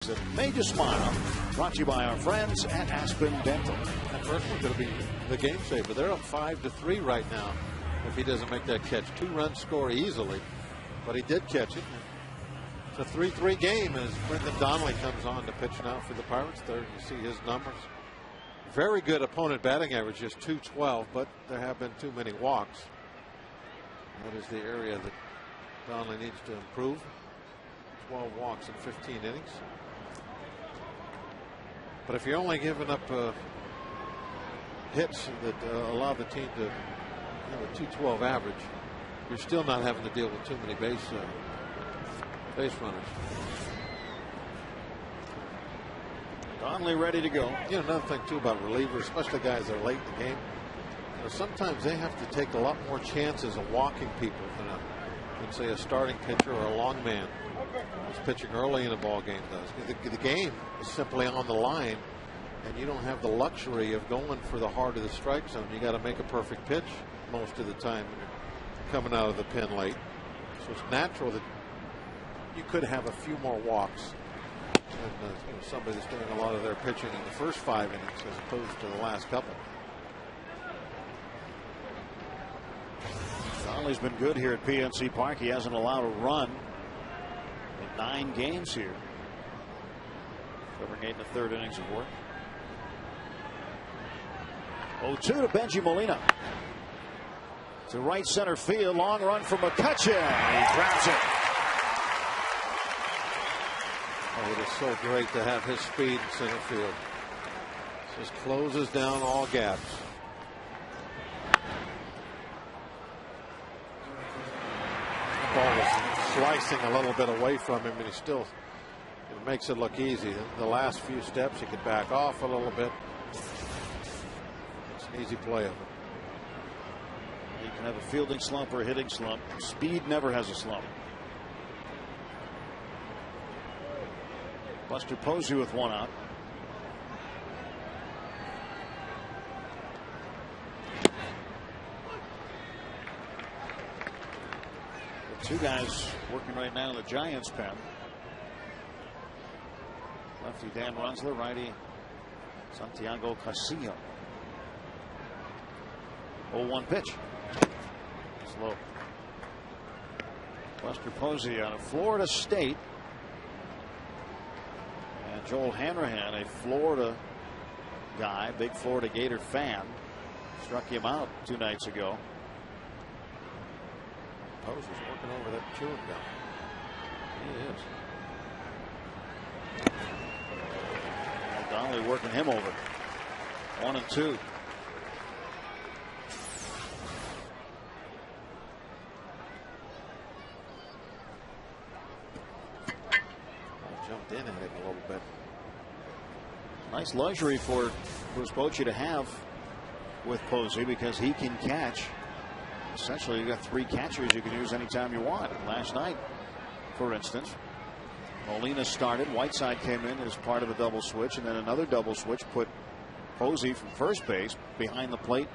That made you smile. Brought to you by our friends at Aspen Dental. That first one's going to be the game saver. They're up 5-3 right now. If he doesn't make that catch, 2-run score easily, but he did catch it. It's a 3-3 game as Brendan Donnelly comes on to pitch now for the Pirates. There you see his numbers. Very good opponent batting average, just .212, but there have been too many walks. That is the area that Donnelly needs to improve. 12 walks in 15 innings. But if you're only giving up hits that allow the team to have a .212 average, you're still not having to deal with too many base runners. Donnelly ready to go. You know, another thing too about relievers, especially guys that are late in the game, you know, sometimes they have to take a lot more chances of walking people than say a starting pitcher or a long man who's pitching early in a ball game does. The game is simply on the line, and you don't have the luxury of going for the heart of the strike zone. You got to make a perfect pitch most of the time when you're coming out of the pen late. So it's natural that you could have a few more walks than you know, somebody that's doing a lot of their pitching in the first 5 innings as opposed to the last couple. Donnelly's been good here at PNC Park. He hasn't allowed a run in 9 games here. Covering 8 1/3 innings of work. 0-2 to Benji Molina. To right center field. Long run from McCutchen. He grabs it. Oh, it is so great to have his speed in center field. Just closes down all gaps. The ball was slicing a little bit away from him, and he still makes it look easy. The last few steps, he could back off a little bit. It's an easy play of it. You can have a fielding slump or a hitting slump. Speed never has a slump. Buster Posey with one out. The two guys working right now in the Giants' pen. Lefty Dan Runsler, righty Santiago Castillo. 0-1 pitch. Slow. Buster Posey out of Florida State. And Joel Hanrahan, a Florida guy, big Florida Gator fan, struck him out 2 nights ago. Posey's working over that chewing gum. He is. Donnelly working him over. 1-2. Jumped in at him a little bit. Nice luxury for Bruce Bochy to have with Posey because he can catch. Essentially, you got 3 catchers you can use anytime you want. Last night, for instance, Molina started. Whiteside came in as part of a double switch, and then another double switch put Posey from first base behind the plate,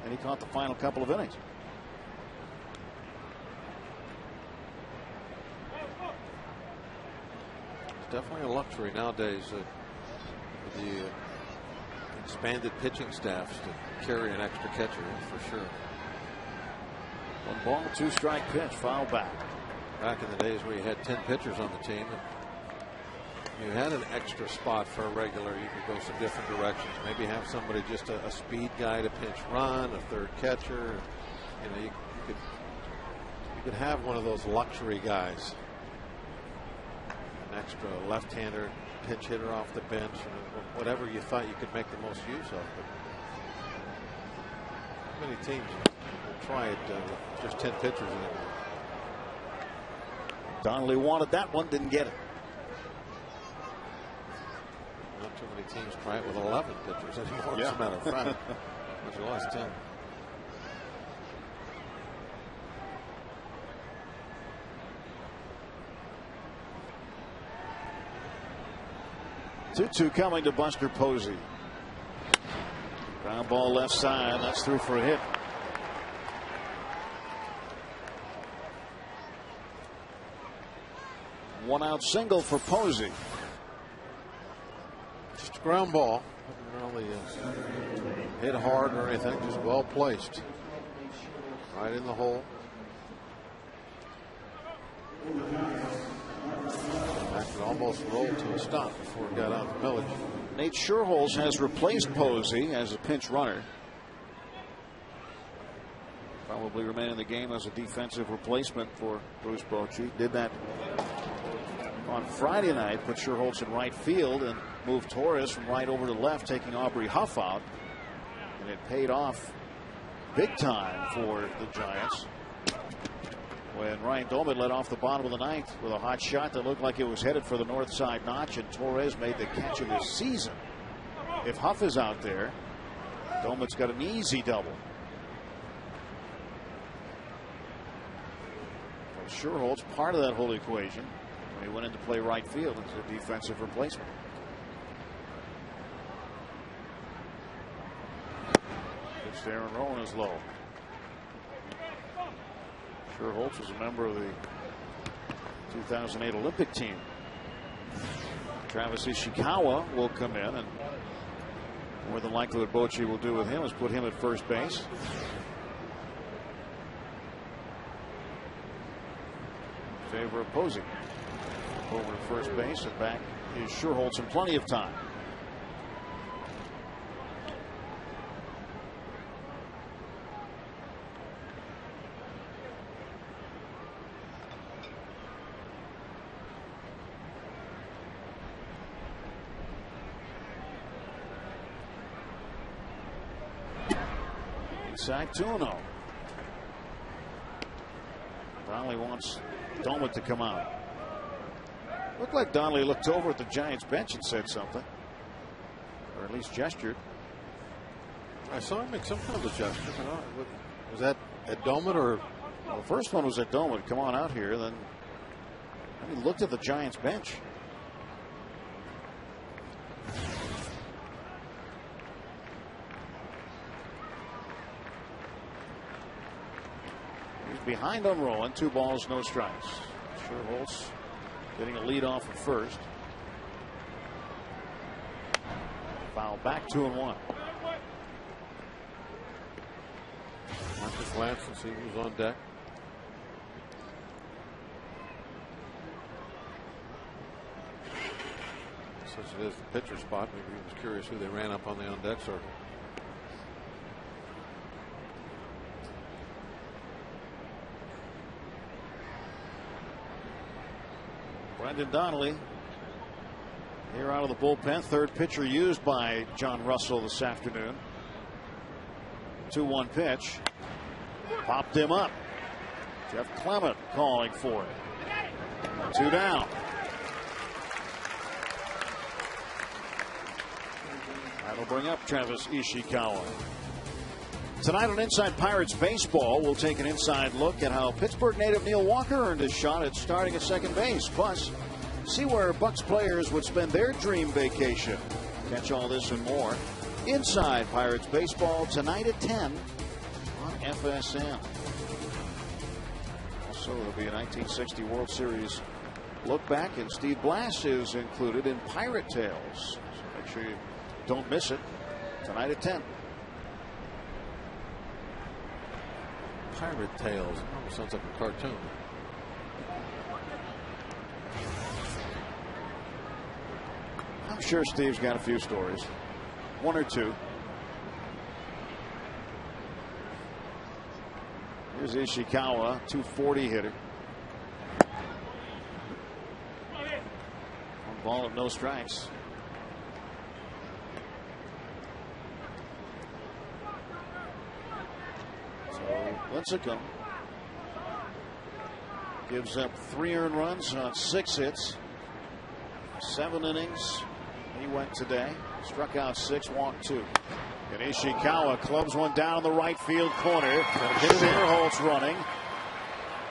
and he caught the final couple of innings. It's definitely a luxury nowadays with the expanded pitching staffs to carry an extra catcher for sure. 1 ball, 2 strike pitch, foul back. Back in the days where you had 10 pitchers on the team, and you had an extra spot for a regular, you could go some different directions. Maybe have somebody just a speed guy to pinch run, a third catcher. You know, you could have one of those luxury guys, an extra left-hander pinch hitter off the bench, or whatever you thought you could make the most use of. But many teams will try it with just 10 pitchers anymore. Donnelly wanted that one, didn't get it. Not too many teams try it with 11 pitchers anymore, as a matter of fact. As well as 10. Two coming to Buster Posey. Ground ball left side. That's through for a hit. One out single for Posey. Just a ground ball. Didn't really hit hard or anything. Just well placed. Right in the hole. It almost rolled to a stop before it got out of the village. Nate Scherholz has replaced Posey as a pinch runner. Probably remain in the game as a defensive replacement for Bruce Bochy. Did that on Friday night, put Scherholz in right field and moved Torres from right over to left, taking Aubrey Huff out. And it paid off big time for the Giants when Ryan Doman led off the bottom of the 9th with a hot shot that looked like it was headed for the north side notch, and Torres made the catch of his season. If Huff is out there, Doman's got an easy double. Scherholz part of that whole equation when he went into play right field as a defensive replacement. Pitch there and rolling is low. Scherholz was a member of the 2008 Olympic team. Travis Ishikawa will come in, and more than likely what Bochy will do with him is put him at first base. In favor of Posey. Over to first base, and back is Scherholz in plenty of time. Inside 2-0. Donnelly wants Doman to come out. Looked like Donnelly looked over at the Giants bench and said something, or at least gestured. I saw him make some kind of a gesture. Was that at Doman or? Well, the first one was at Doman. Come on out here. Then he looked at the Giants bench. behind on Rowan. 2 balls, no strikes. Sherholtz getting a lead off at first. Foul back, 2-1. Marcus Lamson, see who's on deck. Since it is the pitcher spot, maybe he was curious who they ran up on the on deck circle. Brendan Donnelly here out of the bullpen. 3rd pitcher used by John Russell this afternoon. 2-1 pitch. Popped him up. Jeff Clement calling for it. 2 down. That'll bring up Travis Ishikawa. Tonight on Inside Pirates Baseball, we'll take an inside look at how Pittsburgh native Neil Walker earned his shot at starting at second base. Plus, see where Bucs players would spend their dream vacation. Catch all this and more Inside Pirates Baseball tonight at 10 on FSN. Also, there'll be a 1960 World Series look back, and Steve Blass is included in Pirate Tales. So make sure you don't miss it tonight at 10. Pirate Tales. Almost sounds like a cartoon. I'm sure Steve's got a few stories. 1 or 2. Here's Ishikawa, 240 hitter. 1 ball and no strikes. Lincecum gives up 3 earned runs on 6 hits. 7 innings he went today. Struck out 6, walked 2. And Ishikawa clubs one down in the right field corner. Sherholtz running.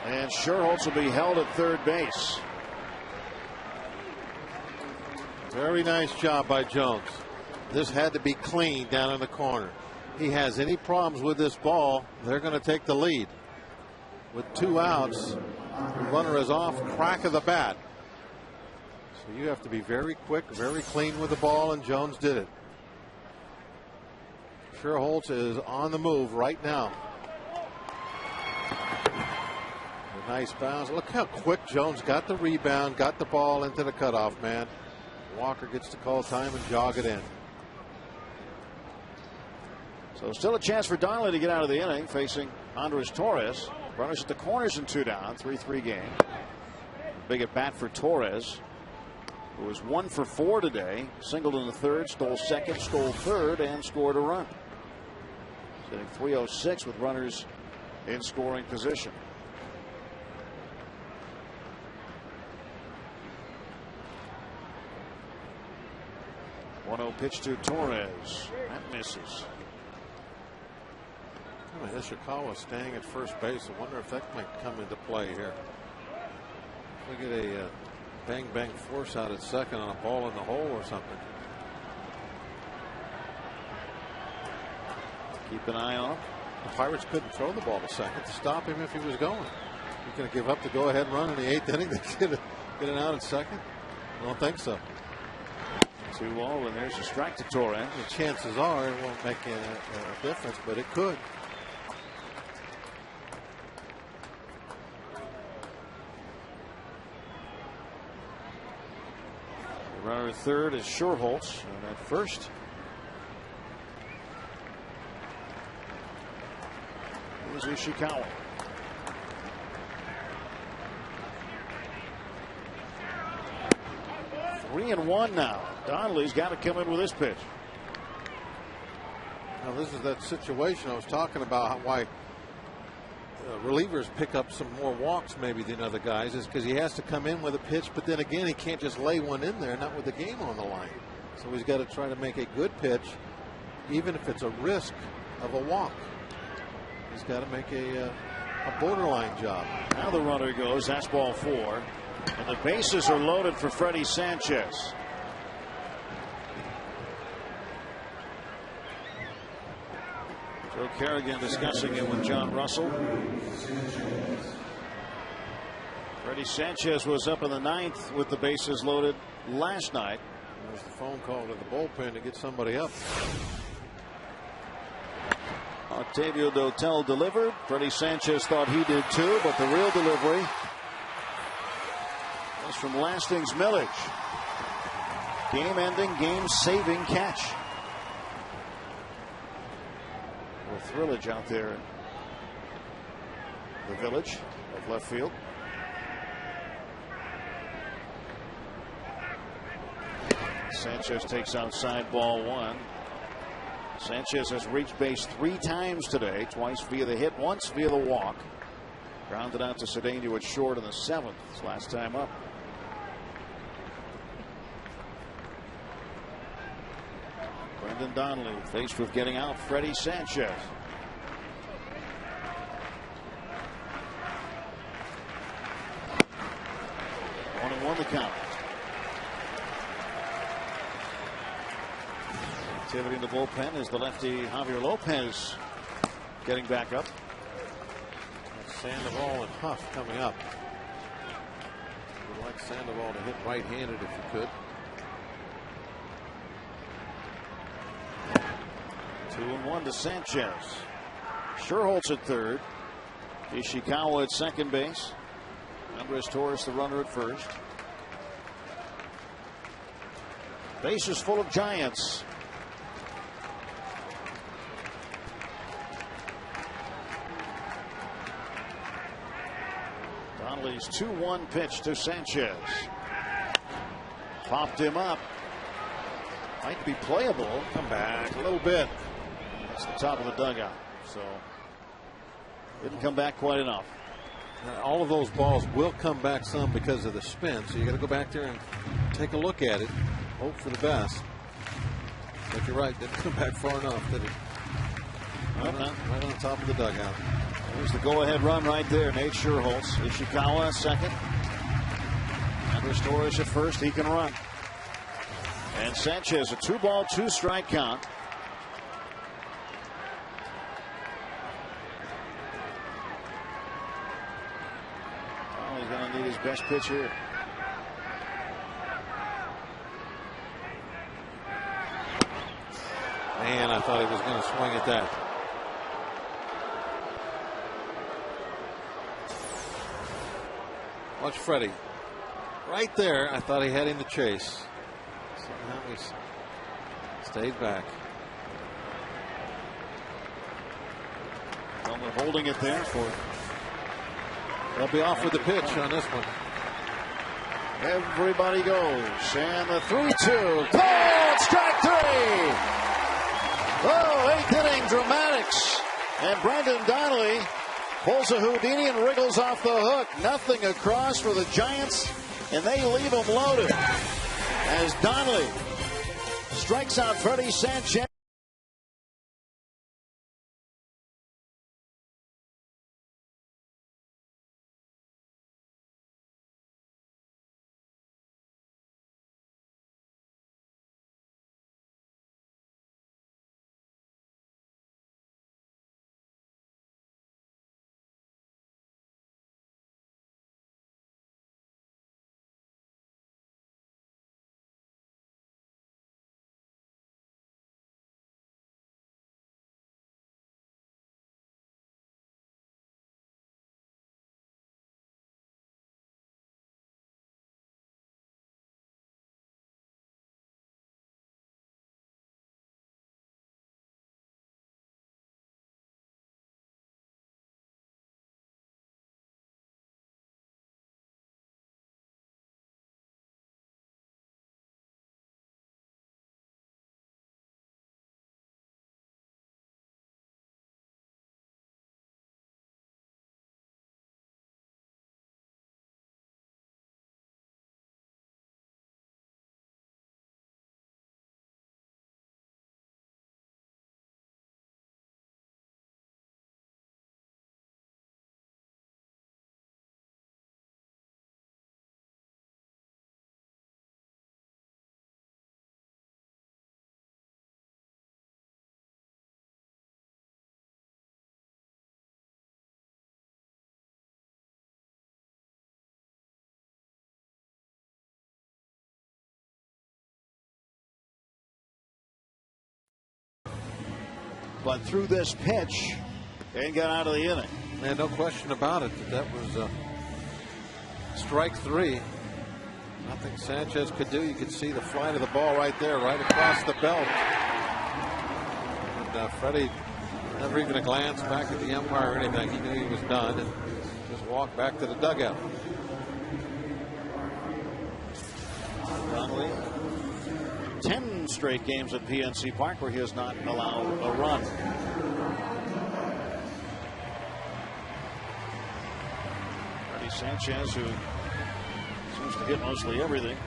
And Sherholtz will be held at 3rd base. Very nice job by Jones. This had to be clean down in the corner. He has any problems with this ball, they're going to take the lead. With 2 outs, the runner is off, crack of the bat. So you have to be very quick, very clean with the ball, and Jones did it. Sherholtz is on the move right now. A nice bounce. Look how quick Jones got the rebound, got the ball into the cutoff man. Walker gets to call time and jog it in. So still a chance for Donnelly to get out of the inning, facing Andres Torres. Runners at the corners and 2 down. 3-3 game. Big at bat for Torres, who was 1 for 4 today. Singled in the 3rd, stole 2nd, stole 3rd, and scored a run. Hitting .306 with runners in scoring position. .10 pitch to Torres. That misses. Ishikawa staying at first base. I wonder if that might come into play here. We get a bang bang force out at second on a ball in the hole or something. Keep an eye on him. The Pirates couldn't throw the ball to second to stop him if he was going. He's going to give up the go ahead run in the 8th inning to get it out at second? I don't think so. 2-0, and there's a strike to Torres. The chances are it won't make a difference, but it could. The runner at 3rd is Sherholtz, and at first, it was Ishikawa. 3-1 now. Donnelly's got to come in with this pitch. Now this is that situation I was talking about, why relievers pick up some more walks maybe than other guys, is because he has to come in with a pitch, but then again he can't just lay one in there, not with the game on the line. So he's got to try to make a good pitch, even if it's a risk of a walk. He's got to make a borderline job. Now the runner goes. That's ball 4. And the bases are loaded for Freddie Sanchez. Joe Kerrigan discussing it with John Russell. Freddie Sanchez was up in the 9th with the bases loaded last night. There's the phone call to the bullpen to get somebody up. Octavio Dotel delivered. Freddie Sanchez thought he did too, but the real delivery was from Lasting's Millage. Game-ending, game-saving catch. A little thrillage out there in the village of left field. Sanchez takes outside ball 1. Sanchez has reached base 3 times today, twice via the hit, once via the walk. Grounded out to Cedeno at short in the 7th, his last time up. Brendan Donnelly faced with getting out Freddie Sanchez. 1-1 the count. Activity in the bullpen is the lefty Javier Lopez getting back up. Sandoval and Huff coming up. Would like Sandoval to hit right-handed if you could. 2-1 to Sanchez. Sherholtz at third. Ishikawa at second base. Andres Torres the runner at first. Bases full of Giants. Donnelly's 2-1 pitch to Sanchez. Popped him up. Might be playable. Come back a little bit. That's the top of the dugout. So didn't come back quite enough. All of those balls will come back some because of the spin. So you got to go back there and take a look at it. Hope for the best. But you're right. Didn't come back far enough, did it? Right on top of the dugout. There's the go-ahead run right there. Nate Sherholtz. Ishikawa second. Andres Torres at first. He can run. And Sanchez a 2-ball, 2-strike count. Oh, he's going to need his best pitch here. Man, I thought he was going to swing at that. Watch Freddie. Right there, I thought he had him to chase. Somehow he stayed back. Well, they're holding it there for. They'll be off with the pitch on this one. Everybody goes. And the 3-2. Called strike 3. Oh, 8th inning dramatics. And Brendan Donnelly pulls a Houdini and wriggles off the hook. Nothing across for the Giants, and they leave them loaded as Donnelly strikes out Freddie Sanchez. but threw this pitch and got out of the inning. Man, no question about it. That was strike 3. Nothing Sanchez could do. You could see the flight of the ball right there, right across the belt. And Freddie, never even a glance back at the umpire or anything. He knew he was done and just walked back to the dugout. Donnelly, 10 straight games at PNC Park where he has not allowed a run. Freddie Sanchez, who seems to hit mostly everything,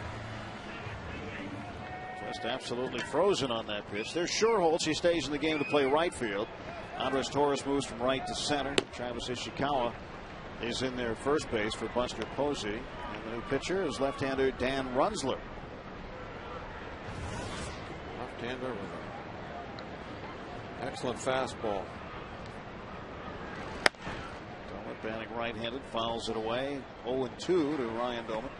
just absolutely frozen on that pitch. There's Schuerholz. He stays in the game to play right field. Andres Torres moves from right to center. Travis Ishikawa is in there first base for Buster Posey. And the new pitcher is left-hander Dan Runsler. Left-hander with an excellent fastball. Doman batting right-handed, fouls it away. 0-2 to Ryan Doman.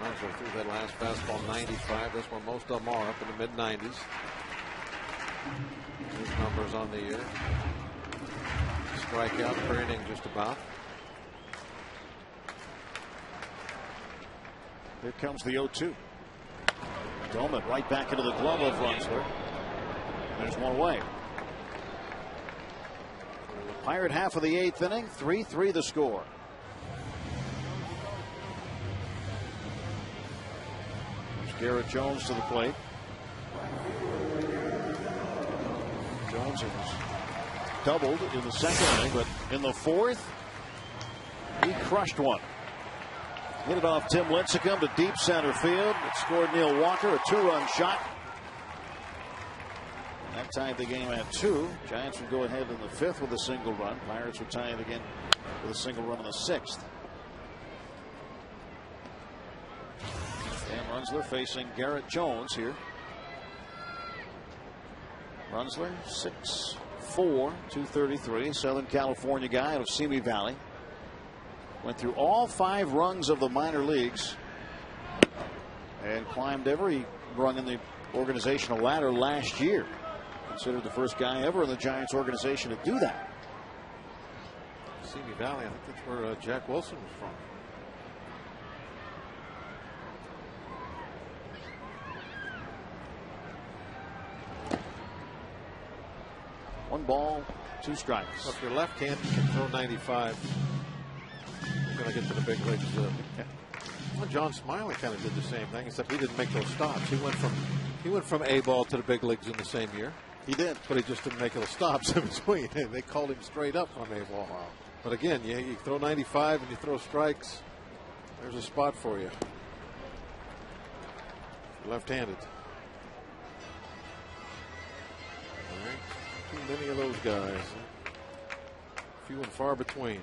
Runsler threw that last fastball 95. That's where most of them are, up in the mid-90s. His numbers on the year. Strikeout per inning just about. Here comes the 0-2. Doman right back into the glove of Runsler. There's one away. The Pirate half of the 8th inning. 3-3 the score. Garrett Jones to the plate. Jones has doubled in the second inning, but in the 4th, he crushed one. Hit it off Tim Lincecum to deep center field. It scored Neil Walker, a 2-run shot. And that tied the game at 2. Giants would go ahead in the 5th with a single run. Pirates would tie it again with a single run in the 6th. Dan Runsler facing Garrett Jones here. Runsler, 6'4", 233, Southern California guy out of Simi Valley. Went through all 5 rungs of the minor leagues and climbed every rung in the organizational ladder last year. Considered the first guy ever in the Giants organization to do that. Simi Valley, I think that's where Jack Wilson was from. One ball, 2 strikes. So if you're left-handed, you can throw 95. You're going to get to the big leagues. Well, John Smiley kind of did the same thing, except he didn't make those stops. He went from A ball to the big leagues in the same year. He did, but he just didn't make those stops in between. They called him straight up from A ball. Wow. But again, you throw 95 and you throw strikes. There's a spot for you. Left-handed. All right. Too many of those guys. Few and far between.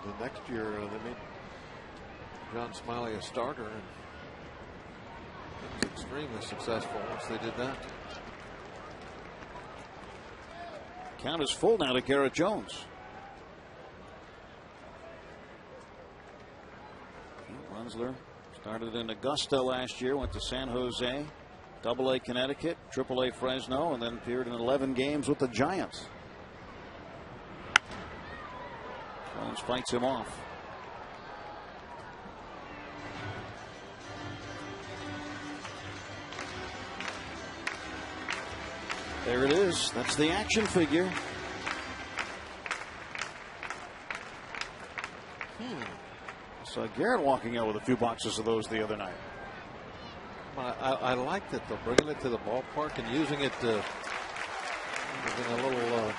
The next year, they made John Smiley a starter, and it was extremely successful once they did that. Count is full now to Garrett Jones. Runsler started in Augusta last year, went to San Jose, AA Connecticut, AAA Fresno, and then appeared in 11 games with the Giants. Jones fights him off. There it is. That's the action figure. So Garrett walking out with a few boxes of those the other night. I liked it, though, bringing it to the ballpark and using it to a little.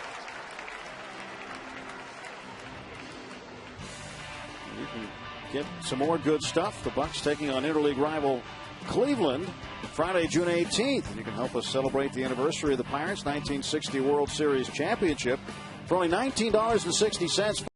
You can get some more good stuff. The Bucs taking on interleague rival Cleveland Friday, June 18th. You can help us celebrate the anniversary of the Pirates' 1960 World Series championship for only $19.60.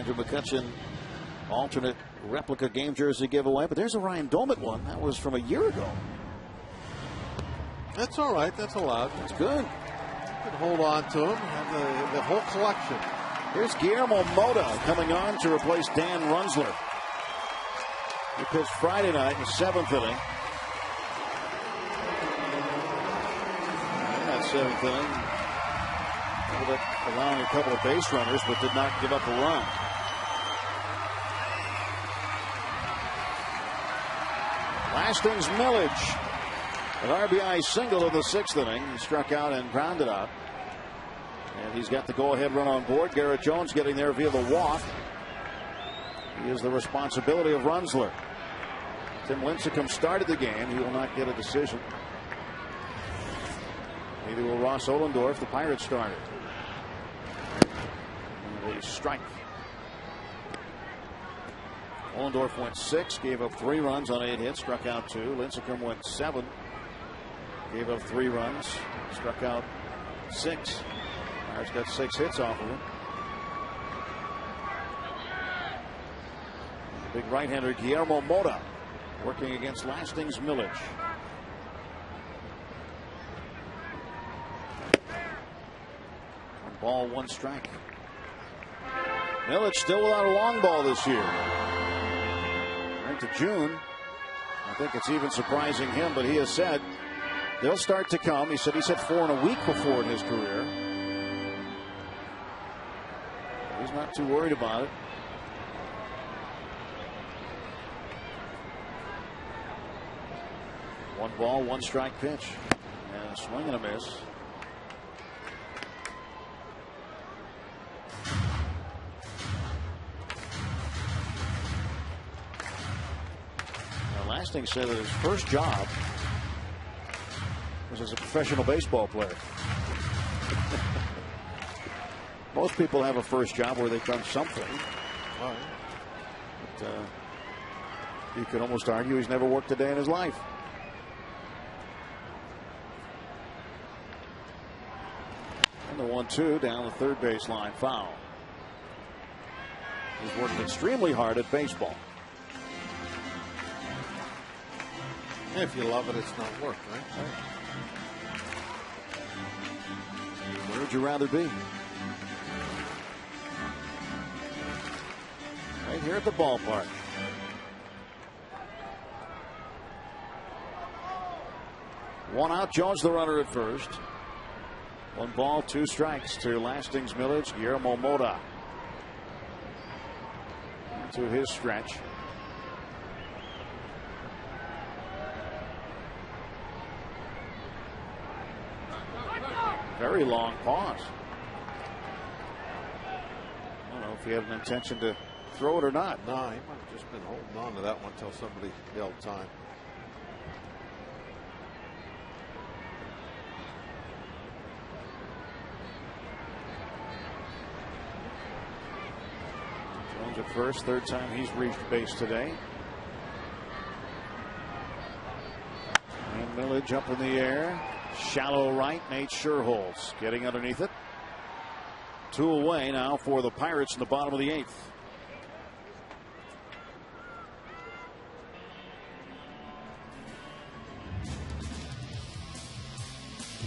Andrew McCutcheon alternate replica game jersey giveaway. But there's a Ryan Domit one. That was from a year ago. That's all right. That's allowed. That's good. You can hold on to him. Have the whole collection. Here's Guillermo Mota coming on to replace Dan Runsler. He pitched Friday night in the 7th inning. In that 7th inning, ended up allowing a couple of base runners, but did not give up a run. Lastings Millage, an RBI single in the 6th inning. He struck out and grounded out. And he's got the go-ahead run on board. Garrett Jones getting there via the walk. He is the responsibility of Runsler. Tim Lincecum started the game. He will not get a decision. Neither will Ross Ohlendorf, the Pirates starter. And a strike. Ohlendorf went 6, gave up 3 runs on 8 hits, struck out 2. Lincecum went 7, gave up 3 runs, struck out 6. Pirates got 6 hits off of him. The big right-hander Guillermo Mota working against Lastings Millage. One ball, 1 strike. Millage still without a long ball this year. Into June. I think it's even surprising him, but he has said they'll start to come. He said he's hit 4 in a week before in his career. He's not too worried about it. One ball, 1 strike pitch. And a swing and a miss. Now, Lastings said that his first job was as a professional baseball player. Most people have a first job where they've done something. But, you could almost argue he's never worked a day in his life. And the 1-2 down the third base line, foul. He's worked extremely hard at baseball. If you love it, it's not work, right? Where would you rather be? Right here at the ballpark. One out, Jones the runner at first. 1 ball, 2 strikes to Lastings Millage. Guillermo Mota into his stretch. Very long pause. I don't know if he had an intention to throw it or not. No, he might have just been holding on to that one until somebody yelled time. Jones at first, 3rd time he's reached base today. And Millage up in the air. Shallow right, Nate Scherholz getting underneath it. 2 away now for the Pirates in the bottom of the 8th.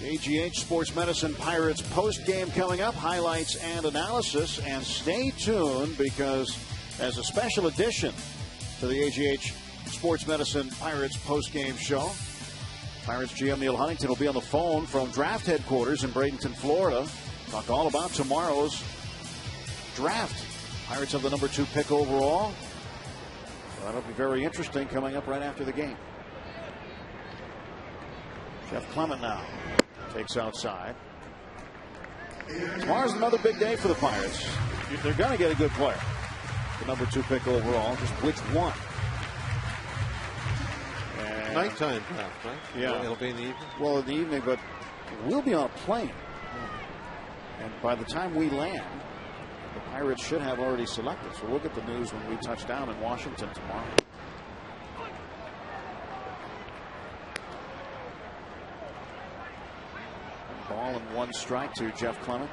The AGH Sports Medicine Pirates post game coming up, highlights and analysis, and stay tuned because as a special addition to the AGH Sports Medicine Pirates post game show, Pirates GM Neil Huntington will be on the phone from draft headquarters in Bradenton, Florida. Talk all about tomorrow's draft. Pirates have the number 2 pick overall. That'll be very interesting coming up right after the game. Jeff Clement now takes outside. Tomorrow's another big day for the Pirates. They're going to get a good player. The number 2 pick overall. Just which one? Nighttime draft, right? Yeah. It'll be in the evening? Well, in the evening, but we'll be on a plane. And by the time we land, the Pirates should have already selected. So we'll get the news when we touch down in Washington tomorrow. Ball and 1 strike to Jeff Clement.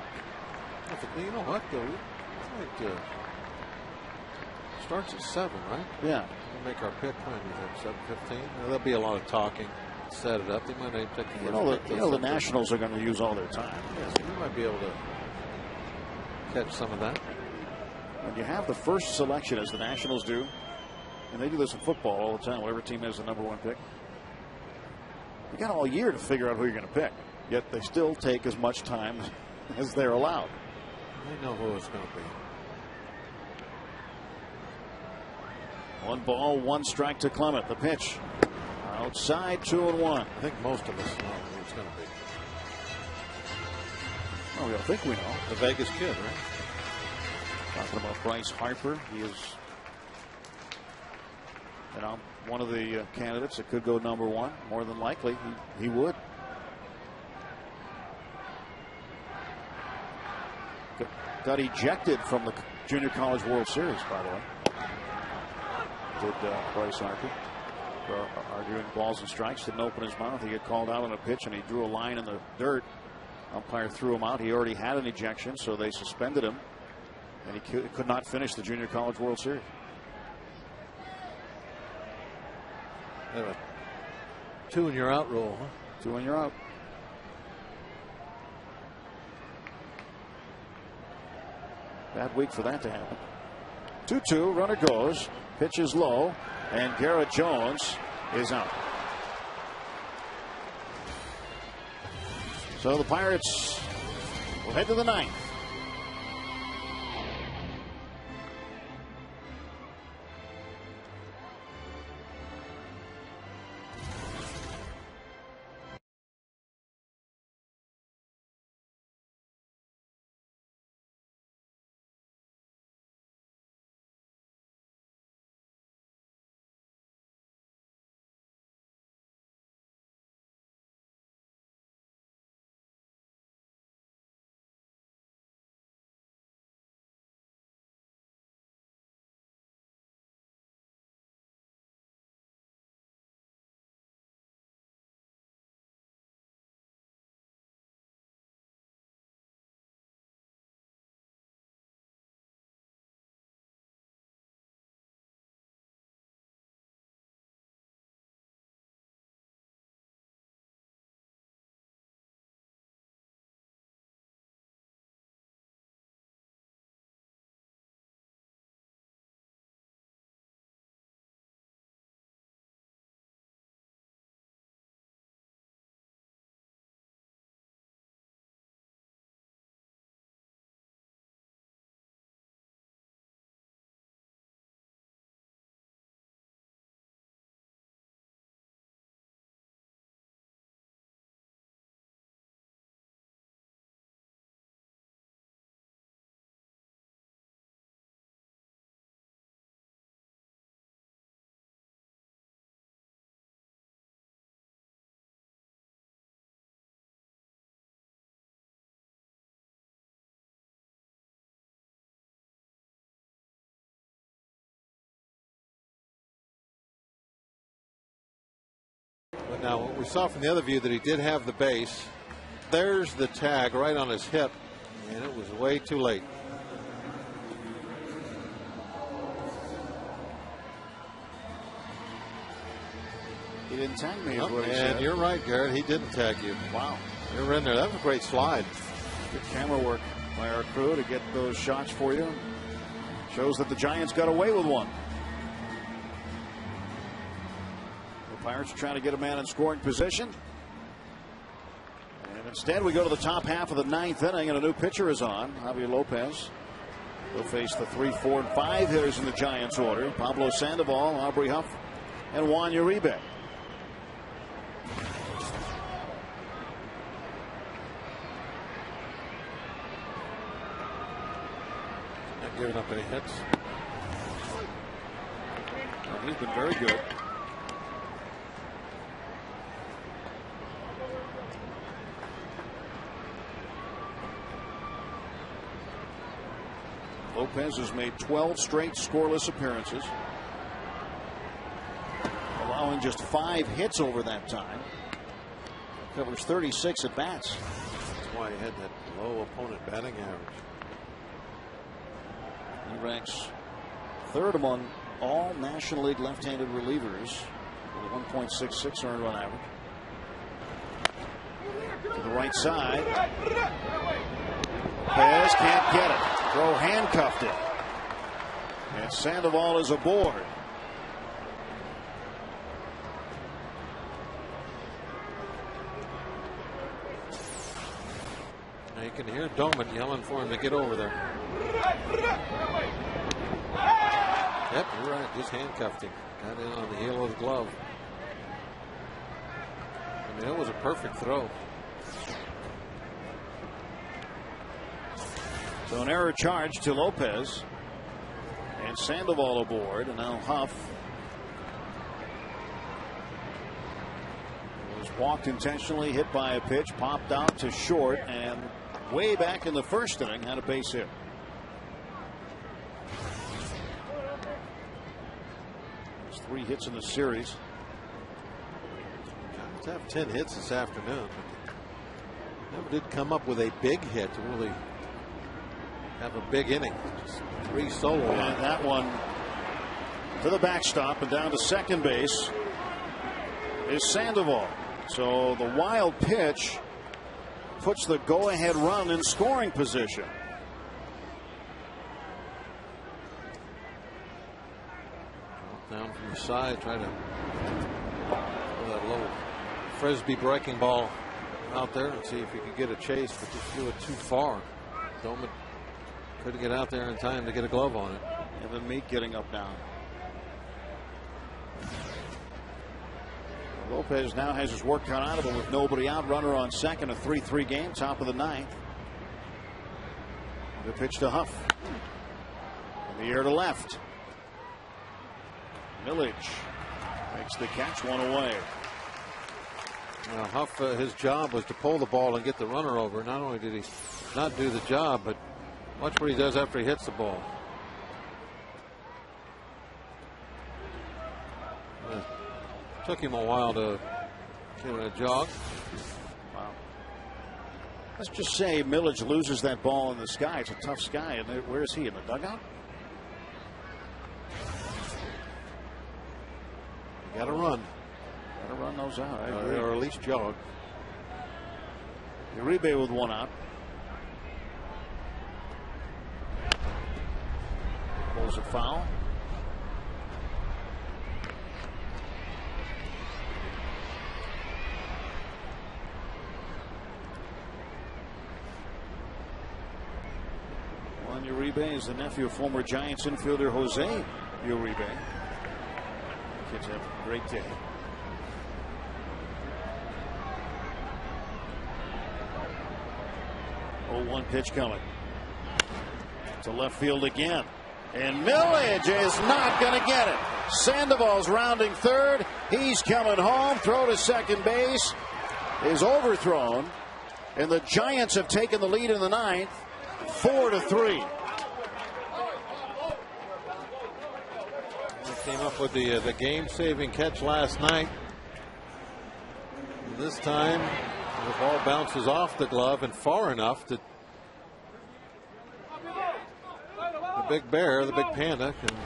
You know what, though? starts at 7, right? Yeah. We'll make our pick when you think 7:15. There'll be a lot of talking. Set it up. They might not even take the first pick. The Nationals are going to use all their time. Yeah, so you might be able to catch some of that. When you have the first selection, as the Nationals do, and they do this in football all the time, whatever team has the #1 pick, you got all year to figure out who you're going to pick. Yet they still take as much time as they're allowed. They know who it's going to be. 1 ball, 1 strike to Clement. The pitch outside, 2-1. I think most of us know who it's going to be. Oh, we all think we know. The Vegas kid, right? Talking about Bryce Harper. He is one of the candidates that could go #1. More than likely, he would. Got ejected from the Junior College World Series, by the way. Did Bryce Harper for arguing balls and strikes. Didn't open his mouth. He got called out on a pitch and he drew a line in the dirt. Umpire threw him out. He already had an ejection, so they suspended him, and he could not finish the Junior College World Series. They have a 2 and you're out rule, huh? 2 and you're out. Bad week for that to happen. 2-2, runner goes. Pitch is low, and Garrett Jones is out. So the Pirates will head to the 9th. But now what we saw from the other view that he did have the base. There's the tag right on his hip, and it was way too late. He didn't tag me. And you're right, Garrett. He didn't tag you. Wow. You're in there. That was a great slide. Good camera work by our crew to get those shots for you. Shows that the Giants got away with one. The Pirates are trying to get a man in scoring position. And instead we go to the top half of the 9th inning, and a new pitcher is on. Javier Lopez. He'll face the 3, 4, and 5 hitters in the Giants order. Pablo Sandoval, Aubrey Huff, and Juan Uribe. Not giving up any hits. Well, he's been very good. Lopez has made 12 straight scoreless appearances, allowing just 5 hits over that time. Covers 36 at bats. That's why he had that low opponent batting average. He ranks Third among all National League left-handed relievers with a 1.66 earned run average. To the right side. Pez can't get it. Throw handcuffed it. And Sandoval is aboard. Now you can hear Doman yelling for him to get over there. Yep, you're right. Just handcuffed him. Got in on the heel of the glove. I mean, it was a perfect throw. So an error charge to Lopez. And Sandoval aboard. And now Huff was walked intentionally, hit by a pitch, popped out to short, and way back in the first inning had a base hit. There's 3 hits in the series. Giants have 10 hits this afternoon, but never did come up with a big hit to really have a big inning. Just 3 solo. And that one to the backstop and down to second base is Sandoval. So the wild pitch puts the go-ahead run in scoring position. Down from the side, trying to throw that little frisbee breaking ball out there and see if he could get a chase, but just threw it too far. Doman couldn't get out there in time to get a glove on it. Evan Meek getting up now. Lopez now has his work cut out of him with nobody out. Runner on second. A 3-3 game. Top of the ninth. The pitch to Huff. In the air to left. Millage makes the catch, 1 away. Now Huff, his job was to pull the ball and get the runner over. Not only did he not do the job, but watch what he does after he hits the ball. Took him a while to get a jog. Wow. Let's just say Millage loses that ball in the sky. It's a tough sky. And where is he? In the dugout? You got to run. Got to run those out. I agree. Or at least jog. Uribe with 1 out. Pulls a foul. Juan Uribe is the nephew of former Giants infielder Jose Uribe. Kids have a great day. Oh, 1 pitch coming. To left field again. And Millage is not going to get it. Sandoval's rounding third. He's coming home. Throw to second base is overthrown. And the Giants have taken the lead in the ninth, 4-3. They came up with the game-saving catch last night. And this time, the ball bounces off the glove and far enough that the Big Bear, the Big Panda, can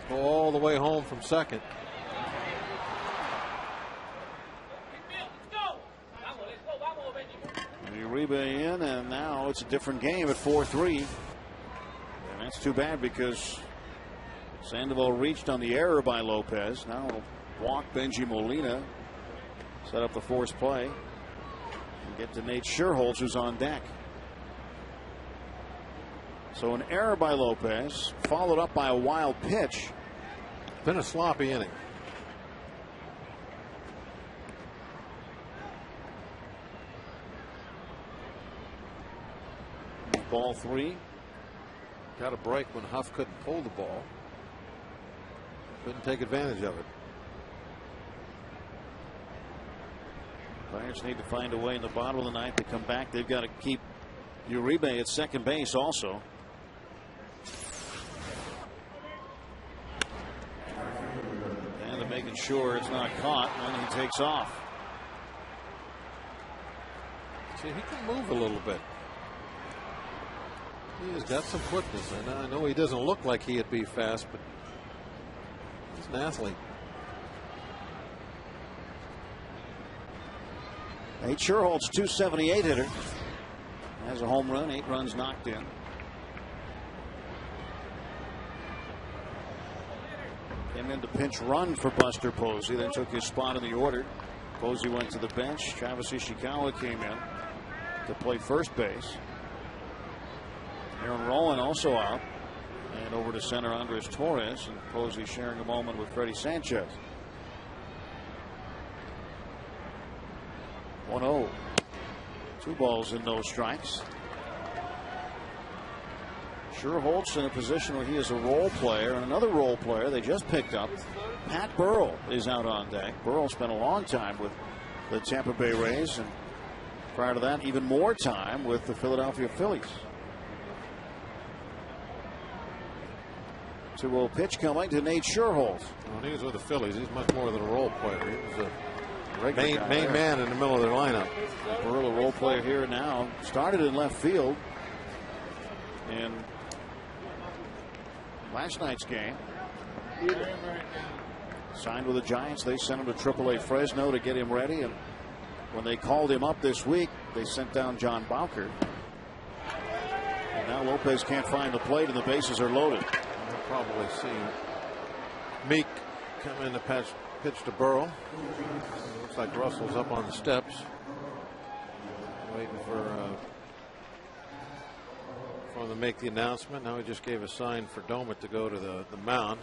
go all the way home from second. Uribe in, and now it's a different game at 4-3. And that's too bad because Sandoval reached on the error by Lopez. Now walk Benji Molina. Set up the force play. And get to Nate Scherholz, who's on deck. So an error by Lopez, followed up by a wild pitch. Been a sloppy inning. Ball 3. Got a break when Huff couldn't pull the ball. Couldn't take advantage of it. Pirates need to find a way in the bottom of the ninth to come back. They've got to keep Uribe at second base also. And they're making sure it's not caught when he takes off. See, he can move a little bit. He has got some quickness. And I know he doesn't look like he'd be fast, but He's an athlete. Nate Sherholtz, 278 hitter. Has a home run, 8 runs knocked in. Came in to pinch run for Buster Posey, then took his spot in the order. Posey went to the bench. Travis Ishikawa came in to play first base. Aaron Rowland also out. And over to center Andres Torres, and Posey sharing a moment with Freddie Sanchez. 1-0. 2 balls and no strikes. Sherholtz in a position where he is a role player, and another role player they just picked up, Pat Burrell, is out on deck. Burrell spent a long time with the Tampa Bay Rays, and prior to that, even more time with the Philadelphia Phillies. 2-0 pitch coming to Nate Sherholtz. When he was with the Phillies, he's much more than a role player. He was a main man in the middle of their lineup. Burrell, a role player here now. Started in left field in last night's game. Signed with the Giants. They sent him to AAA Fresno to get him ready. And when they called him up this week, they sent down John Bowker. And now Lopez can't find the plate, and the bases are loaded. We'll probably see Meek come in to pitch to Burrell. Looks like Russell's up on the steps, waiting for him to make the announcement. Now he just gave a sign for Domit to go to the mound.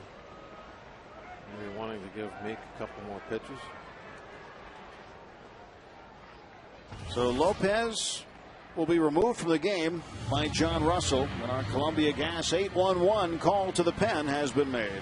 Maybe wanting to give Meek a couple more pitches. So Lopez will be removed from the game by John Russell, and our Columbia Gas 811 call to the pen has been made.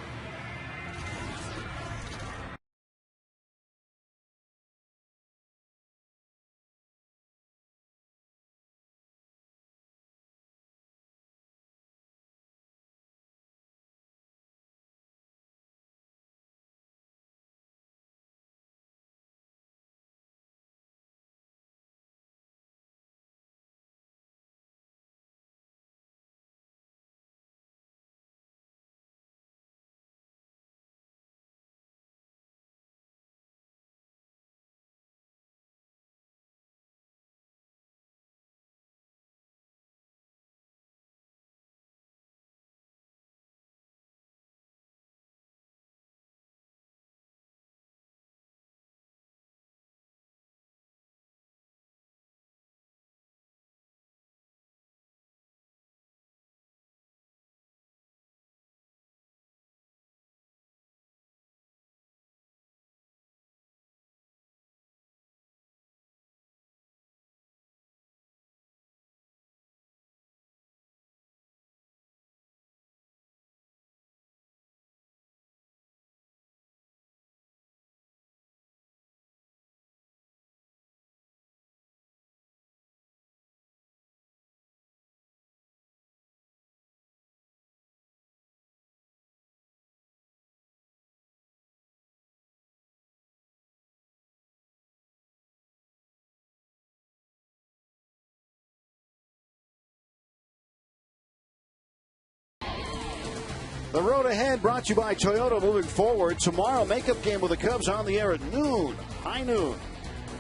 The road ahead brought to you by Toyota. Moving forward tomorrow, makeup game with the Cubs on the air at noon, high noon.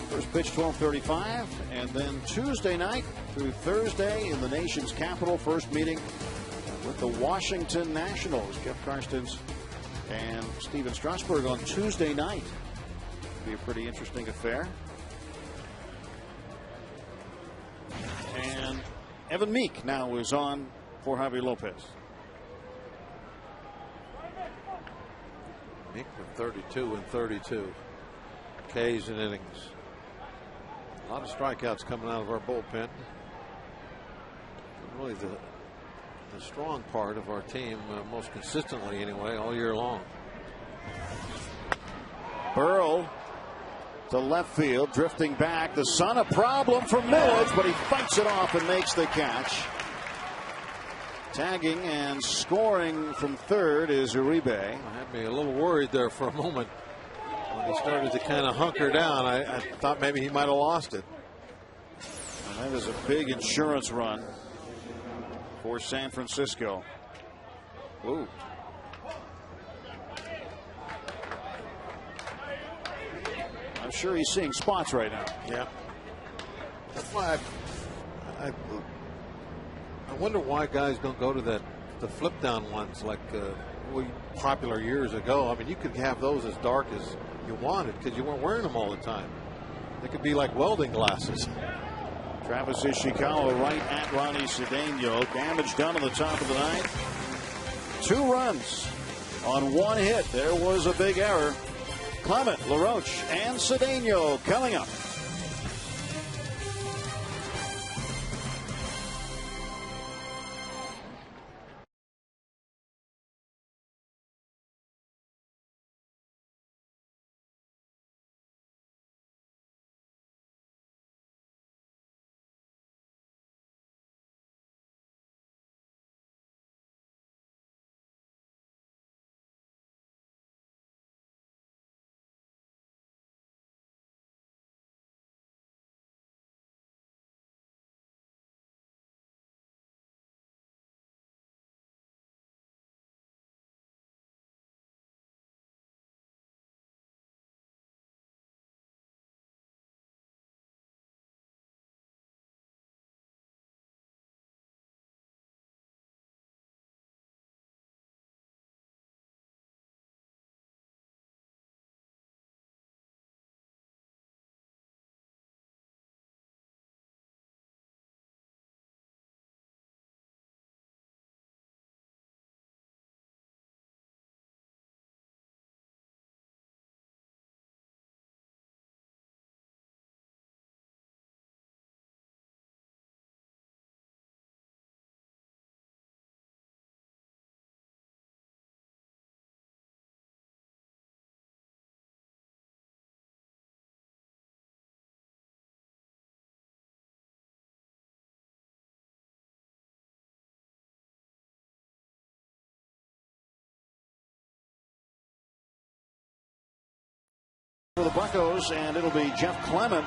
First pitch 12:35, and then Tuesday night through Thursday in the nation's capital. First meeting with the Washington Nationals. Jeff Karstens and Steven Strasburg on Tuesday night. Be a pretty interesting affair. And Evan Meek now is on for Javi Lopez. Meek with 32 and 32 Ks and innings. A lot of strikeouts coming out of our bullpen. Really the strong part of our team, most consistently anyway, all year long. Burrell to left field, drifting back. The sun, a problem for Millage, but he fights it off and makes the catch. Tagging and scoring from third is Uribe. I had me a little worried there for a moment when he started to kind of hunker down. I thought maybe he might have lost it. And that is a big insurance run for San Francisco. Ooh. I'm sure he's seeing spots right now. Yeah. That's why I wonder why guys don't go to the flip down ones like popular years ago. I mean, you could have those as dark as you wanted because you weren't wearing them all the time. They could be like welding glasses. Travis Ishikawa right at Ronnie Cedeno. Damage done in the top of the ninth. 2 runs on 1 hit. There was a big error. Clement, LaRoche, and Cedeno coming up. For the Buccos, and it'll be Jeff Clement,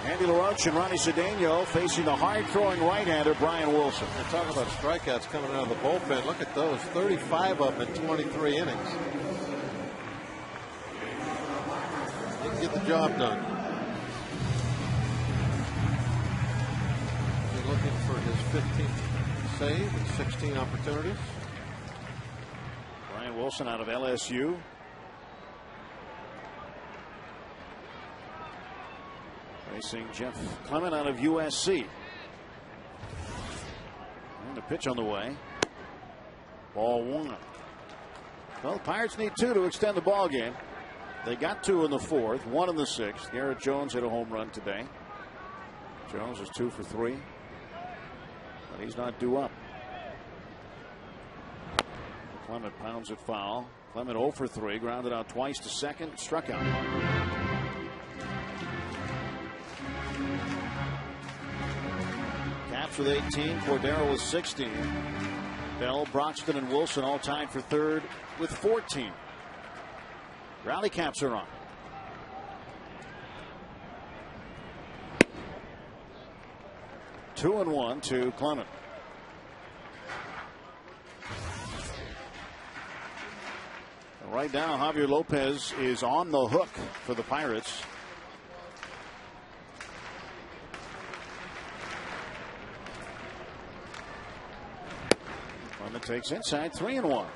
Andy LaRoche, and Ronnie Cedeno facing the hard-throwing right-hander Brian Wilson. And talk about strikeouts coming out of the bullpen. Look at those, 35 of them in 23 innings. He can get the job done. He's looking for his 15th save and 16 opportunities. Brian Wilson out of LSU. Facing Jeff Clement out of USC. And a pitch on the way. Ball 1. Well, the Pirates need 2 to extend the ball game. They got 2 in the 4th, 1 in the 6th. Garrett Jones hit a home run today. Jones is 2 for 3. But he's not due up. Clement pounds it foul. Clement 0 for 3. Grounded out twice to second. Struck out. Caps with 18. Cordero with 16. Bell, Broxton, and Wilson all tied for 3rd with 14. Rally caps are on. Two and 1 to Clement. Right now, Javier Lopez is on the hook for the Pirates. Clement takes inside, 3 and 1.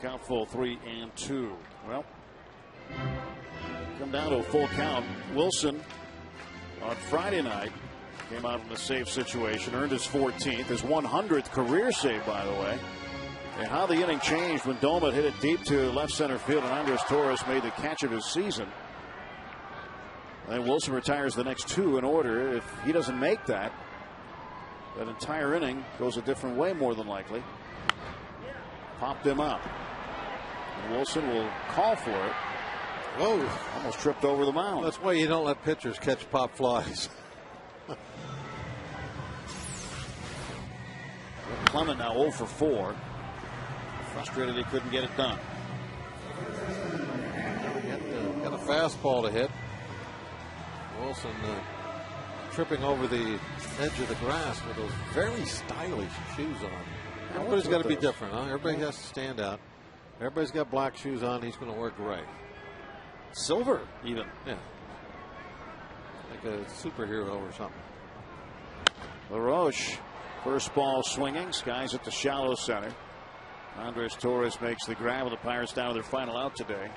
Count full 3 and 2. Well, come down to a full count. Wilson on Friday night came out in a save situation, earned his 14th, his 100th career save, by the way. And how the inning changed when Doma hit it deep to left center field and Andres Torres made the catch of his season. And Wilson retires the next 2 in order. If he doesn't make that entire inning goes a different way, more than likely. Popped him up. Wilson will call for it. Whoa. Almost tripped over the mound. That's why you don't let pitchers catch pop flies. Clement now 0 for 4. Frustrated he couldn't get it done. Got a fastball to hit. Wilson tripping over the edge of the grass with those very stylish shoes on. Everybody's got to be different, huh? Everybody has to stand out. Everybody's got black shoes on. He's going to wear gray. Silver, even. Yeah. Like a superhero or something. LaRoche, first ball swinging. Skies at the shallow center. Andres Torres makes the grab, with the Pirates down to their final out today.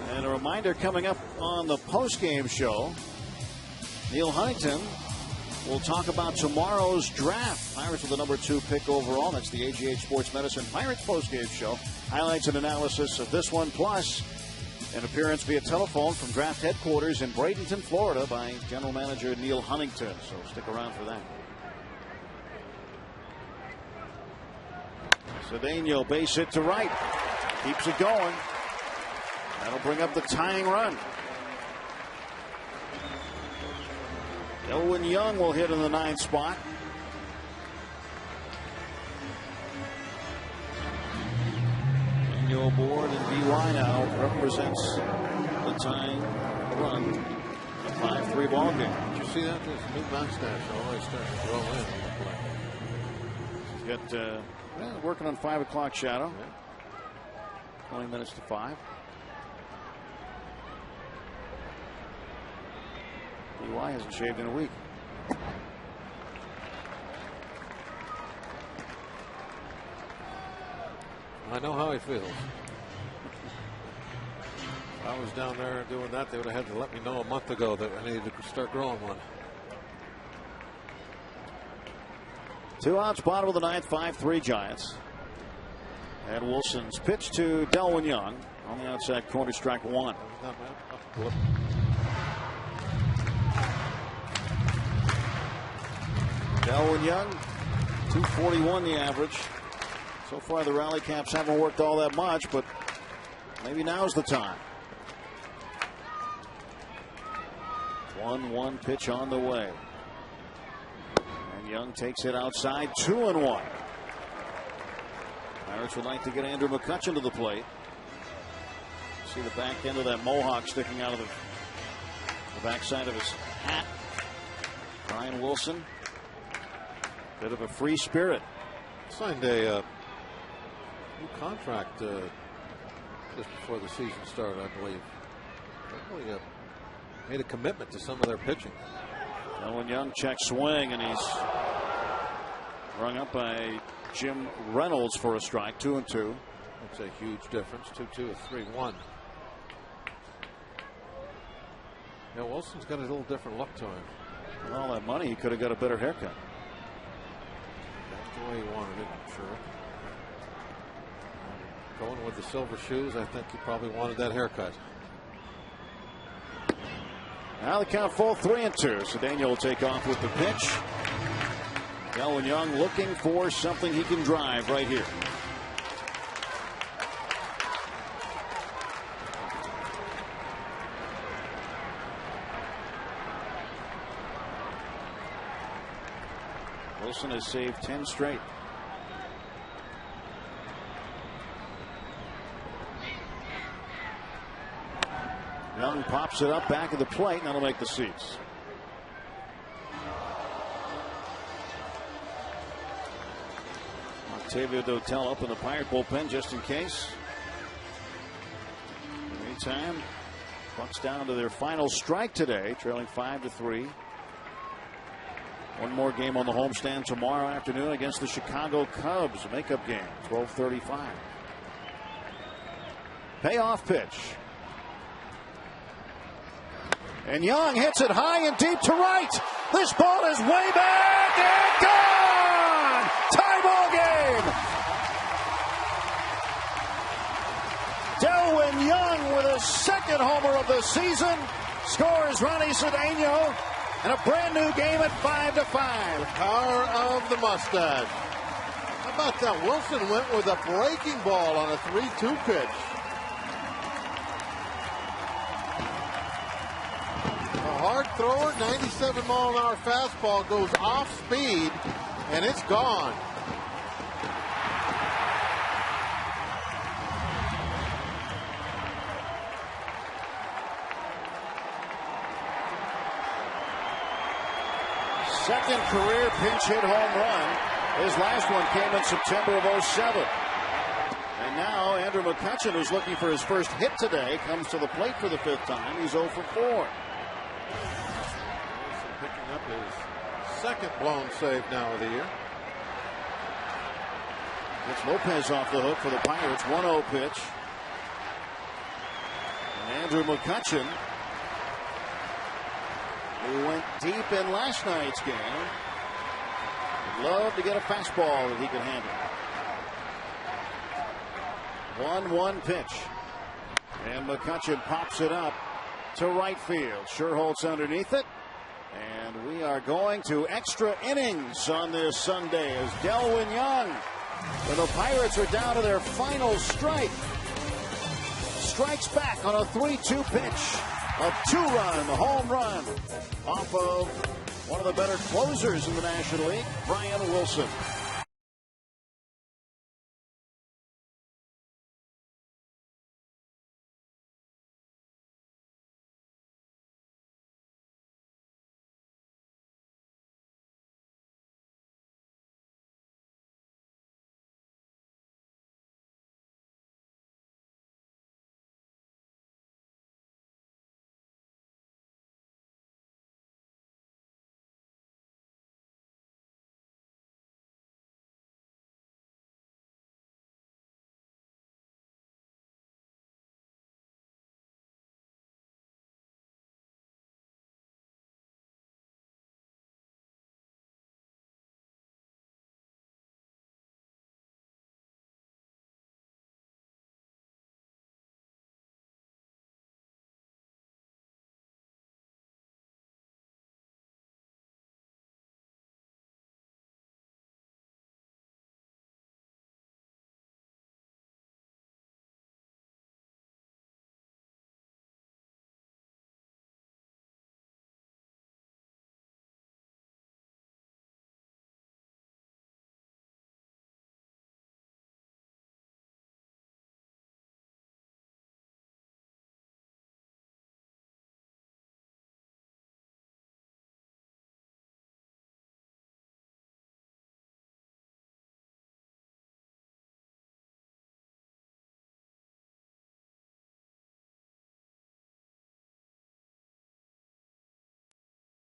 And a reminder coming up on the postgame show, Neil Huntington will talk about tomorrow's draft. Pirates with the number 2 pick overall. That's the AGH Sports Medicine Pirates postgame show. Highlights and analysis of this one, plus an appearance via telephone from draft headquarters in Bradenton, Florida by General Manager Neil Huntington. So stick around for that. Cedeno base hit to right. Keeps it going. That'll bring up the tying run. Elwin Young will hit in the 9th spot. Daniel aboard, and BY now represents the tying run. A 5-3 ball game. Did you see that? This new mustache always starting to roll in. He's got working on 5 o'clock shadow. 20 minutes to 5. BY hasn't shaved in a week. I know how he feels. If I was down there doing that, they would have had to let me know a month ago that I needed to start growing one. 2 outs, bottom of the 9th, 5-3 Giants. And Wilson's pitch to Delwin Young on the outside corner, strike 1. Delwin Young, 241 the average. So far, the rally caps haven't worked all that much, but maybe now's the time. 1-1 pitch on the way. And Young takes it outside, 2-1. Pirates would like to get Andrew McCutchen to the plate. See the back end of that mohawk sticking out of the backside of his hat. Brian Wilson, bit of a free spirit. Signed a new contract just before the season started, I believe. Really made a commitment to some of their pitching. Delwin Young checks swing, and he's rung up by Jim Reynolds for a strike. 2-2. That's a huge difference. 2-2, 3-1. Yeah, Wilson's got a little different look to him. With all that money, he could have got a better haircut. That's the way he wanted it, I'm sure. Going with the silver shoes, I think he probably wanted that haircut. Now the count full, 3-2. Cedeno will take off with the pitch. Delwin Young looking for something he can drive right here. Wilson has saved 10 straight. Young pops it up back of the plate, and that'll make the seats. Octavio Dotel up in the Pirate bullpen just in case. In the meantime, Bucks down to their final strike today, trailing 5-3. One more game on the homestand tomorrow afternoon against the Chicago Cubs. A makeup game, 12:35. Payoff pitch. And Young hits it high and deep to right. This ball is way back and gone! Tie ball game. Delwin Young with his 2nd homer of the season scores Ronnie Cedeno, and a brand new game at 5-5. The power of the mustache. How about that? Wilson went with a breaking ball on a 3-2 pitch. Hard thrower, 97 mile an hour fastball goes off speed, and it's gone. second career pinch hit home run. His last one came in September of '07. And now Andrew McCutchen, who's looking for his first hit today, comes to the plate for the 5th time. He's 0 for 4. Picking up his second blown save now of the year. It's Lopez off the hook for the Pirates. 1-0 pitch. And Andrew McCutchen, who went deep in last night's game, would love to get a fastball that he could handle. 1-1 pitch. And McCutchen pops it up to right field. Sherholtz underneath it. And we are going to extra innings on this Sunday as Delwyn Young, when the Pirates are down to their final strike, strikes back on a 3-2 pitch. A 2-run home run off of one of the better closers in the National League, Brian Wilson.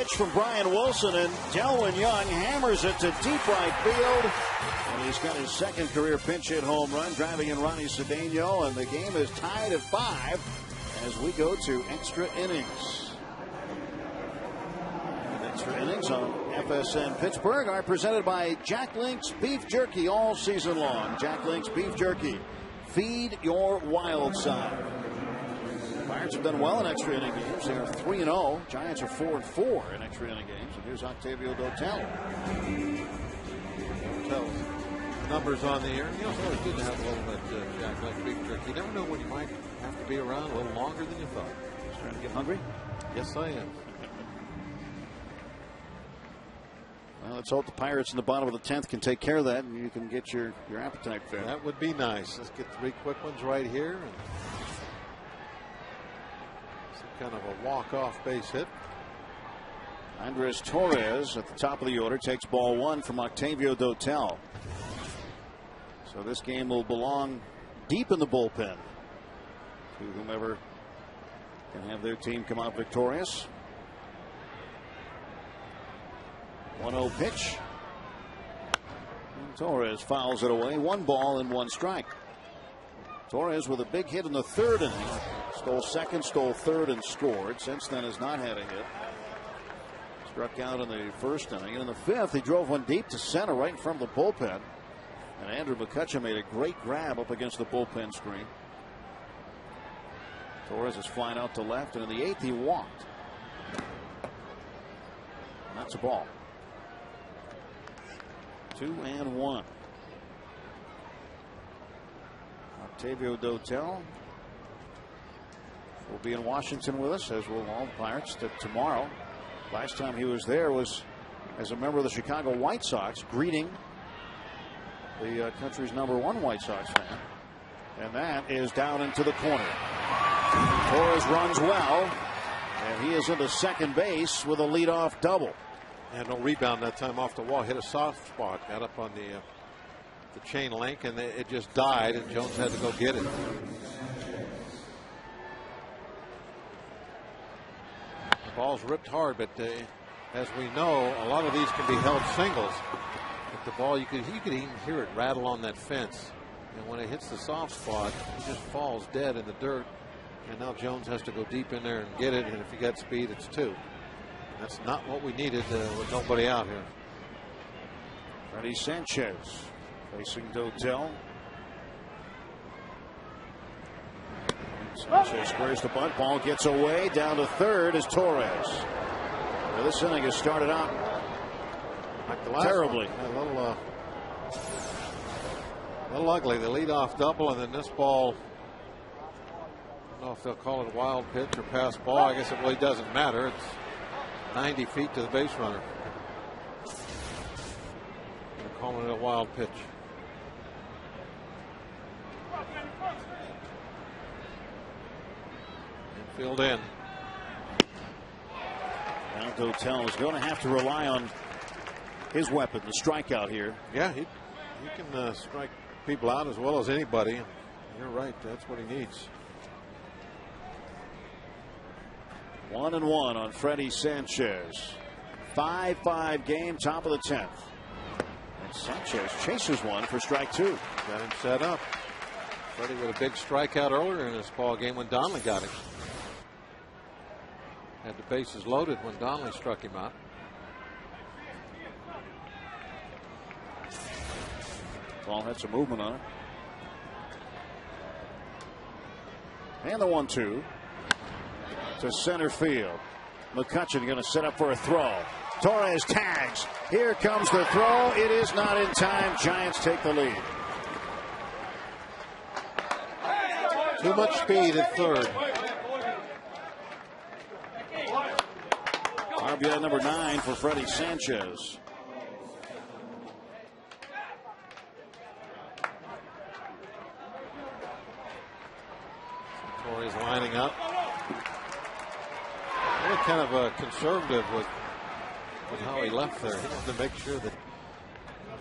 Pitch from Brian Wilson, and Delwyn Young hammers it to deep right field. And he's got his second career pinch hit home run, driving in Ronnie Cedeno, and the game is tied at 5 as we go to extra innings. And extra innings on FSN Pittsburgh are presented by Jack Link's Beef Jerky all season long. Jack Link's Beef Jerky. Feed your wild side. Pirates have done well in extra inning games. They are 3-0. Giants are 4-4 in extra inning games. And here's Octavio Dotel. Dotel's numbers on the air. You know, it's always good to have a little bit Jack Link Beef Jerky. You never know when you might have to be around a little longer than you thought. Starting to get hungry? Yes, I am. Well, let's hope the Pirates in the bottom of the 10th can take care of that, and you can get your appetite fed. That would be nice. Let's get 3 quick ones right here. And some kind of a walk-off base hit. Andres Torres at the top of the order takes ball 1 from Octavio Dotel. So this game will belong deep in the bullpen to whomever can have their team come out victorious. 1-0 pitch. And Torres fouls it away. 1 ball and 1 strike. Torres with a big hit in the 3rd inning. Stole 2nd, stole 3rd, and scored. Since then has not had a hit. Struck out in the 1st inning. And in the 5th, he drove one deep to center right in front of the bullpen. And Andrew McCutchen made a great grab up against the bullpen screen. Torres is flying out to left. And in the 8th, he walked. And that's a ball. 2-1. Octavio Dotel will be in Washington with us, as will all the Pirates tomorrow. Last time he was there was as a member of the Chicago White Sox, greeting the country's #1 White Sox fan. And that is down into the corner. Torres runs well, and he is into second base with a leadoff double. And no rebound that time off the wall. Hit a soft spot. Got up on the chain link, and it just died, and Jones had to go get it. The ball's ripped hard, but as we know, a lot of these can be held singles. But the ball, you could even hear it rattle on that fence. And when it hits the soft spot, it just falls dead in the dirt. And now Jones has to go deep in there and get it. And if he got speed, it's 2. And that's not what we needed with nobody out here. Freddie Sanchez facing Dotel. Sanchez squares the bunt. Ball gets away. Down to third is Torres. Well, this inning has started out like the last terribly. One. A little ugly. The leadoff double, and then this ball, I don't know if they'll call it a wild pitch or pass ball. I guess it really doesn't matter. It's 90 feet to the base runner. They're calling it a wild pitch. Infield in. Now Dotel is going to have to rely on his weapon, the strikeout here. Yeah, he can strike people out as well as anybody. You're right. That's what he needs. 1-1 on Freddie Sanchez. 5-5 game, top of the 10th. And Sanchez chases one for strike 2. Got him set up. Freddie with a big strikeout earlier in this ball game when Donnelly got him. Had the bases loaded when Donnelly struck him out. Ball had some movement on it. And the 1-2 to center field. McCutchen going to set up for a throw. Torres tags. Here comes the throw. It is not in time. Giants take the lead. Too much speed at third. RBI number 9 for Freddie Sanchez. Torres lining up. Really kind of conservative with how he left there. He wanted to make sure that,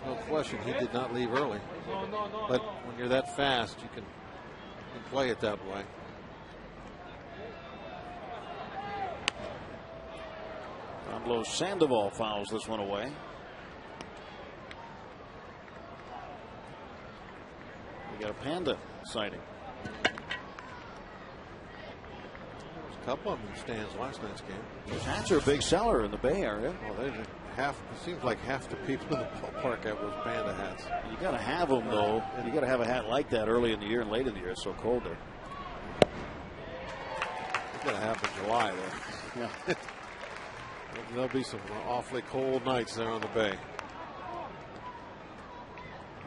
no question, he did not leave early. But when you're that fast, you can play it that way. Pablo Sandoval fouls this one away. We got a Panda sighting. A couple of them in stands last night's game. Those hats are a big seller in the Bay Area. Well, there's it seems like half the people in the ballpark have those Panda hats. You got to have them, though. You got to have a hat like that early in the year and late in the year. It's so cold there. It's going to happen in July, though. Yeah. There'll be some awfully cold nights there on the Bay.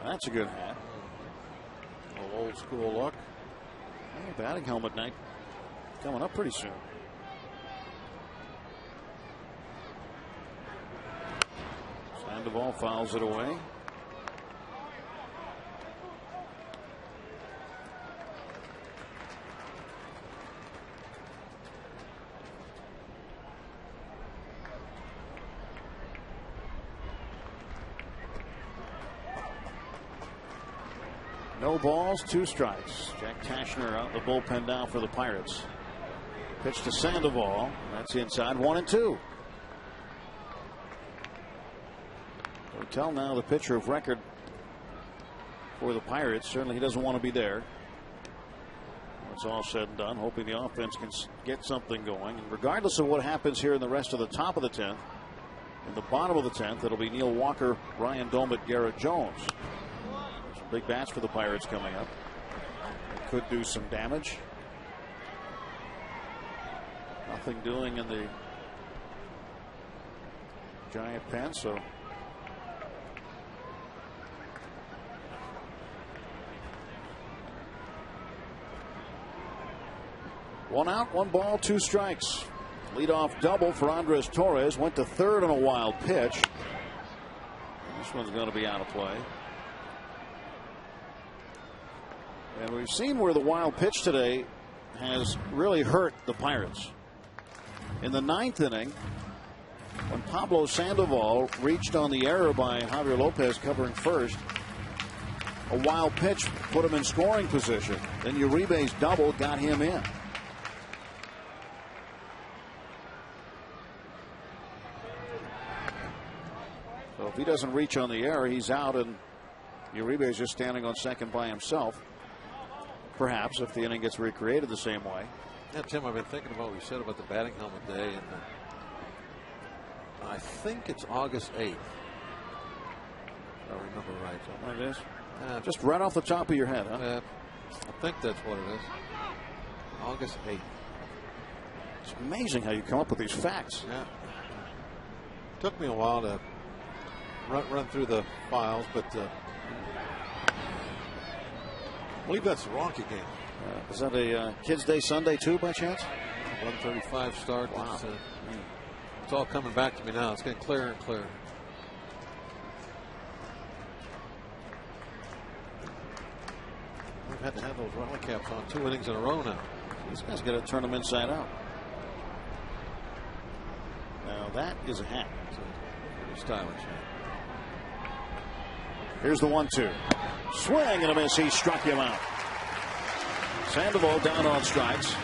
That's a good hat. A little old school look. Batting helmet night coming up pretty soon. Sandoval fouls it away. No balls, 2 strikes. Jack Tashner out in the bullpen now for the Pirates. Pitch to Sandoval. That's inside, 1-2. Dotel now the pitcher of record for the Pirates. Certainly he doesn't want to be there. It's all said and done, hoping the offense can get something going. And regardless of what happens here in the rest of the top of the 10th, in the bottom of the 10th, it'll be Neil Walker, Ryan Domit, Garrett Jones. Big bats for the Pirates coming up. It could do some damage. Nothing doing in the Giant pen, so one out, 1 ball, 2 strikes. Leadoff double for Andres Torres. Went to third on a wild pitch. This one's going to be out of play. And we've seen where the wild pitch today has really hurt the Pirates. In the 9th inning, when Pablo Sandoval reached on the error by Javier Lopez covering first. A wild pitch put him in scoring position. Then Uribe's double got him in. So if he doesn't reach on the error, he's out, and Uribe is just standing on second by himself. Perhaps if the inning gets recreated the same way. Yeah, Tim, I've been thinking about what we said about the batting helmet day, and I think it's August 8th. If I remember right. It is. Just right off the top of your head, huh? I think that's what it is. August 8th. It's amazing how you come up with these facts. Yeah. Took me a while to run through the files, but I believe that's the Rocky game. Is that a Kids Day Sunday too, by chance? 1:35 start. Wow. It's all coming back to me now. It's getting clearer and clearer. We've had to have those rally caps on 2 innings in a row now. These guys got to turn them inside out. Now that is a hat. It's a pretty stylish hat. Here's the 1-2. Swing and a miss. He struck him out. Sandoval down on strikes.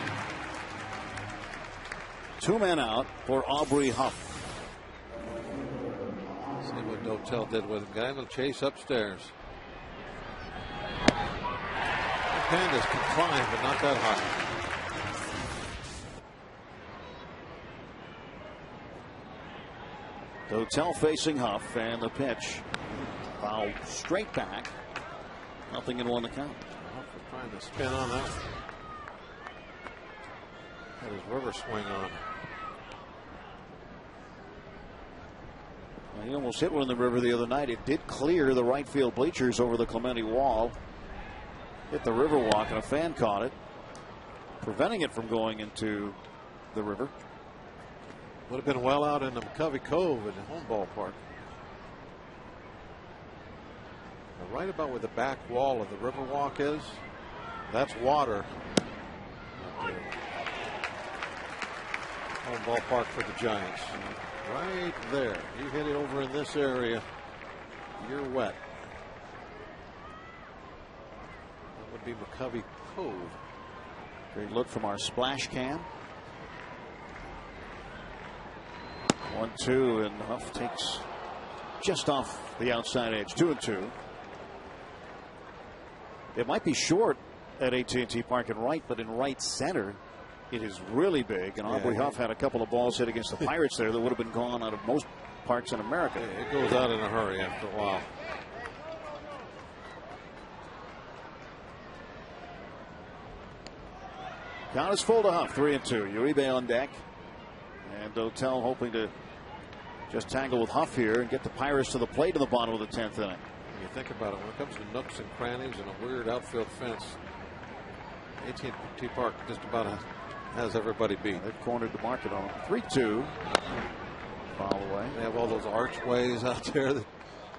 2 men out for Aubrey Huff. See what Dotel did with him. Got him to chase upstairs. Pandas can climb, but not that high. Dotel facing Huff, and the pitch foul straight back. 0-1 the count. Huff was trying to spin on that. Had his river swing on. Well, he almost hit one in the river the other night. It did clear the right field bleachers over the Clemente wall. Hit the river walk, and a fan caught it, preventing it from going into the river. Would have been well out in the McCovey Cove at the home ballpark. Now, right about where the back wall of the river walk is, that's water. Home ballpark for the Giants. Right there. You hit it over in this area, you're wet. Would be McCovey Cove. Great look from our splash cam. 1-2, and Huff takes just off the outside edge. 2-2. It might be short at AT&T Park in right, but in right center, it is really big. And Aubrey Huff had a couple of balls hit against the Pirates there that would have been gone out of most parks in America. It goes out in a hurry after a while. Count is full to Huff, 3-2. Uribe on deck. And Dotel hoping to just tangle with Huff here and get the Pirates to the plate in the bottom of the 10th inning. When you think about it, when it comes to nooks and crannies and a weird outfield fence, AT&T Park just about has everybody beat. They've cornered the market on them. 3-2. Foul away. They have all those archways out there that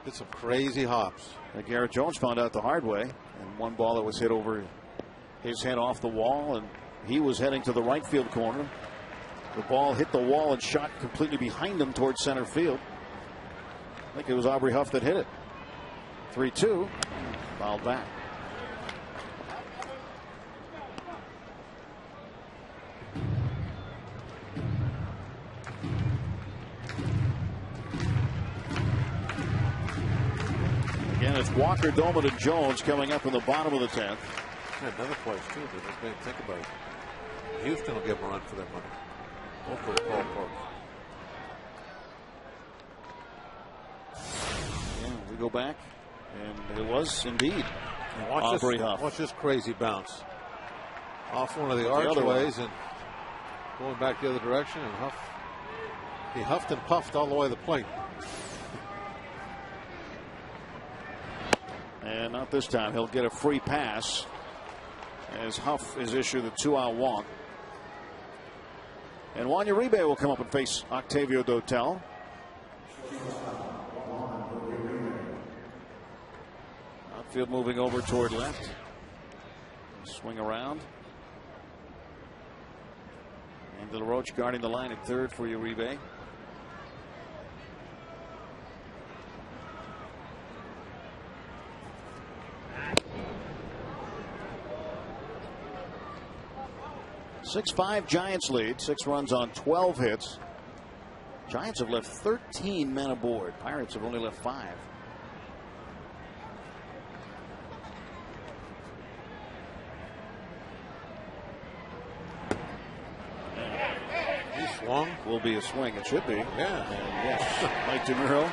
did some crazy hops. And Garrett Jones found out the hard way. And one ball that was hit over his head off the wall, and he was heading to the right field corner. The ball hit the wall and shot completely behind him towards center field. I think it was Aubrey Huff that hit it. 3-2. Fouled back. Again, it's Walker, Doman, and Jones coming up in the bottom of the 10th. Another place, too, that just made me think about it. Houston will give them a run for their money. Both those ballparks. Yeah, we go back, and it was indeed Aubrey Huff. Watch this crazy bounce. Off one of the archways and going back the other direction, and Huff. He huffed and puffed all the way to the plate. And not this time. He'll get a free pass as Huff is issued a 2-out walk. And Juan Uribe will come up and face Octavio Dotel. Outfield moving over toward left. Swing around. And De La Roche guarding the line at third for Uribe. 6-5 Giants lead. 6 runs on 12 hits. Giants have left 13 men aboard. Pirates have only left 5. He swung. Will be a swing. It should be. Yeah. And yes, Mike DeMuro.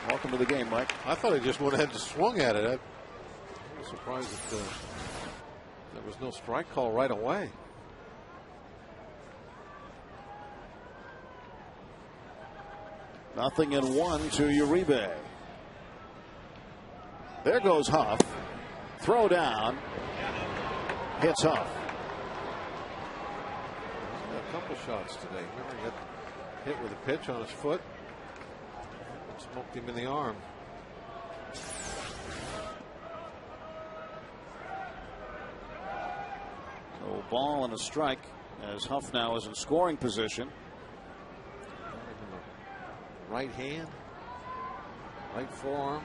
Welcome to the game, Mike. I thought he just went ahead and swung at it. I was surprised that there was no strike call right away. Nothing in 1 to Uribe. There goes Huff. Throw down. Hits Huff. He's got a couple shots today. Remember, he got hit with a pitch on his foot. Smoked him in the arm. So ball and a strike as Huff now is in scoring position. Right hand, right forearm.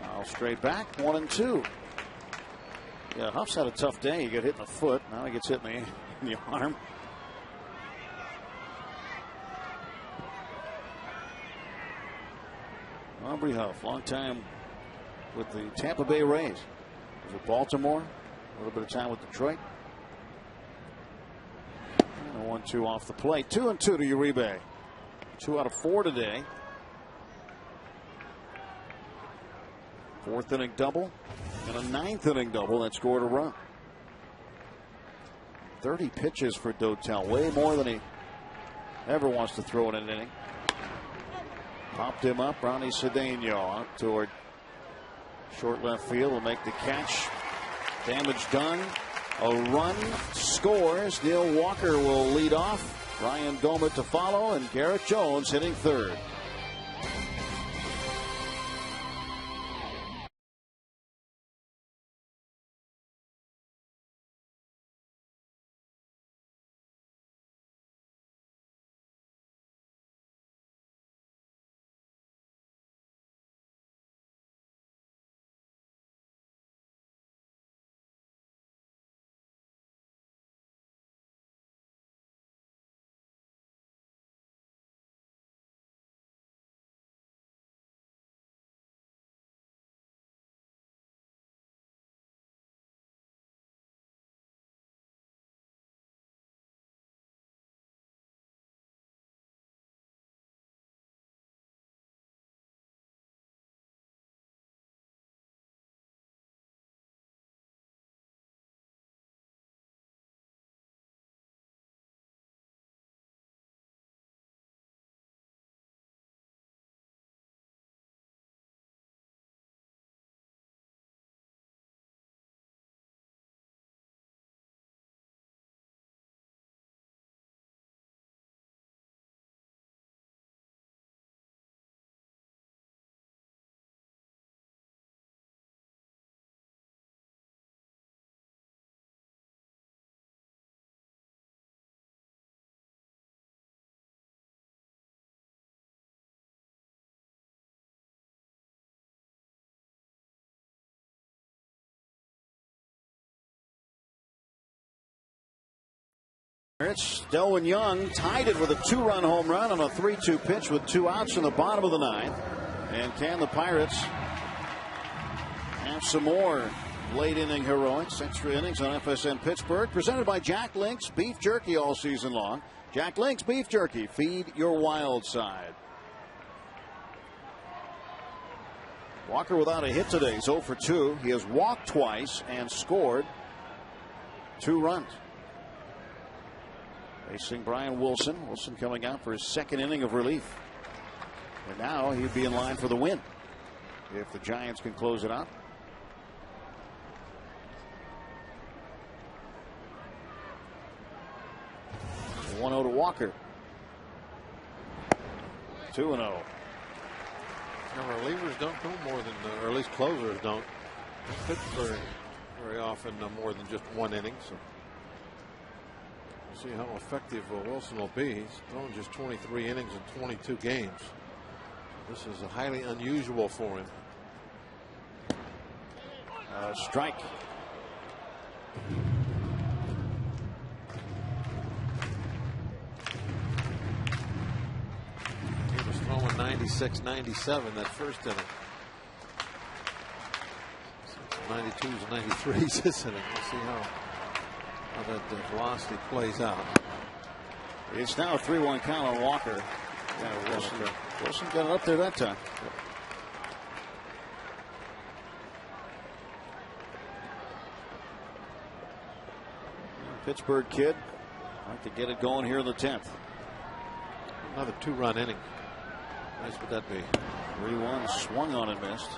Now straight back, 1-2. Yeah, Huff's had a tough day. He got hit in the foot. Now he gets hit in the arm. Aubrey Huff, long time with the Tampa Bay Rays. Was with Baltimore, a little bit of time with Detroit. And a 1-2 off the plate. 2-2 to Uribe. 2 out of 4 today. 4th inning double and a 9th inning double that scored a run. 30 pitches for Dotel, way more than he ever wants to throw in an inning. Popped him up. Ronnie Cedeno out toward short left field will make the catch. Damage done. A run scores. Neil Walker will lead off. Ryan Gomez to follow, and Garrett Jones hitting third. Stowe and Young tied it with a 2-run home run on a 3-2 pitch with 2 outs in the bottom of the 9th. And can the Pirates have some more late inning heroics? Extra innings on FSN Pittsburgh, presented by Jack Link's Beef Jerky all season long. Jack Link's Beef Jerky, feed your wild side. Walker without a hit today. He's 0 for 2. He has walked twice and scored 2 runs. Facing Brian Wilson. Wilson coming out for his 2nd inning of relief. And now he'd be in line for the win if the Giants can close it out. The 1-0 to Walker. 2-0. Now, relievers don't go more than, or at least closers don't pitch very often more than just 1 inning. So we'll see how effective Wilson will be. He's thrown just 23 innings in 22 games. This is highly unusual for him. Strike. He was throwing 96, 97 that first inning. 92s and 93s this inning. We'll see how that velocity plays out. It's now a 3-1 count on Walker. Yeah, Wilson got it up there that time. Pittsburgh kid, like to get it going here in the 10th. Another 2-run inning. Nice would that be? 3-1, swung on and missed.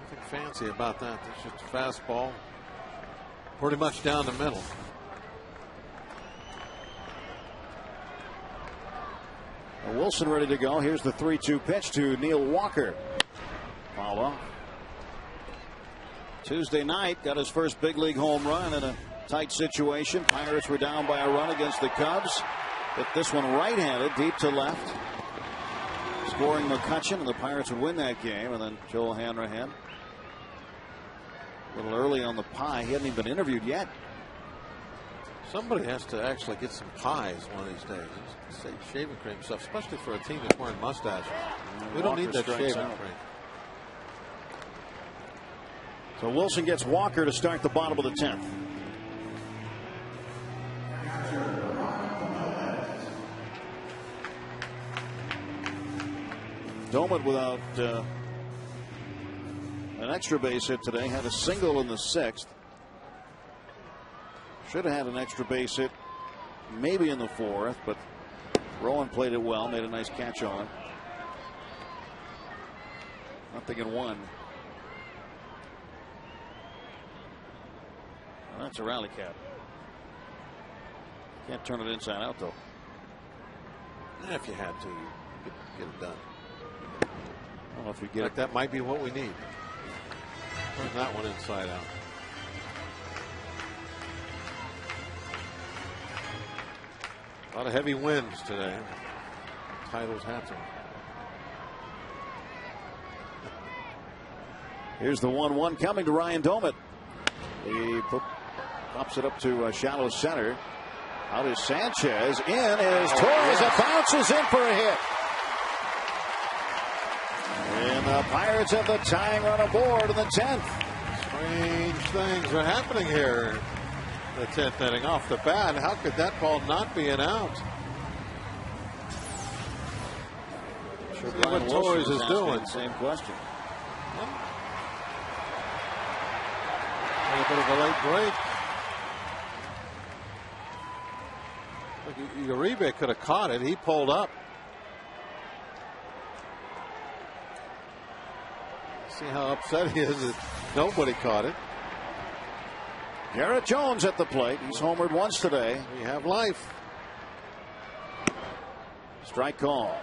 Nothing fancy about that. It's just a fastball, pretty much down the middle. Wilson ready to go. Here's the 3-2 pitch to Neil Walker. Foul off. Tuesday night, got his first big league home run in a tight situation. Pirates were down by a run against the Cubs. Hit this one right-handed, deep to left. Scoring McCutchen, and the Pirates would win that game. And then Joel Hanrahan, a little early on the pie. He hadn't even been interviewed yet. Somebody has to actually get some pies one of these days. Say shaving cream stuff, especially for a team that's wearing mustaches. We don't need that shaving cream. So Wilson gets Walker to start the bottom of the 10th. Doman without an extra base hit today. Had a single in the 6th. Should have had an extra base hit maybe in the 4th, but Rowan played it well, made a nice catch on it. Nothing in 1. Well, that's a rally cap. Can't turn it inside out though. If you had to, you could get it done. I don't know if we get it. That might be what we need. Turn that one inside out. A lot of heavy winds today. Titles have to. Here's the 1-1 coming to Ryan Doman. He pops it up to shallow center. Out is Sanchez. In is Torres. It bounces in for a hit. And the Pirates have the tying run aboard in the 10th. Strange things are happening here. The 10th inning off the bat. How could that ball not be an out? Sure, see what Torres is doing. Same question. A little bit of a late break. Look, Uribe could have caught it. He pulled up. See how upset he is that nobody caught it. Garrett Jones at the plate. He's homered once today. We have life. Strike call.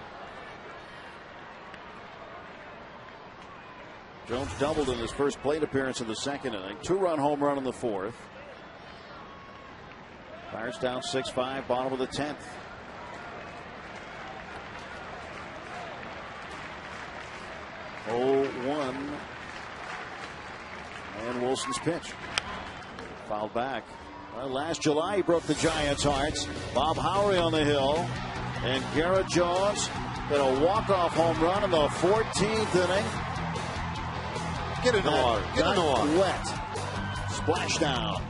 Jones doubled in his first plate appearance in the 2nd inning. 2-run home run in the 4th. Pirates down 6-5, bottom of the 10th. Oh, 1. And Wilson's pitch. Fouled back. Well, last July he broke the Giants' hearts. Bob Howery on the hill. And Garrett Jones hit a walk-off home run in the 14th inning. Get in the water. Get in the water. Wet. Splashdown.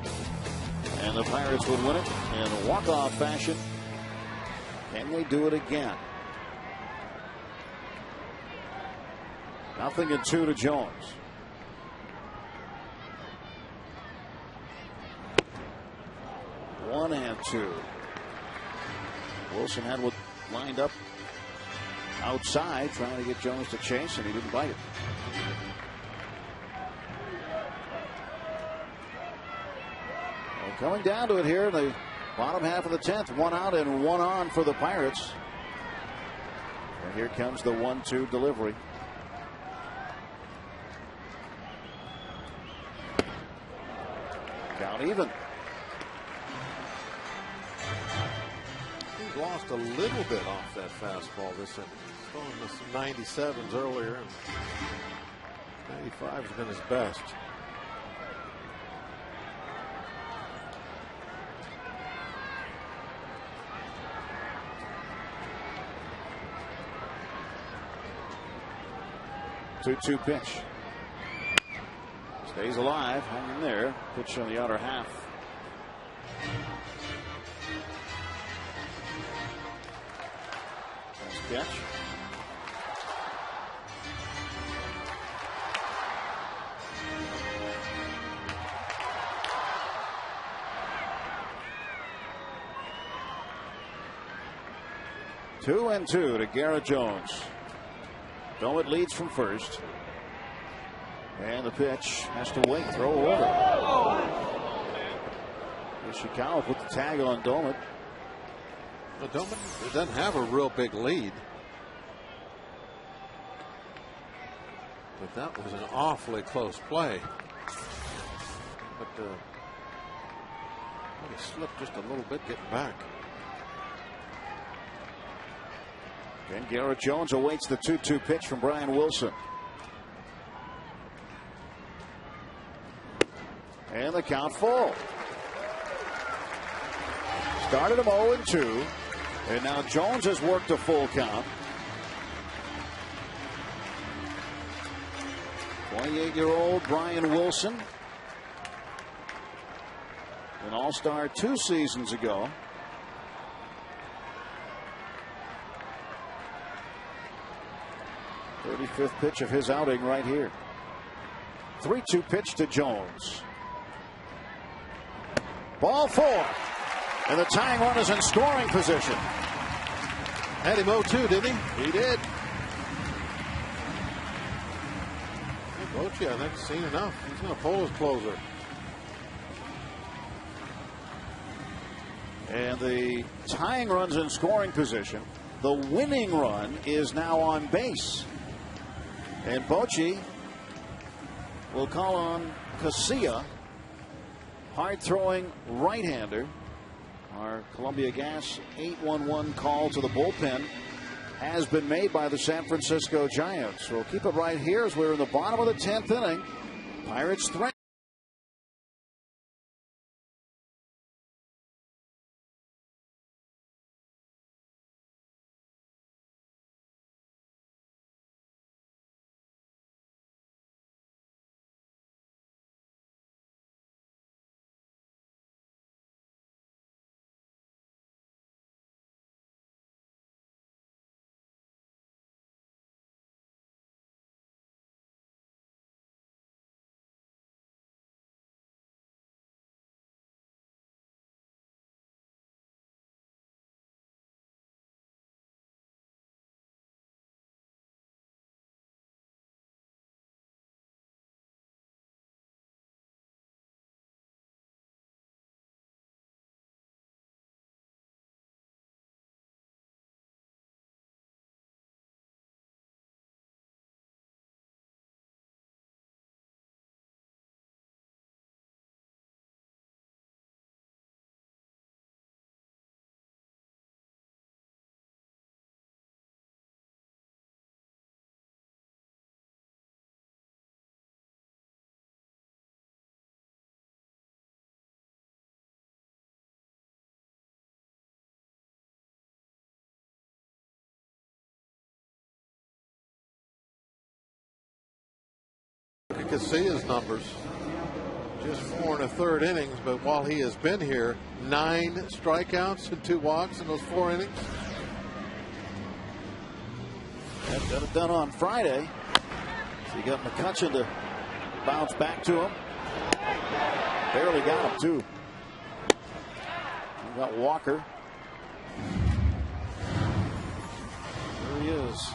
And the Pirates would win it in walk-off fashion. Can they do it again? 0-2 to Jones. One and 2. Wilson had what lined up outside, trying to get Jones to chase, and he didn't bite it. Well, coming down to it here in the bottom half of the 10th, 1 out and 1 on for the Pirates. And here comes the 1-2 delivery. Count even. He's lost a little bit off that fastball this inning. Throwing the 97s earlier. 95 has been his best. Two pitch. Stays alive, hanging there. Pitch on the outer half. Nice catch. Two and two to Garrett Jones. Domet leads from first. And the pitch has to wait. Throw over. Ishikawa put the tag on Domet. Well, Domet doesn't have a real big lead. But that was an awfully close play. But he slipped just a little bit getting back. And Garrett Jones awaits the 2-2 pitch from Brian Wilson. And the count full. Started him 0-2. And now Jones has worked a full count. 28-year-old Brian Wilson. An all-star 2 seasons ago. Fifth pitch of his outing right here. 3-2 pitch to Jones. Ball 4. And the tying run is in scoring position. Had him 0-2, didn't he? He did. Bochy, I think, seen enough. He's going to pull his closer. And the tying run's in scoring position. The winning run is now on base. And Bochy will call on Casilla, hard-throwing right-hander. Our Columbia Gas 8-1-1 call to the bullpen has been made by the San Francisco Giants. We'll keep it right here as we're in the bottom of the 10th inning. Pirates threat. You can see his numbers. Just 4 1/3 innings, but while he has been here, 9 strikeouts and 2 walks in those 4 innings. That got it done on Friday. So you got McCutchen to bounce back to him. Barely got him, too. You got Walker. There he is.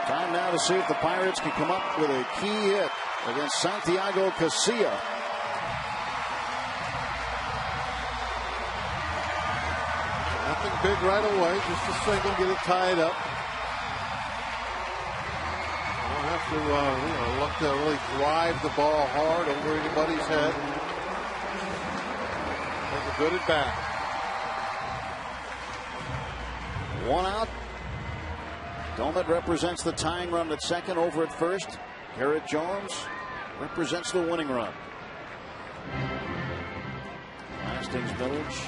Time now to see if the Pirates can come up with a key hit against Santiago Casilla. Nothing big right away, just a single, get it tied up. Don't have to look to really drive the ball hard over anybody's head. Take a good at bat. One out. Domet represents the tying run at second. Over at first, Garrett Jones represents the winning run. Hastings Village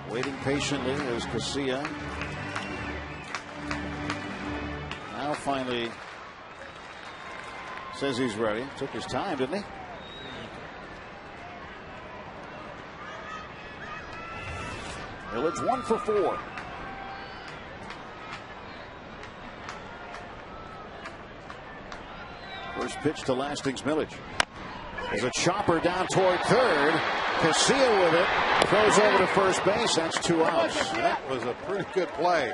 waiting patiently as Casilla now finally says he's ready. Took his time, didn't he? Village 1 for 4. First pitch to Hastings Village. There's a chopper down toward third. Casilla with it. Throws over to first base. That's 2 outs. That was a pretty good play.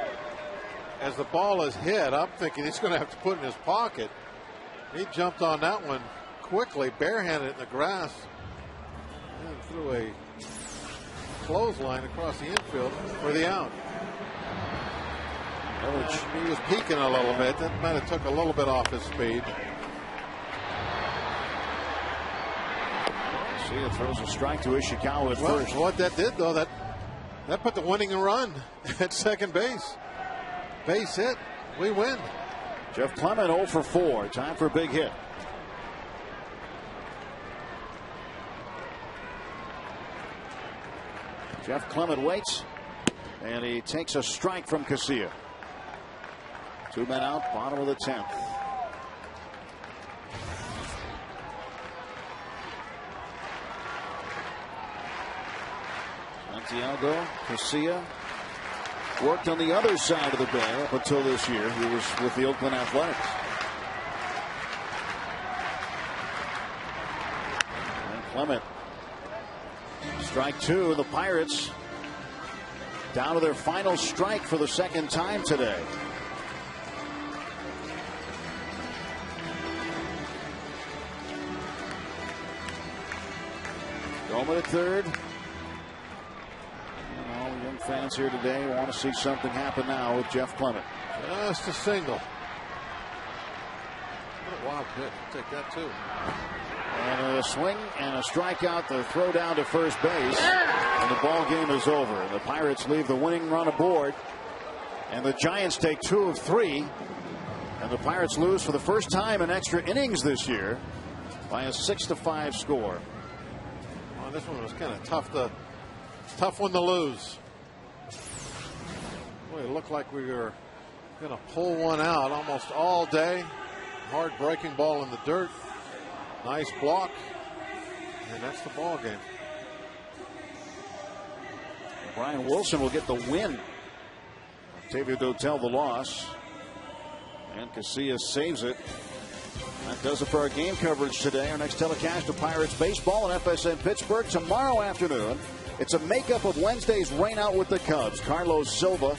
As the ball is hit, I'm thinking he's going to have to put it in his pocket. He jumped on that one quickly, barehanded it in the grass, and threw a clothesline across the infield for the out. He was peeking a little bit. That might have took a little bit off his speed. Casilla throws a strike to Ishikawa at first. What that did, though, that put the winning run at second base. Base hit. We win. Jeff Clement 0 for 4. Time for a big hit. Jeff Clement waits, and he takes a strike from Casilla. 2 men out, bottom of the 10th. Santiago Casilla worked on the other side of the Bay up until this year. He was with the Oakland Athletics. And Clement. Strike 2. The Pirates down to their final strike for the second time today. Domet at third. All the young fans here today want to see something happen now with Jeff Clement. Just a single. What a wild pitch. Take that too. And a swing and a strikeout, the throw down to first base, and the ball game is over. And the Pirates leave the winning run aboard, and the Giants take 2 of 3, and the Pirates lose for the first time in extra innings this year by a 6-5 score. Well, this one was kind of tough one to lose. Boy, it looked like we were going to pull one out almost all day. Hard breaking ball in the dirt. Nice block, and that's the ball game. Brian Wilson will get the win. Octavio Dotel the loss, and Casilla saves it. That does it for our game coverage today. Our next telecast of Pirates baseball on FSN Pittsburgh tomorrow afternoon. It's a makeup of Wednesday's rainout with the Cubs. Carlos Silva